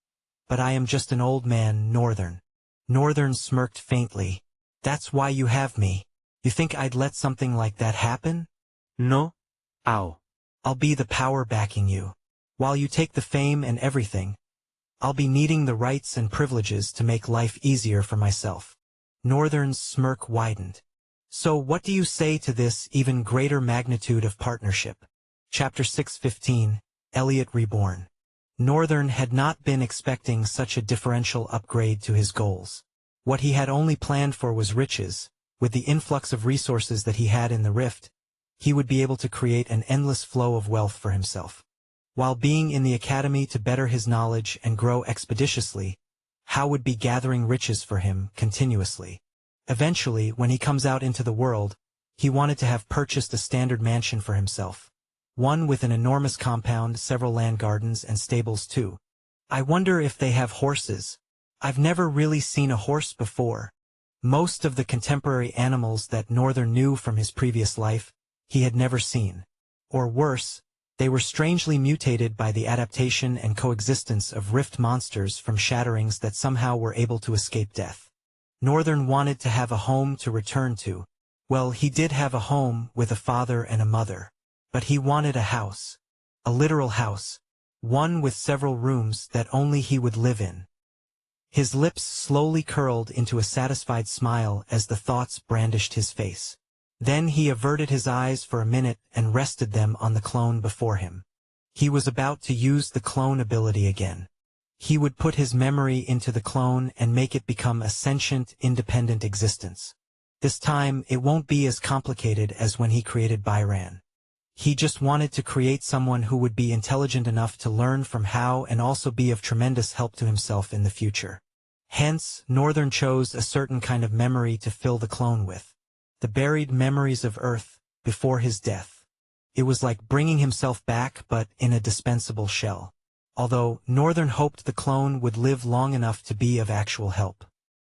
But I am just an old man, Northern. Northern smirked faintly. That's why you have me. You think I'd let something like that happen? No, Hao. I'll be the power backing you. While you take the fame and everything, I'll be needing the rights and privileges to make life easier for myself. Northern's smirk widened. So what do you say to this even greater magnitude of partnership? Chapter 6:15, Elliot Reborn. Northern had not been expecting such a differential upgrade to his goals. What he had only planned for was riches. With the influx of resources that he had in the rift, he would be able to create an endless flow of wealth for himself. While being in the academy to better his knowledge and grow expeditiously, Hao would be gathering riches for him continuously. Eventually, when he comes out into the world, he wanted to have purchased a standard mansion for himself. One with an enormous compound, several land gardens, and stables too. I wonder if they have horses. I've never really seen a horse before. Most of the contemporary animals that Northern knew from his previous life, he had never seen. Or worse, they were strangely mutated by the adaptation and coexistence of rift monsters from shatterings that somehow were able to escape death. Northern wanted to have a home to return to. Well, he did have a home with a father and a mother. But he wanted a house. A literal house. One with several rooms that only he would live in. His lips slowly curled into a satisfied smile as the thoughts brandished his face. Then he averted his eyes for a minute and rested them on the clone before him. He was about to use the clone ability again. He would put his memory into the clone and make it become a sentient, independent existence. This time, it won't be as complicated as when he created Byran. He just wanted to create someone who would be intelligent enough to learn from how and also be of tremendous help to himself in the future. Hence, Northern chose a certain kind of memory to fill the clone with. The buried memories of Earth, before his death. It was like bringing himself back but in a dispensable shell. Although, Northern hoped the clone would live long enough to be of actual help.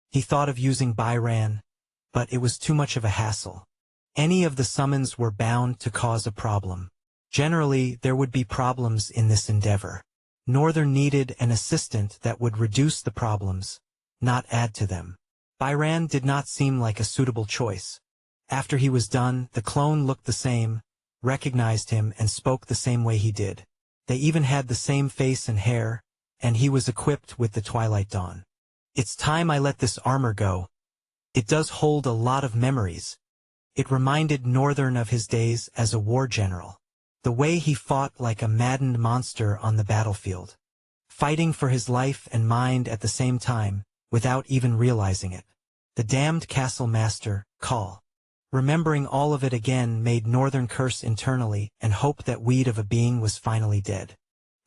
He thought of using Byran, but it was too much of a hassle. Any of the summons were bound to cause a problem. Generally, there would be problems in this endeavor. Northern needed an assistant that would reduce the problems, not add to them. Byran did not seem like a suitable choice. After he was done, the clone looked the same, recognized him and spoke the same way he did. They even had the same face and hair, and he was equipped with the Twilight Dawn. It's time I let this armor go. It does hold a lot of memories. It reminded Northern of his days as a war general. The way he fought like a maddened monster on the battlefield. Fighting for his life and mind at the same time, without even realizing it. The damned castle master, Call. Remembering all of it again made Northern curse internally and hope that weed of a being was finally dead.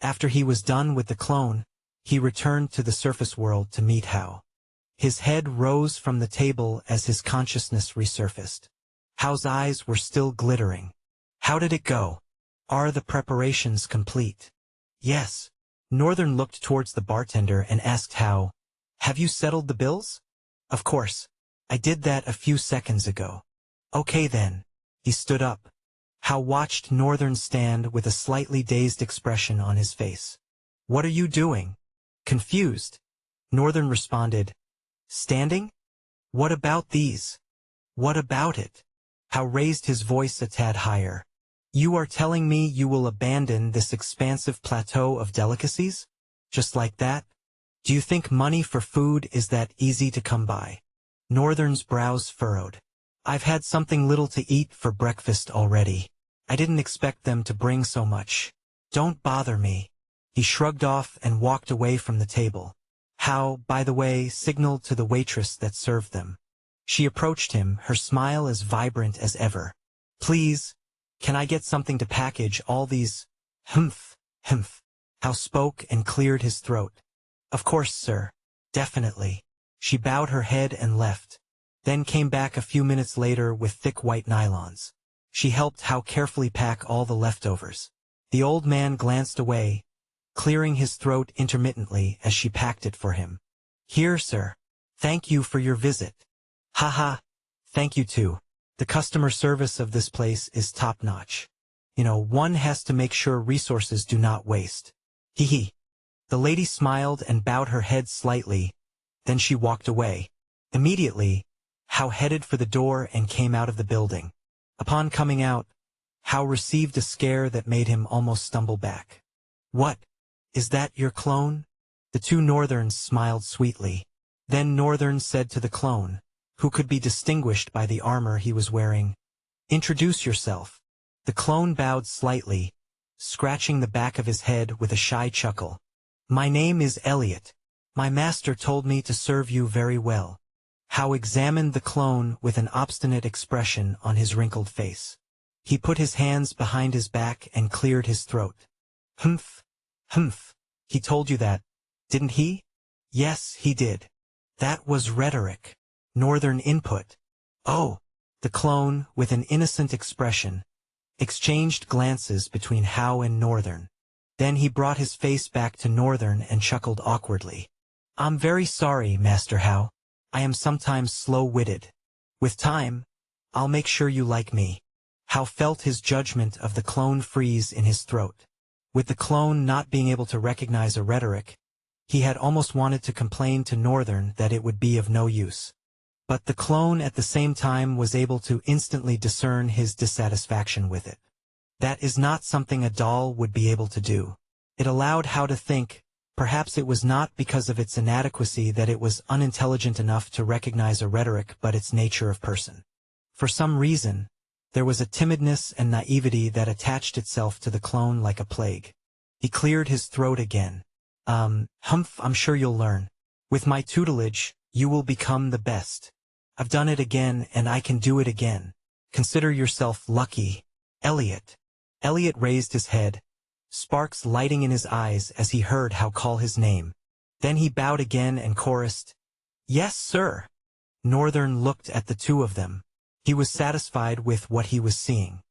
After he was done with the clone, he returned to the surface world to meet Hao. His head rose from the table as his consciousness resurfaced. Hao's eyes were still glittering. How did it go? Are the preparations complete? Yes. Northern looked towards the bartender and asked Hao, "Have you settled the bills?" "Of course. I did that a few seconds ago." "Okay then." He stood up. Hao watched Northern stand with a slightly dazed expression on his face. "What are you doing?" "Confused." Northern responded, "Standing? What about these? What about it?" Hao raised his voice a tad higher. "You are telling me you will abandon this expansive plateau of delicacies? Just like that? Do you think money for food is that easy to come by?" Northern's brows furrowed. "I've had something little to eat for breakfast already. I didn't expect them to bring so much. Don't bother me." He shrugged off and walked away from the table. Hao, by the way, signaled to the waitress that served them. She approached him, her smile as vibrant as ever. "Please, can I get something to package all these?" "Humph, humph." Hao spoke and cleared his throat. "Of course, sir. Definitely." She bowed her head and left, then came back a few minutes later with thick white nylons. She helped Hao carefully pack all the leftovers. The old man glanced away, clearing his throat intermittently as she packed it for him. "Here, sir. Thank you for your visit." "Haha. Thank you too. The customer service of this place is top-notch. One has to make sure resources do not waste." Hee hee. The lady smiled and bowed her head slightly, then she walked away. Immediately, Hao headed for the door and came out of the building. Upon coming out, Hao received a scare that made him almost stumble back. "What? Is that your clone?" The two Northerns smiled sweetly. Then Northern said to the clone, who could be distinguished by the armor he was wearing, "Introduce yourself." The clone bowed slightly, scratching the back of his head with a shy chuckle. "My name is Elliot. My master told me to serve you very well." Hao examined the clone with an obstinate expression on his wrinkled face. He put his hands behind his back and cleared his throat. "Humph, humph. He told you that, didn't he?" "Yes, he did." "That was rhetoric. Northern input." "Oh." The clone, with an innocent expression, exchanged glances between Hao and Northern. Then he brought his face back to Northern and chuckled awkwardly. "I'm very sorry, Master Hao. I am sometimes slow-witted. With time, I'll make sure you like me." Hao felt his judgment of the clone freeze in his throat. With the clone not being able to recognize a rhetoric, he had almost wanted to complain to Northern that it would be of no use. But the clone at the same time was able to instantly discern his dissatisfaction with it. That is not something a doll would be able to do. It allowed Hao to think, perhaps it was not because of its inadequacy that it was unintelligent enough to recognize a rhetoric but its nature of person. For some reason, There was a timidness and naivety that attached itself to the clone like a plague. He cleared his throat again. Humph, I'm sure you'll learn. With my tutelage, you will become the best. I've done it again and I can do it again. Consider yourself lucky, Elliot. Elliot raised his head, sparks lighting in his eyes as he heard Hal call his name. Then he bowed again and chorused, "Yes, sir." Northern looked at the two of them. He was satisfied with what he was seeing.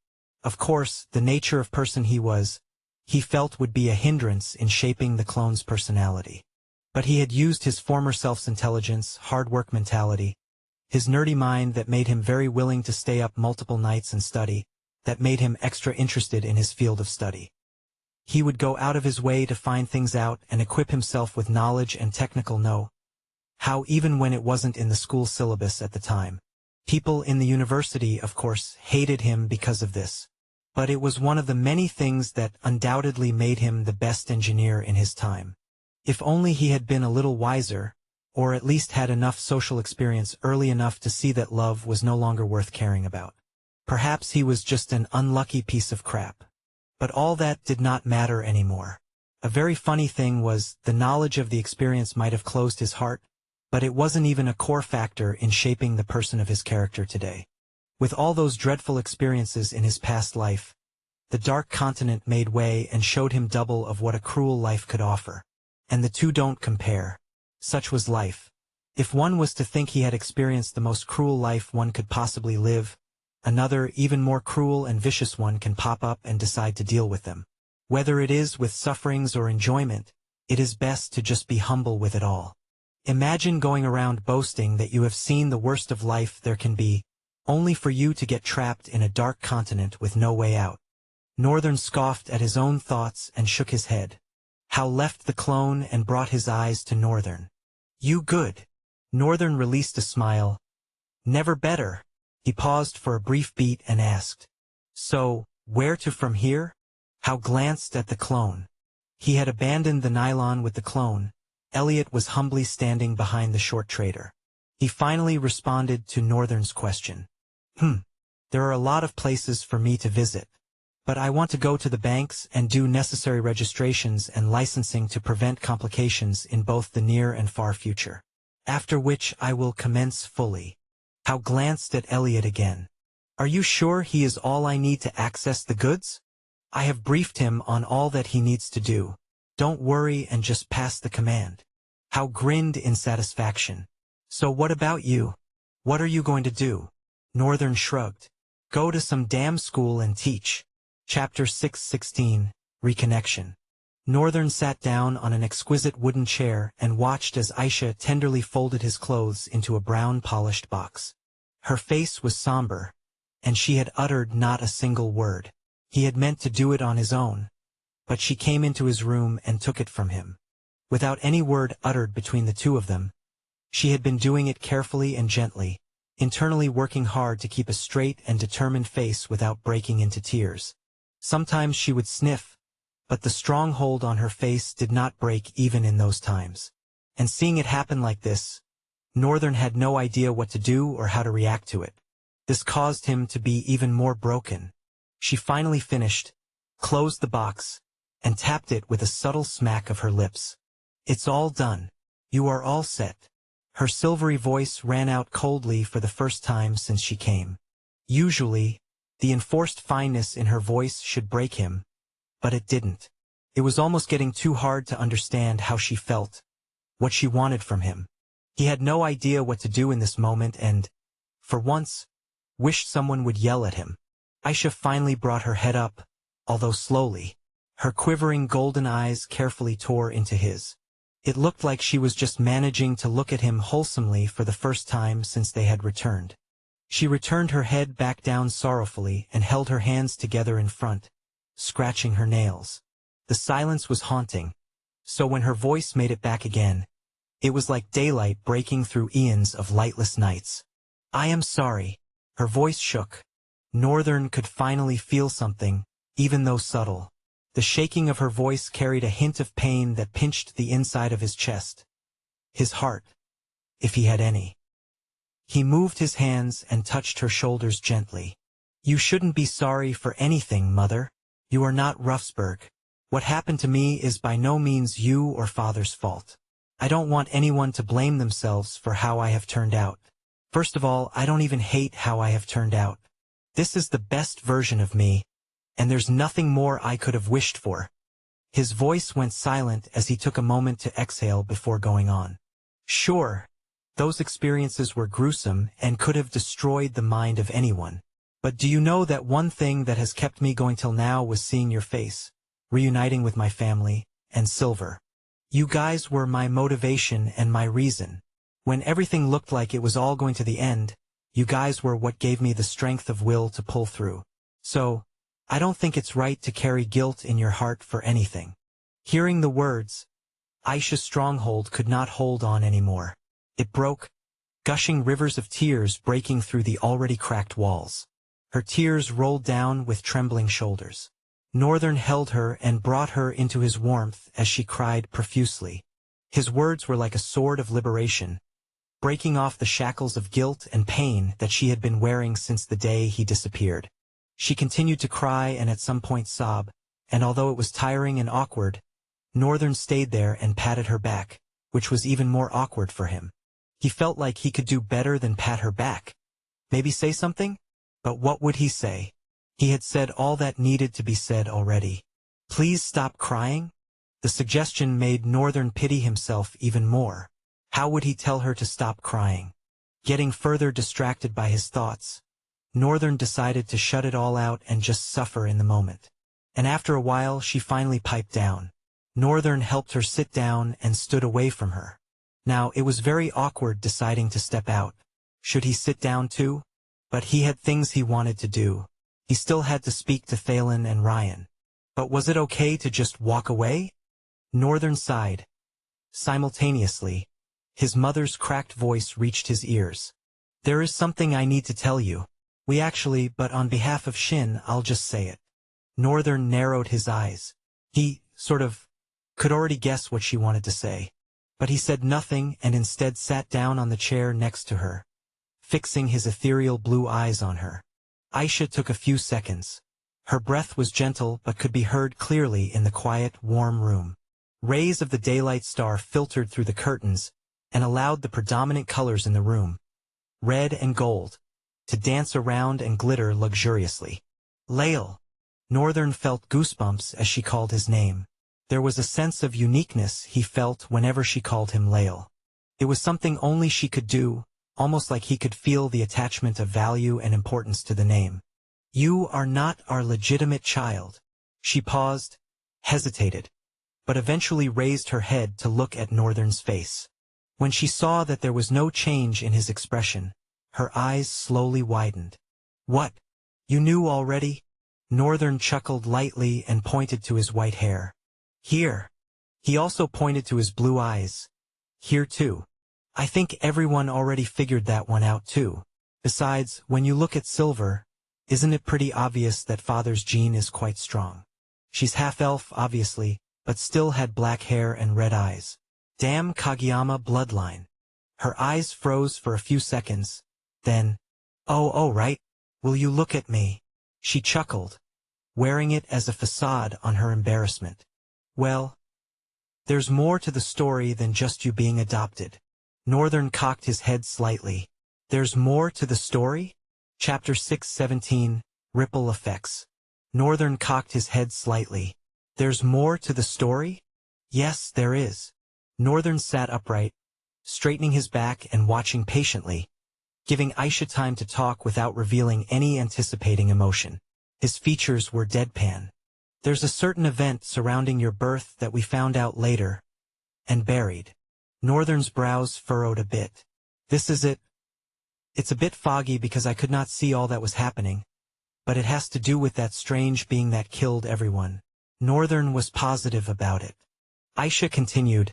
Of course, the nature of person he was, he felt would be a hindrance in shaping the clone's personality. But he had used his former self's intelligence, hard work mentality, his nerdy mind that made him very willing to stay up multiple nights and study, that made him extra interested in his field of study. He would go out of his way to find things out and equip himself with knowledge and technical know-how even when it wasn't in the school syllabus at the time. People in the university, of course, hated him because of this. But it was one of the many things that undoubtedly made him the best engineer in his time. If only he had been a little wiser, or at least had enough social experience early enough to see that love was no longer worth caring about. Perhaps he was just an unlucky piece of crap. But all that did not matter anymore. A very funny thing was, the knowledge of the experience might have closed his heart, but it wasn't even a core factor in shaping the person of his character today. With all those dreadful experiences in his past life, the dark continent made way and showed him double of what a cruel life could offer. And the two don't compare. Such was life. If one was to think he had experienced the most cruel life one could possibly live, another, even more cruel and vicious one can pop up and decide to deal with them. Whether it is with sufferings or enjoyment, it is best to just be humble with it all. Imagine going around boasting that you have seen the worst of life there can be, only for you to get trapped in a dark continent with no way out. Northern scoffed at his own thoughts and shook his head. Hal left the clone and brought his eyes to Northern. "You good?" Northern released a smile. "Never better." He paused for a brief beat and asked, "So, where to from here?" Hal glanced at the clone. He had abandoned the nylon with the clone. Elliot was humbly standing behind the short trader. He finally responded to Northern's question. There are a lot of places for me to visit. But I want to go to the banks and do necessary registrations and licensing to prevent complications in both the near and far future. After which I will commence fully." Hal glanced at Elliot again. "Are you sure he is all I need to access the goods? I have briefed him on all that he needs to do. Don't worry and just pass the command." Hal grinned in satisfaction. "So what about you? What are you going to do?" Northern shrugged. "Go to some damn school and teach." Chapter 6:16, Reconnection. Northern sat down on an exquisite wooden chair and watched as Aisha tenderly folded his clothes into a brown polished box. Her face was somber, and she had uttered not a single word. He had meant to do it on his own, but she came into his room and took it from him. Without any word uttered between the two of them, she had been doing it carefully and gently, internally working hard to keep a straight and determined face without breaking into tears. Sometimes she would sniff, but the strong hold on her face did not break even in those times. And seeing it happen like this, Northern had no idea what to do or how to react to it. This caused him to be even more broken. She finally finished, closed the box, and tapped it with a subtle smack of her lips. "It's all done. You are all set." Her silvery voice ran out coldly for the first time since she came. Usually, the enforced fineness in her voice should break him, but it didn't. It was almost getting too hard to understand how she felt, what she wanted from him. He had no idea what to do in this moment and, for once, wished someone would yell at him. Aisha finally brought her head up, although slowly. Her quivering golden eyes carefully tore into his. It looked like she was just managing to look at him wholesomely for the first time since they had returned. She returned her head back down sorrowfully and held her hands together in front, scratching her nails. The silence was haunting, so when her voice made it back again, it was like daylight breaking through eons of lightless nights. "I am sorry." Her voice shook. Northern could finally feel something, even though subtle. The shaking of her voice carried a hint of pain that pinched the inside of his chest. His heart, if he had any. He moved his hands and touched her shoulders gently. You shouldn't be sorry for anything, Mother. You are not Ruffsburg. What happened to me is by no means you or Father's fault. I don't want anyone to blame themselves for how I have turned out. First of all, I don't even hate how I have turned out. This is the best version of me, and there's nothing more I could have wished for. His voice went silent as he took a moment to exhale before going on. Sure, those experiences were gruesome and could have destroyed the mind of anyone. But do you know that one thing that has kept me going till now was seeing your face, reuniting with my family, and Silver. You guys were my motivation and my reason. When everything looked like it was all going to the end, you guys were what gave me the strength of will to pull through. So, I don't think it's right to carry guilt in your heart for anything. Hearing the words, Aisha's stronghold could not hold on anymore. It broke, gushing rivers of tears breaking through the already cracked walls. Her tears rolled down with trembling shoulders. Northern held her and brought her into his warmth as she cried profusely. His words were like a sword of liberation, breaking off the shackles of guilt and pain that she had been wearing since the day he disappeared. She continued to cry and at some point sob, and although it was tiring and awkward, Northern stayed there and patted her back, which was even more awkward for him. He felt like he could do better than pat her back. Maybe say something? But what would he say? He had said all that needed to be said already. Please stop crying? The suggestion made Northern pity himself even more. How would he tell her to stop crying? Getting further distracted by his thoughts, Northern decided to shut it all out and just suffer in the moment. And after a while she finally piped down. Northern helped her sit down and stood away from her. Now it was very awkward deciding to step out. Should he sit down too? But he had things he wanted to do. He still had to speak to Thalen and Ryan. But was it okay to just walk away? Northern sighed. Simultaneously, his mother's cracked voice reached his ears. There is something I need to tell you. We actually, but on behalf of Shin, I'll just say it. Northern narrowed his eyes. He, could already guess what she wanted to say. But he said nothing and instead sat down on the chair next to her, fixing his ethereal blue eyes on her. Aisha took a few seconds. Her breath was gentle but could be heard clearly in the quiet, warm room. Rays of the daylight star filtered through the curtains and allowed the predominant colors in the room, red and gold, to dance around and glitter luxuriously. Lael. Northern felt goosebumps as she called his name. There was a sense of uniqueness he felt whenever she called him Lael. It was something only she could do, almost like he could feel the attachment of value and importance to the name. You are not our legitimate child. She paused, hesitated, but eventually raised her head to look at Northern's face. When she saw that there was no change in his expression, her eyes slowly widened. What? You knew already? Northern chuckled lightly and pointed to his white hair. Here. He also pointed to his blue eyes. Here too. I think everyone already figured that one out too. Besides, when you look at Silver, isn't it pretty obvious that Father's gene is quite strong? She's half-elf, obviously, but still had black hair and red eyes. Damn Kageyama bloodline. Her eyes froze for a few seconds. Then, oh right, will you look at me? She chuckled, wearing it as a facade on her embarrassment. Well, there's more to the story than just you being adopted. Northern cocked his head slightly. There's more to the story? Chapter 6:17, Ripple Effects. Northern cocked his head slightly. There's more to the story? Yes, there is. Northern sat upright, straightening his back and watching patiently, giving Aisha time to talk without revealing any anticipating emotion. His features were deadpan. There's a certain event surrounding your birth that we found out later, and buried. Northern's brows furrowed a bit. This is it. It's a bit foggy because I could not see all that was happening, but it has to do with that strange being that killed everyone. Northern was positive about it. Aisha continued,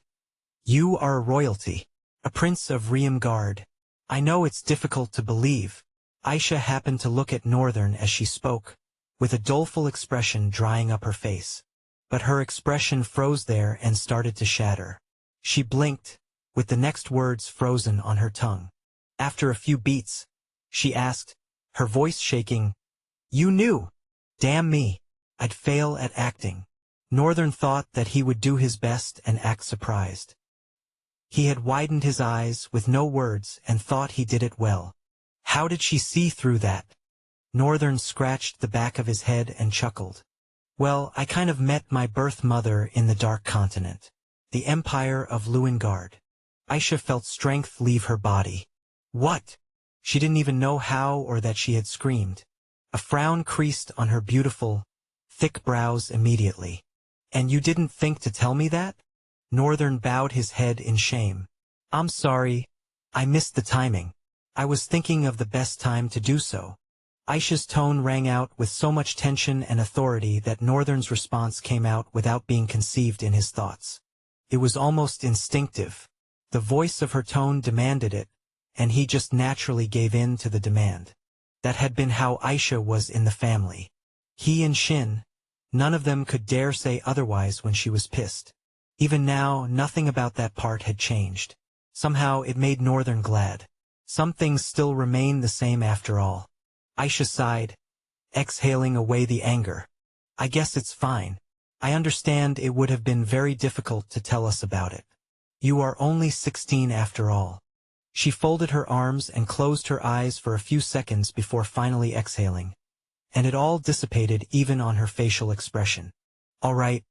You are a royalty, a prince of Riamgard. I know it's difficult to believe. Aisha happened to look at Northern as she spoke, with a doleful expression drying up her face. But her expression froze there and started to shatter. She blinked, with the next words frozen on her tongue. After a few beats, she asked, her voice shaking, You knew. Damn me. I'd fail at acting. Northern thought that he would do his best and act surprised. He had widened his eyes with no words and thought he did it well. How did she see through that? Northern scratched the back of his head and chuckled. Well, I kind of met my birth mother in the Dark Continent. The Empire of Luengard. Aisha felt strength leave her body. What? She didn't even know how or that she had screamed. A frown creased on her beautiful, thick brows immediately. And you didn't think to tell me that? Northern bowed his head in shame. I'm sorry. I missed the timing. I was thinking of the best time to do so. Aisha's tone rang out with so much tension and authority that Northern's response came out without being conceived in his thoughts. It was almost instinctive. The voice of her tone demanded it, and he just naturally gave in to the demand. That had been how Aisha was in the family. He and Shin, none of them could dare say otherwise when she was pissed. Even now, nothing about that part had changed. Somehow it made Northern glad. Some things still remain the same after all. Aisha sighed, exhaling away the anger. I guess it's fine. I understand it would have been very difficult to tell us about it. You are only 16 after all. She folded her arms and closed her eyes for a few seconds before finally exhaling. And it all dissipated even on her facial expression. All right.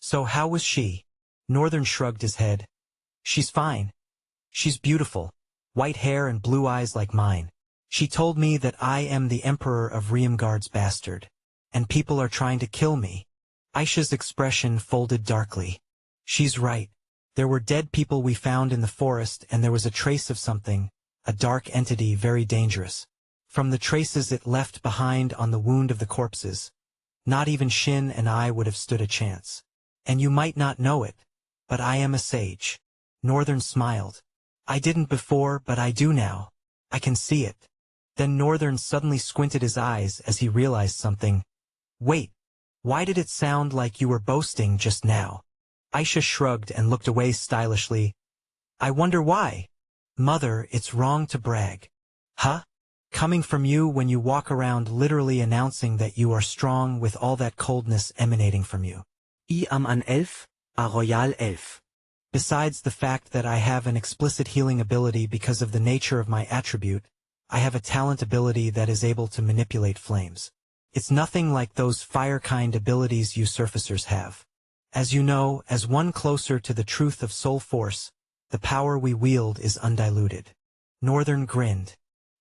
So how was she? Northern shrugged his head. She's fine. She's beautiful. White hair and blue eyes like mine. She told me that I am the Emperor of Riemgard's bastard. And people are trying to kill me. Aisha's expression folded darkly. She's right. There were dead people we found in the forest and there was a trace of something, a dark entity very dangerous. From the traces it left behind on the wound of the corpses, not even Shin and I would have stood a chance. And you might not know it, but I am a sage. Northern smiled. I didn't before, but I do now. I can see it. Then Northern suddenly squinted his eyes as he realized something. Wait, why did it sound like you were boasting just now? Aisha shrugged and looked away stylishly. I wonder why. Mother, it's wrong to brag. Huh? Coming from you when you walk around literally announcing that you are strong with all that coldness emanating from you. I am an elf, a royal elf. Besides the fact that I have an explicit healing ability because of the nature of my attribute, I have a talent ability that is able to manipulate flames. It's nothing like those fire-kind abilities you surfacers have. As you know, as one closer to the truth of soul force, the power we wield is undiluted. Northern grinned.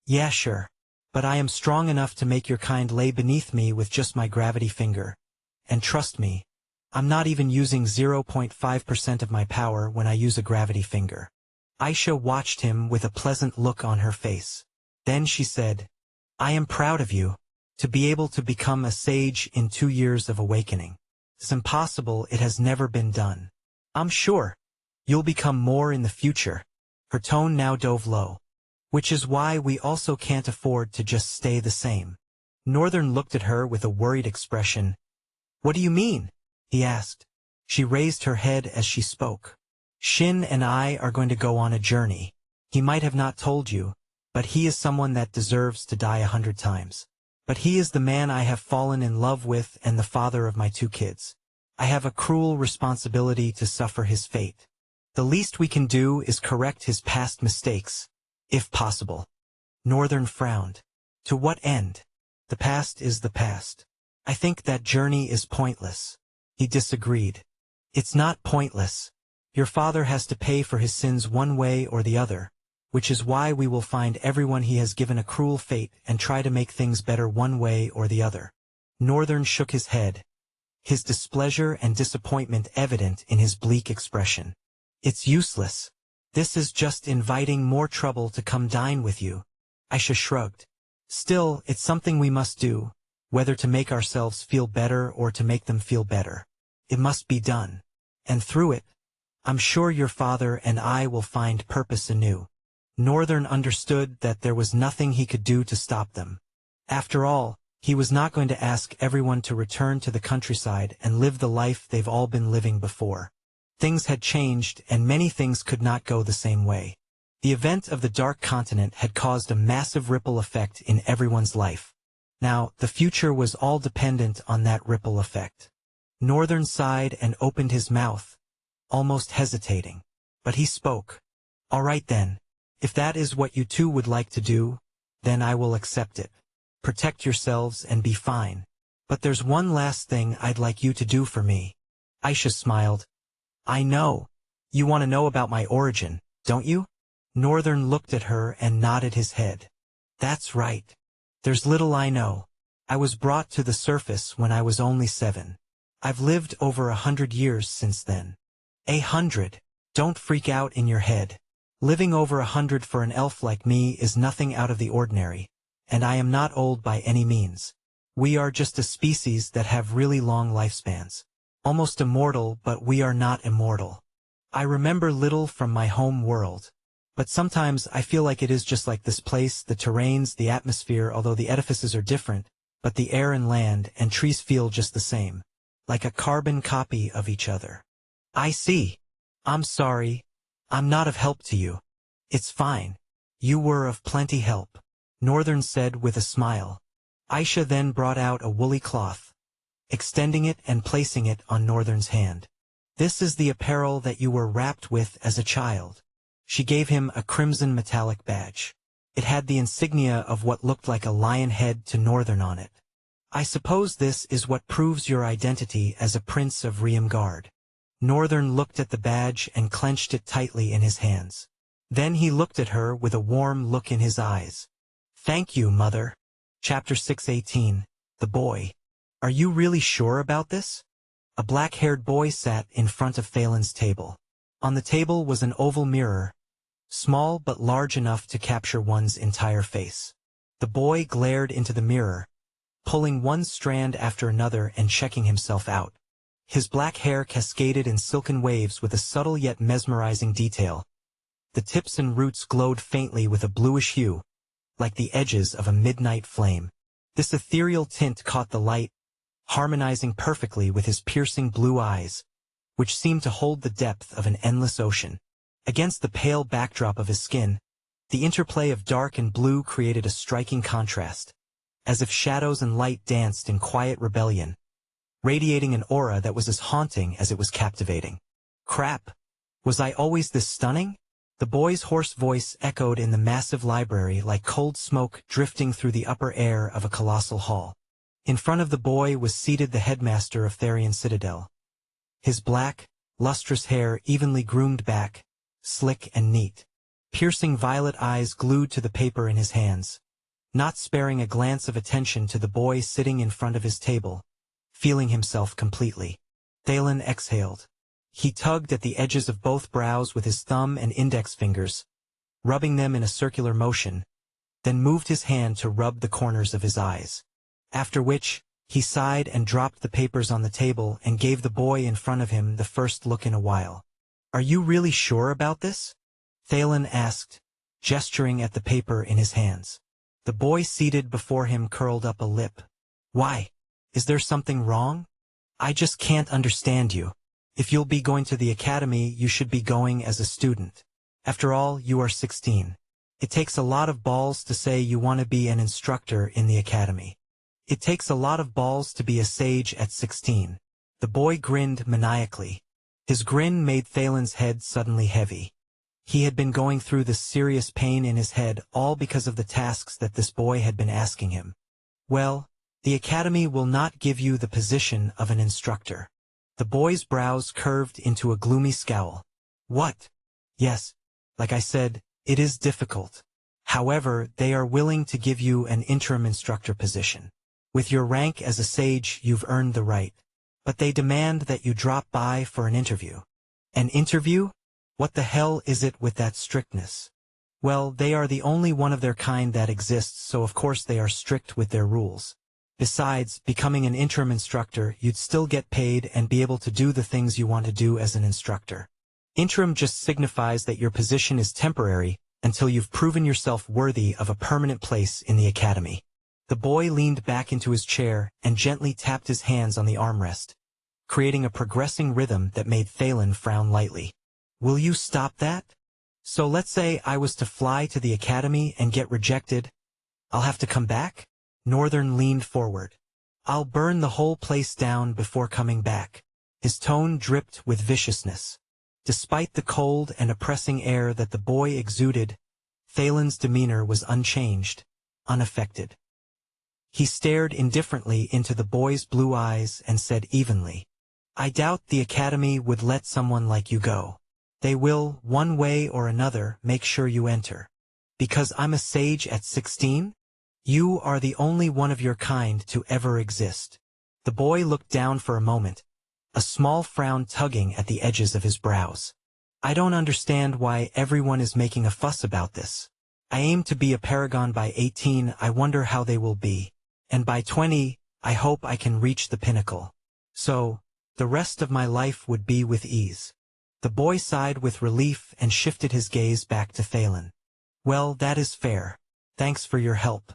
Yeah, sure. But I am strong enough to make your kind lay beneath me with just my gravity finger. And trust me, I'm not even using 0.5% of my power when I use a gravity finger. Aisha watched him with a pleasant look on her face. Then she said, I am proud of you. To be able to become a sage in 2 years of awakening. It's impossible, it has never been done. I'm sure. You'll become more in the future. Her tone now dove low. Which is why we also can't afford to just stay the same. Northern looked at her with a worried expression. What do you mean? He asked. She raised her head as she spoke. Shin and I are going to go on a journey. He might have not told you, but he is someone that deserves to die 100 times. But he is the man I have fallen in love with and the father of my 2 kids. I have a cruel responsibility to suffer his fate. The least we can do is correct his past mistakes, if possible. Northern frowned. To what end? The past is the past. I think that journey is pointless. He disagreed. It's not pointless. Your father has to pay for his sins one way or the other, which is why we will find everyone he has given a cruel fate and try to make things better one way or the other. Northern shook his head, his displeasure and disappointment evident in his bleak expression. It's useless. This is just inviting more trouble to come dine with you. Aisha shrugged. Still, it's something we must do, whether to make ourselves feel better or to make them feel better. It must be done. And through it, I'm sure your father and I will find purpose anew. Northern understood that there was nothing he could do to stop them. After all, he was not going to ask everyone to return to the countryside and live the life they've all been living before. Things had changed and many things could not go the same way. The event of the Dark Continent had caused a massive ripple effect in everyone's life. Now, the future was all dependent on that ripple effect. Northern sighed and opened his mouth, almost hesitating. But he spoke. All right then. If that is what you two would like to do, then I will accept it. Protect yourselves and be fine. But there's one last thing I'd like you to do for me. Aisha smiled. I know. You want to know about my origin, don't you? Northern looked at her and nodded his head. That's right. There's little I know. I was brought to the surface when I was only 7. I've lived over 100 years since then. 100. Don't freak out in your head. Living over 100 for an elf like me is nothing out of the ordinary, and I am not old by any means. We are just a species that have really long lifespans. Almost immortal, but we are not immortal. I remember little from my home world. But sometimes I feel like it is just like this place, the terrains, the atmosphere, although the edifices are different, but the air and land and trees feel just the same. Like a carbon copy of each other. I see. I'm sorry. I'm not of help to you. It's fine. You were of plenty help, Northern said with a smile. Aisha then brought out a woolly cloth, extending it and placing it on Northern's hand. This is the apparel that you were wrapped with as a child. She gave him a crimson metallic badge. It had the insignia of what looked like a lion head to Northern on it. I suppose this is what proves your identity as a prince of Riamgard. Northern looked at the badge and clenched it tightly in his hands. Then he looked at her with a warm look in his eyes. Thank you, Mother. Chapter 6:18. The Boy. Are you really sure about this? A black-haired boy sat in front of Thalen's table. On the table was an oval mirror, small but large enough to capture one's entire face. The boy glared into the mirror, pulling one strand after another and checking himself out. His black hair cascaded in silken waves with a subtle yet mesmerizing detail. The tips and roots glowed faintly with a bluish hue, like the edges of a midnight flame. This ethereal tint caught the light, harmonizing perfectly with his piercing blue eyes, which seemed to hold the depth of an endless ocean. Against the pale backdrop of his skin, the interplay of dark and blue created a striking contrast, as if shadows and light danced in quiet rebellion, radiating an aura that was as haunting as it was captivating. Crap! Was I always this stunning? The boy's hoarse voice echoed in the massive library like cold smoke drifting through the upper air of a colossal hall. In front of the boy was seated the headmaster of Therian Citadel. His black, lustrous hair evenly groomed back, slick and neat. Piercing violet eyes glued to the paper in his hands, not sparing a glance of attention to the boy sitting in front of his table, feeling himself completely. Thalen exhaled. He tugged at the edges of both brows with his thumb and index fingers, rubbing them in a circular motion, then moved his hand to rub the corners of his eyes. After which, he sighed and dropped the papers on the table and gave the boy in front of him the first look in a while. Are you really sure about this? Thalen asked, gesturing at the paper in his hands. The boy seated before him curled up a lip. Why? Is there something wrong? I just can't understand you. If you'll be going to the academy, you should be going as a student. After all, you are 16. It takes a lot of balls to say you want to be an instructor in the academy. It takes a lot of balls to be a sage at 16. The boy grinned maniacally. His grin made Thalen's head suddenly heavy. He had been going through this serious pain in his head all because of the tasks that this boy had been asking him. Well, the academy will not give you the position of an instructor. The boy's brows curved into a gloomy scowl. What? Yes, like I said, it is difficult. However, they are willing to give you an interim instructor position. With your rank as a sage, you've earned the right. But they demand that you drop by for an interview. An interview? What the hell is it with that strictness? Well, they are the only one of their kind that exists, so of course they are strict with their rules. Besides, becoming an interim instructor, you'd still get paid and be able to do the things you want to do as an instructor. Interim just signifies that your position is temporary until you've proven yourself worthy of a permanent place in the academy. The boy leaned back into his chair and gently tapped his hands on the armrest, creating a progressing rhythm that made Thalen frown lightly. Will you stop that? So let's say I was to fly to the academy and get rejected. I'll have to come back? Northern leaned forward. I'll burn the whole place down before coming back. His tone dripped with viciousness. Despite the cold and oppressing air that the boy exuded, Thalen's demeanor was unchanged, unaffected. He stared indifferently into the boy's blue eyes and said evenly, I doubt the academy would let someone like you go. They will, one way or another, make sure you enter. Because I'm a sage at 16? You are the only one of your kind to ever exist. The boy looked down for a moment, a small frown tugging at the edges of his brows. I don't understand why everyone is making a fuss about this. I aim to be a paragon by 18, I wonder how they will be. And by 20, I hope I can reach the pinnacle. So, the rest of my life would be with ease. The boy sighed with relief and shifted his gaze back to Thalen. Well, that is fair. Thanks for your help.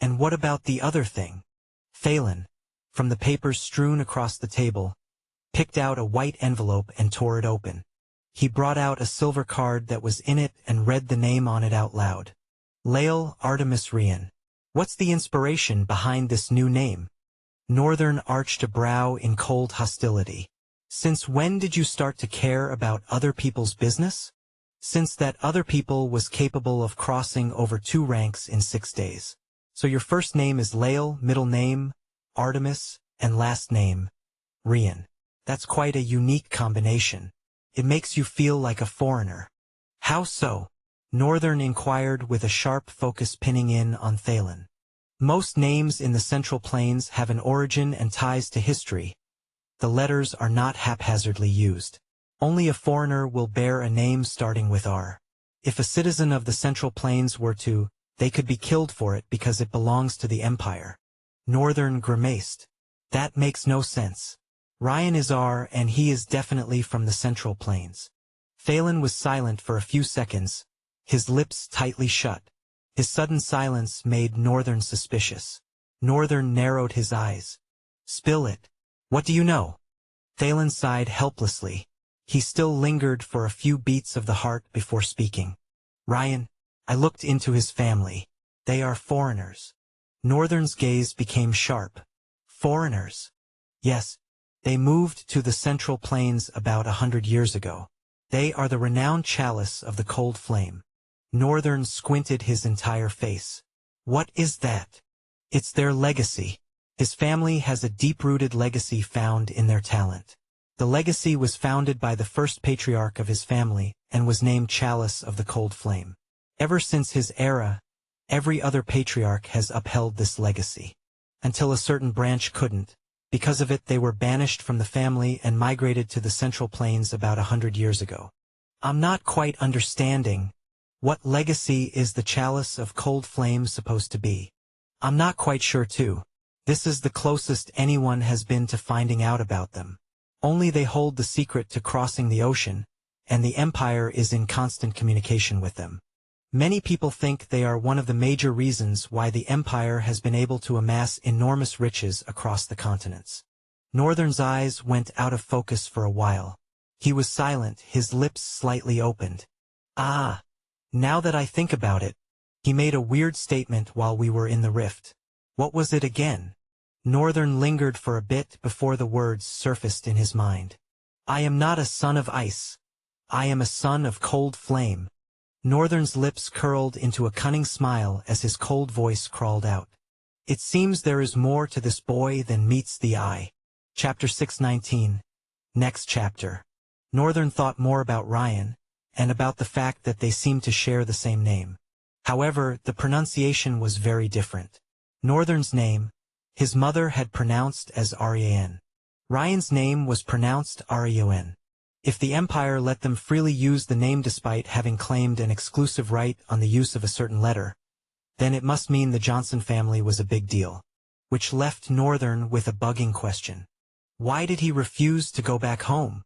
And what about the other thing? Thalen, from the papers strewn across the table, picked out a white envelope and tore it open. He brought out a silver card that was in it and read the name on it out loud. Lael Artemis Rian. What's the inspiration behind this new name? Northern arched a brow in cold hostility. Since when did you start to care about other people's business? Since that other people was capable of crossing over 2 ranks in 6 days. So your first name is Lael, middle name, Artemis, and last name, Rian. That's quite a unique combination. It makes you feel like a foreigner. How so? Northern inquired with a sharp focus pinning in on Thalen. Most names in the Central Plains have an origin and ties to history. The letters are not haphazardly used. Only a foreigner will bear a name starting with R. If a citizen of the Central Plains were to, they could be killed for it because it belongs to the Empire. Northern grimaced. That makes no sense. Ryan is R and he is definitely from the Central Plains. Thalen was silent for a few seconds, his lips tightly shut. His sudden silence made Northern suspicious. Northern narrowed his eyes. Spill it. What do you know? Thalen sighed helplessly. He still lingered for a few beats of the heart before speaking. Ryan, I looked into his family. They are foreigners. Northern's gaze became sharp. Foreigners? Yes. They moved to the Central Plains about 100 years ago. They are the renowned chalice of the cold flame. Northern squinted his entire face. What is that? It's their legacy. His family has a deep-rooted legacy found in their talent. The legacy was founded by the first patriarch of his family and was named Chalice of the Cold Flame. Ever since his era, every other patriarch has upheld this legacy. Until a certain branch couldn't. Because of it they were banished from the family and migrated to the Central Plains about 100 years ago. I'm not quite understanding. What legacy is the Chalice of Cold Flame supposed to be? I'm not quite sure too. This is the closest anyone has been to finding out about them. Only they hold the secret to crossing the ocean, and the Empire is in constant communication with them. Many people think they are one of the major reasons why the Empire has been able to amass enormous riches across the continents. Northern's eyes went out of focus for a while. He was silent, his lips slightly opened. Ah, now that I think about it, he made a weird statement while we were in the rift. What was it again? Northern lingered for a bit before the words surfaced in his mind. I am not a son of ice. I am a son of cold flame. Northern's lips curled into a cunning smile as his cold voice crawled out. It seems there is more to this boy than meets the eye. Chapter 619. Next chapter. Northern thought more about Ryan, and about the fact that they seemed to share the same name. However, the pronunciation was very different. Northern's name, his mother had pronounced as Rian. Ryan's name was pronounced Rion. If the Empire let them freely use the name despite having claimed an exclusive right on the use of a certain letter, then it must mean the Johnson family was a big deal. Which left Northern with a bugging question. Why did he refuse to go back home?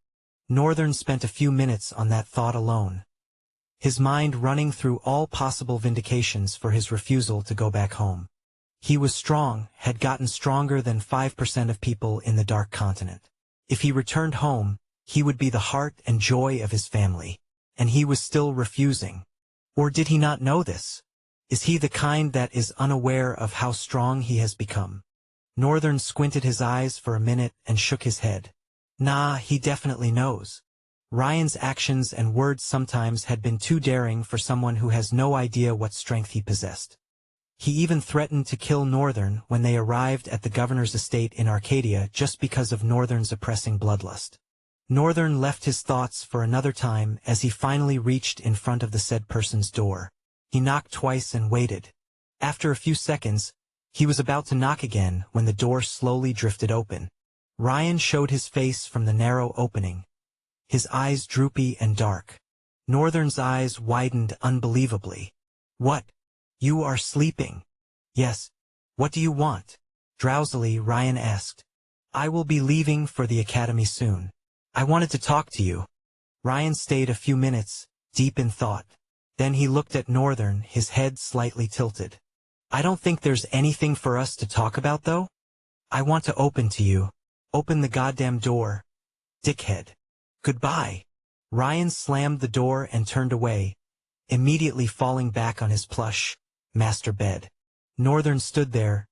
Northern spent a few minutes on that thought alone, his mind running through all possible vindications for his refusal to go back home. He was strong, had gotten stronger than 5% of people in the Dark Continent. If he returned home, he would be the heart and joy of his family, and he was still refusing. Or did he not know this? Is he the kind that is unaware of how strong he has become? Northern squinted his eyes for a minute and shook his head. Nah, he definitely knows. Ryan's actions and words sometimes had been too daring for someone who has no idea what strength he possessed. He even threatened to kill Northern when they arrived at the governor's estate in Arcadia just because of Northern's oppressing bloodlust. Northern left his thoughts for another time as he finally reached in front of the said person's door. He knocked twice and waited. After a few seconds, he was about to knock again when the door slowly drifted open. Ryan showed his face from the narrow opening, his eyes droopy and dark. Northern's eyes widened unbelievably. What? You are sleeping? Yes. What do you want? Drowsily, Ryan asked. I will be leaving for the academy soon. I wanted to talk to you. Ryan stayed a few minutes, deep in thought. Then he looked at Northern, his head slightly tilted. I don't think there's anything for us to talk about, though. I want to open to you. Open the goddamn door. Dickhead. Goodbye. Ryan slammed the door and turned away, immediately falling back on his plush master bed. Northern stood there,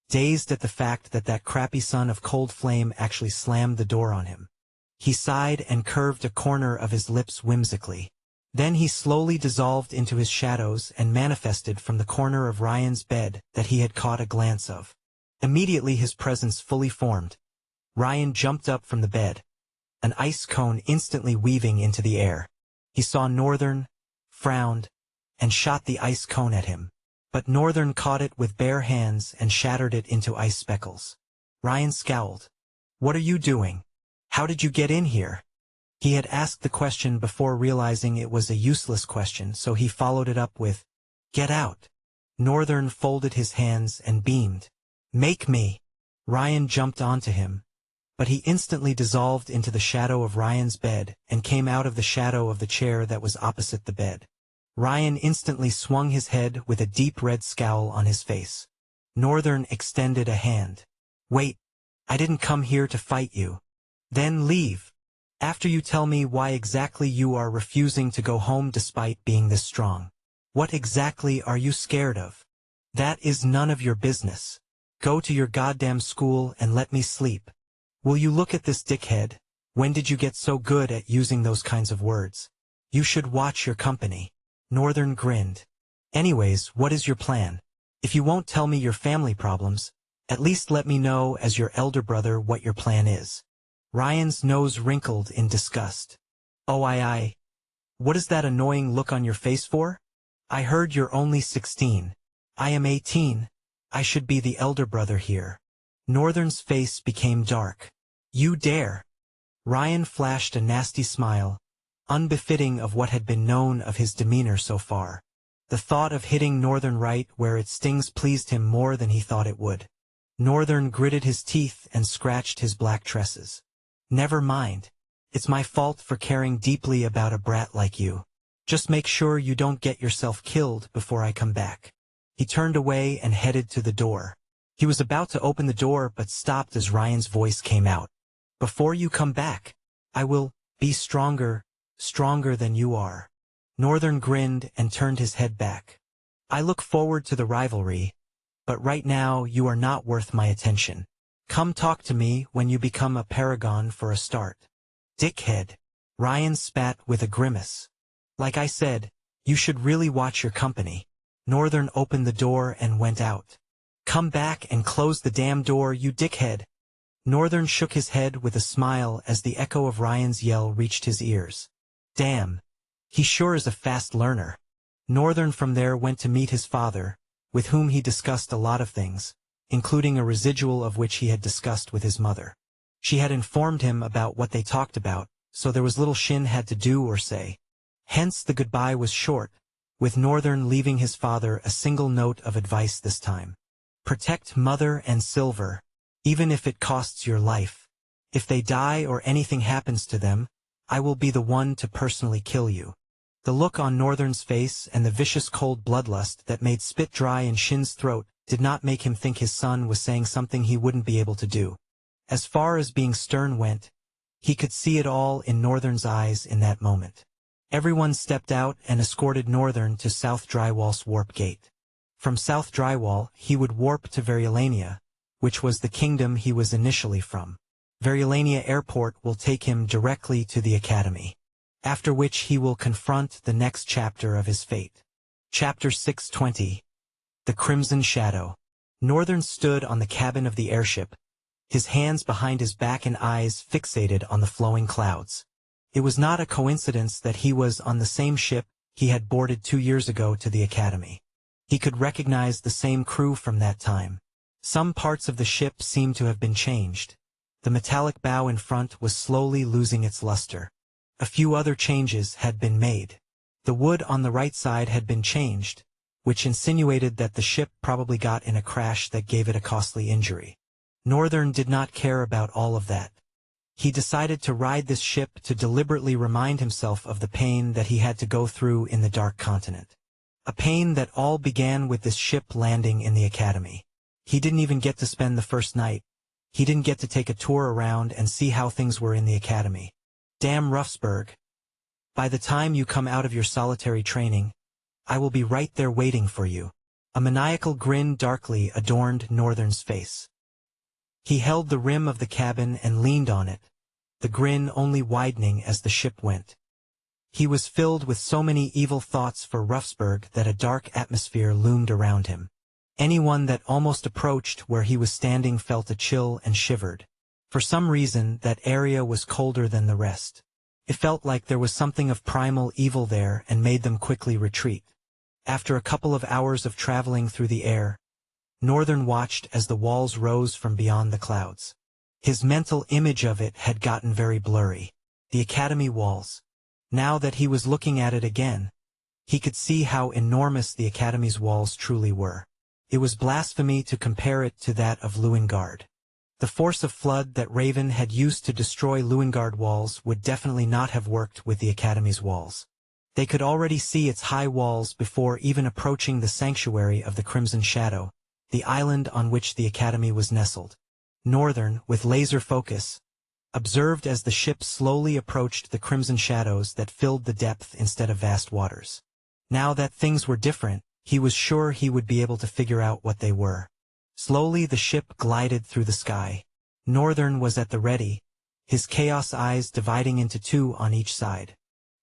dazed at the fact that that crappy son of cold flame actually slammed the door on him. He sighed and curved a corner of his lips whimsically. Then he slowly dissolved into his shadows and manifested from the corner of Ryan's bed that he had caught a glance of. Immediately his presence fully formed. Ryan jumped up from the bed, an ice cone instantly weaving into the air. He saw Northern, frowned, and shot the ice cone at him. But Northern caught it with bare hands and shattered it into ice speckles. Ryan scowled. What are you doing? How did you get in here? He had asked the question before realizing it was a useless question, so he followed it up with, Get out. Northern folded his hands and beamed. Make me. Ryan jumped onto him, but he instantly dissolved into the shadow of Ryan's bed and came out of the shadow of the chair that was opposite the bed. Ryan instantly swung his head with a deep red scowl on his face. Northern extended a hand. Wait, I didn't come here to fight you. Then leave. After you tell me why exactly you are refusing to go home despite being this strong. What exactly are you scared of? That is none of your business. Go to your goddamn school and let me sleep. Will you look at this dickhead? When did you get so good at using those kinds of words? You should watch your company. Northern grinned. Anyways, what is your plan? If you won't tell me your family problems, at least let me know as your elder brother what your plan is. Ryan's nose wrinkled in disgust. Oh, I. What is that annoying look on your face for? I heard you're only 16. I am 18. I should be the elder brother here. Northern's face became dark. You dare. Ryan flashed a nasty smile, unbefitting of what had been known of his demeanor so far. The thought of hitting Northern right where it stings pleased him more than he thought it would. Northern gritted his teeth and scratched his black tresses. Never mind. It's my fault for caring deeply about a brat like you. Just make sure you don't get yourself killed before I come back. He turned away and headed to the door. He was about to open the door but stopped as Ryan's voice came out. Before you come back, I will be stronger than you are. Northern grinned and turned his head back. I look forward to the rivalry, but right now you are not worth my attention. Come talk to me when you become a paragon for a start. Dickhead. Ryan spat with a grimace. Like I said, you should really watch your company. Northern opened the door and went out. Come back and close the damn door, you dickhead. Northern shook his head with a smile as the echo of Ryan's yell reached his ears. Damn. He sure is a fast learner. Northern from there went to meet his father, with whom he discussed a lot of things, including a residual of which he had discussed with his mother. She had informed him about what they talked about, so there was little Shin had to do or say. Hence the goodbye was short, with Northern leaving his father a single note of advice this time. Protect Mother and Silver, even if it costs your life. If they die or anything happens to them, I will be the one to personally kill you. The look on Northern's face and the vicious cold bloodlust that made spit dry in Shin's throat did not make him think his son was saying something he wouldn't be able to do. As far as being stern went, he could see it all in Northern's eyes in that moment. Everyone stepped out and escorted Northern to South Drywall's warp gate. From South Drywall, he would warp to Variolania, which was the kingdom he was initially from. Variolania Airport will take him directly to the Academy, after which he will confront the next chapter of his fate. Chapter 620. The Crimson Shadow. Northern stood on the cabin of the airship, his hands behind his back and eyes fixated on the flowing clouds. It was not a coincidence that he was on the same ship he had boarded 2 years ago to the Academy. He could recognize the same crew from that time. Some parts of the ship seemed to have been changed. The metallic bow in front was slowly losing its luster. A few other changes had been made. The wood on the right side had been changed, which insinuated that the ship probably got in a crash that gave it a costly injury. Northern did not care about all of that. He decided to ride this ship to deliberately remind himself of the pain that he had to go through in the Dark Continent. A pain that all began with this ship landing in the Academy. He didn't even get to spend the first night. He didn't get to take a tour around and see how things were in the Academy. Damn Ruffsburg. By the time you come out of your solitary training, I will be right there waiting for you. A maniacal grin darkly adorned Northern's face. He held the rim of the cabin and leaned on it, the grin only widening as the ship went. He was filled with so many evil thoughts for Ruffsburg that a dark atmosphere loomed around him. Anyone that almost approached where he was standing felt a chill and shivered. For some reason, that area was colder than the rest. It felt like there was something of primal evil there and made them quickly retreat. After a couple of hours of traveling through the air, Northern watched as the walls rose from beyond the clouds. His mental image of it had gotten very blurry. The Academy walls. Now that he was looking at it again, he could see how enormous the Academy's walls truly were. It was blasphemy to compare it to that of Lewingard. The force of flood that Raven had used to destroy Lewingard walls would definitely not have worked with the Academy's walls. They could already see its high walls before even approaching the sanctuary of the Crimson Shadow, the island on which the Academy was nestled. Northern, with laser focus, observed as the ship slowly approached the crimson shadows that filled the depth instead of vast waters. Now that things were different, he was sure he would be able to figure out what they were. Slowly the ship glided through the sky. Northern was at the ready, his chaos eyes dividing into two on each side.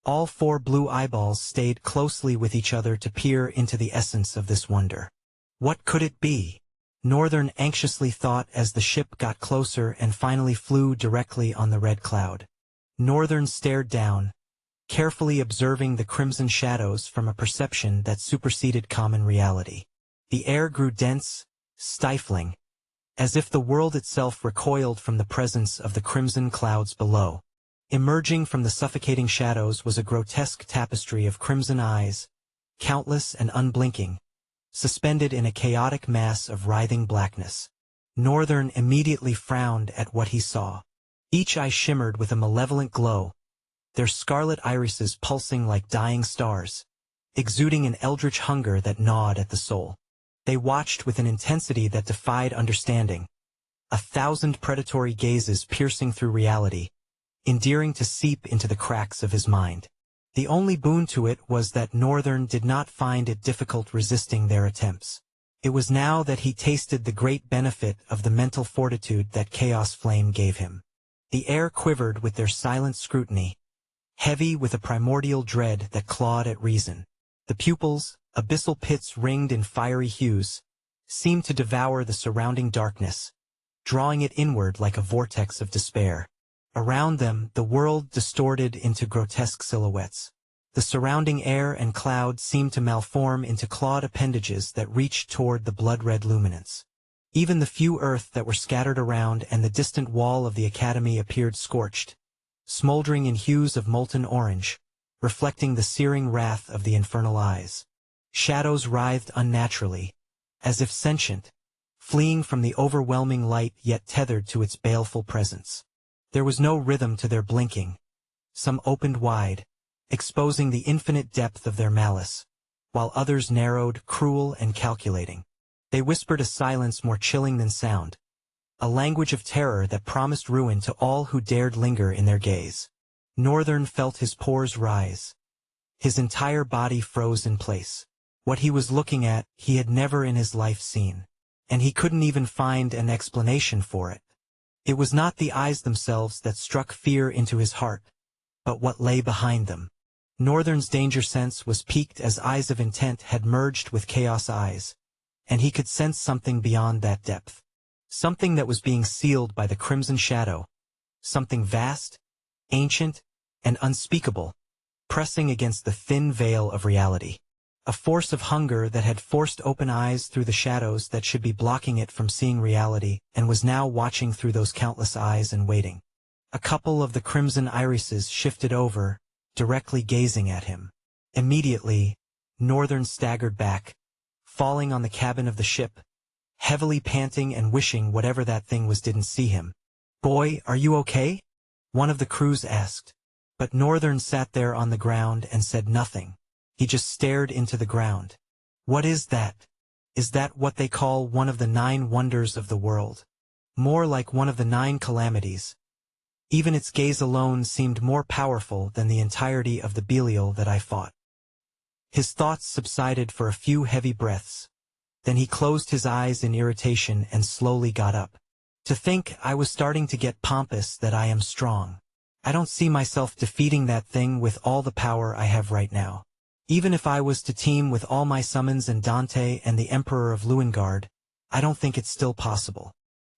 All 4 blue eyeballs stayed closely with each other to peer into the essence of this wonder. What could it be? Northern anxiously thought as the ship got closer and finally flew directly on the red cloud. Northern stared down, carefully observing the crimson shadows from a perception that superseded common reality. The air grew dense, stifling, as if the world itself recoiled from the presence of the crimson clouds below. Emerging from the suffocating shadows was a grotesque tapestry of crimson eyes, countless and unblinking, suspended in a chaotic mass of writhing blackness. Northern immediately frowned at what he saw. Each eye shimmered with a malevolent glow, their scarlet irises pulsing like dying stars, exuding an eldritch hunger that gnawed at the soul. They watched with an intensity that defied understanding, 1,000 predatory gazes piercing through reality, endearing to seep into the cracks of his mind. The only boon to it was that Northern did not find it difficult resisting their attempts. It was now that he tasted the great benefit of the mental fortitude that Chaos Flame gave him. The air quivered with their silent scrutiny, heavy with a primordial dread that clawed at reason. The pupils, abyssal pits ringed in fiery hues, seemed to devour the surrounding darkness, drawing it inward like a vortex of despair. Around them, the world distorted into grotesque silhouettes. The surrounding air and clouds seemed to malform into clawed appendages that reached toward the blood-red luminance. Even the few earth that were scattered around and the distant wall of the Academy appeared scorched, smoldering in hues of molten orange, reflecting the searing wrath of the infernal eyes. Shadows writhed unnaturally, as if sentient, fleeing from the overwhelming light yet tethered to its baleful presence. There was no rhythm to their blinking. Some opened wide, exposing the infinite depth of their malice, while others narrowed, cruel and calculating. They whispered a silence more chilling than sound, a language of terror that promised ruin to all who dared linger in their gaze. Northern felt his pores rise. His entire body froze in place. What he was looking at, he had never in his life seen. And he couldn't even find an explanation for it. It was not the eyes themselves that struck fear into his heart, but what lay behind them. Northern's danger sense was piqued as eyes of intent had merged with chaos eyes, and he could sense something beyond that depth. Something that was being sealed by the crimson shadow. Something vast, ancient, and unspeakable, pressing against the thin veil of reality. A force of hunger that had forced open eyes through the shadows that should be blocking it from seeing reality, and was now watching through those countless eyes and waiting. A couple of the crimson irises shifted over, directly gazing at him. Immediately, Northern staggered back, falling on the cabin of the ship, heavily panting and wishing whatever that thing was didn't see him. "Boy, are you okay?" one of the crews asked. But Northern sat there on the ground and said nothing. He just stared into the ground. What is that? Is that what they call one of the 9 wonders of the world? More like one of the 9 calamities. Even its gaze alone seemed more powerful than the entirety of the Belial that I fought. His thoughts subsided for a few heavy breaths. Then he closed his eyes in irritation and slowly got up. To think I was starting to get pompous that I am strong. I don't see myself defeating that thing with all the power I have right now. Even if I was to team with all my summons and Dante and the Emperor of Luengard, I don't think it's still possible.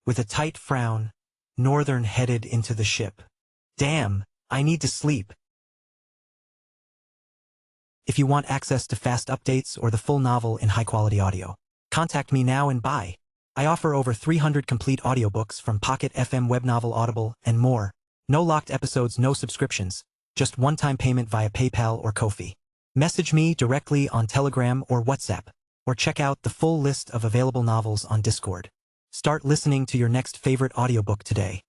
With a tight frown, Northern headed into the ship. Damn, I need to sleep. If you want access to fast updates or the full novel in high-quality audio, contact me now and buy. I offer over 300 complete audiobooks from Pocket FM, Webnovel, Audible, and more. No locked episodes, no subscriptions, just one-time payment via PayPal or Ko-fi. Message me directly on Telegram or WhatsApp, or check out the full list of available novels on Discord. Start listening to your next favorite audiobook today.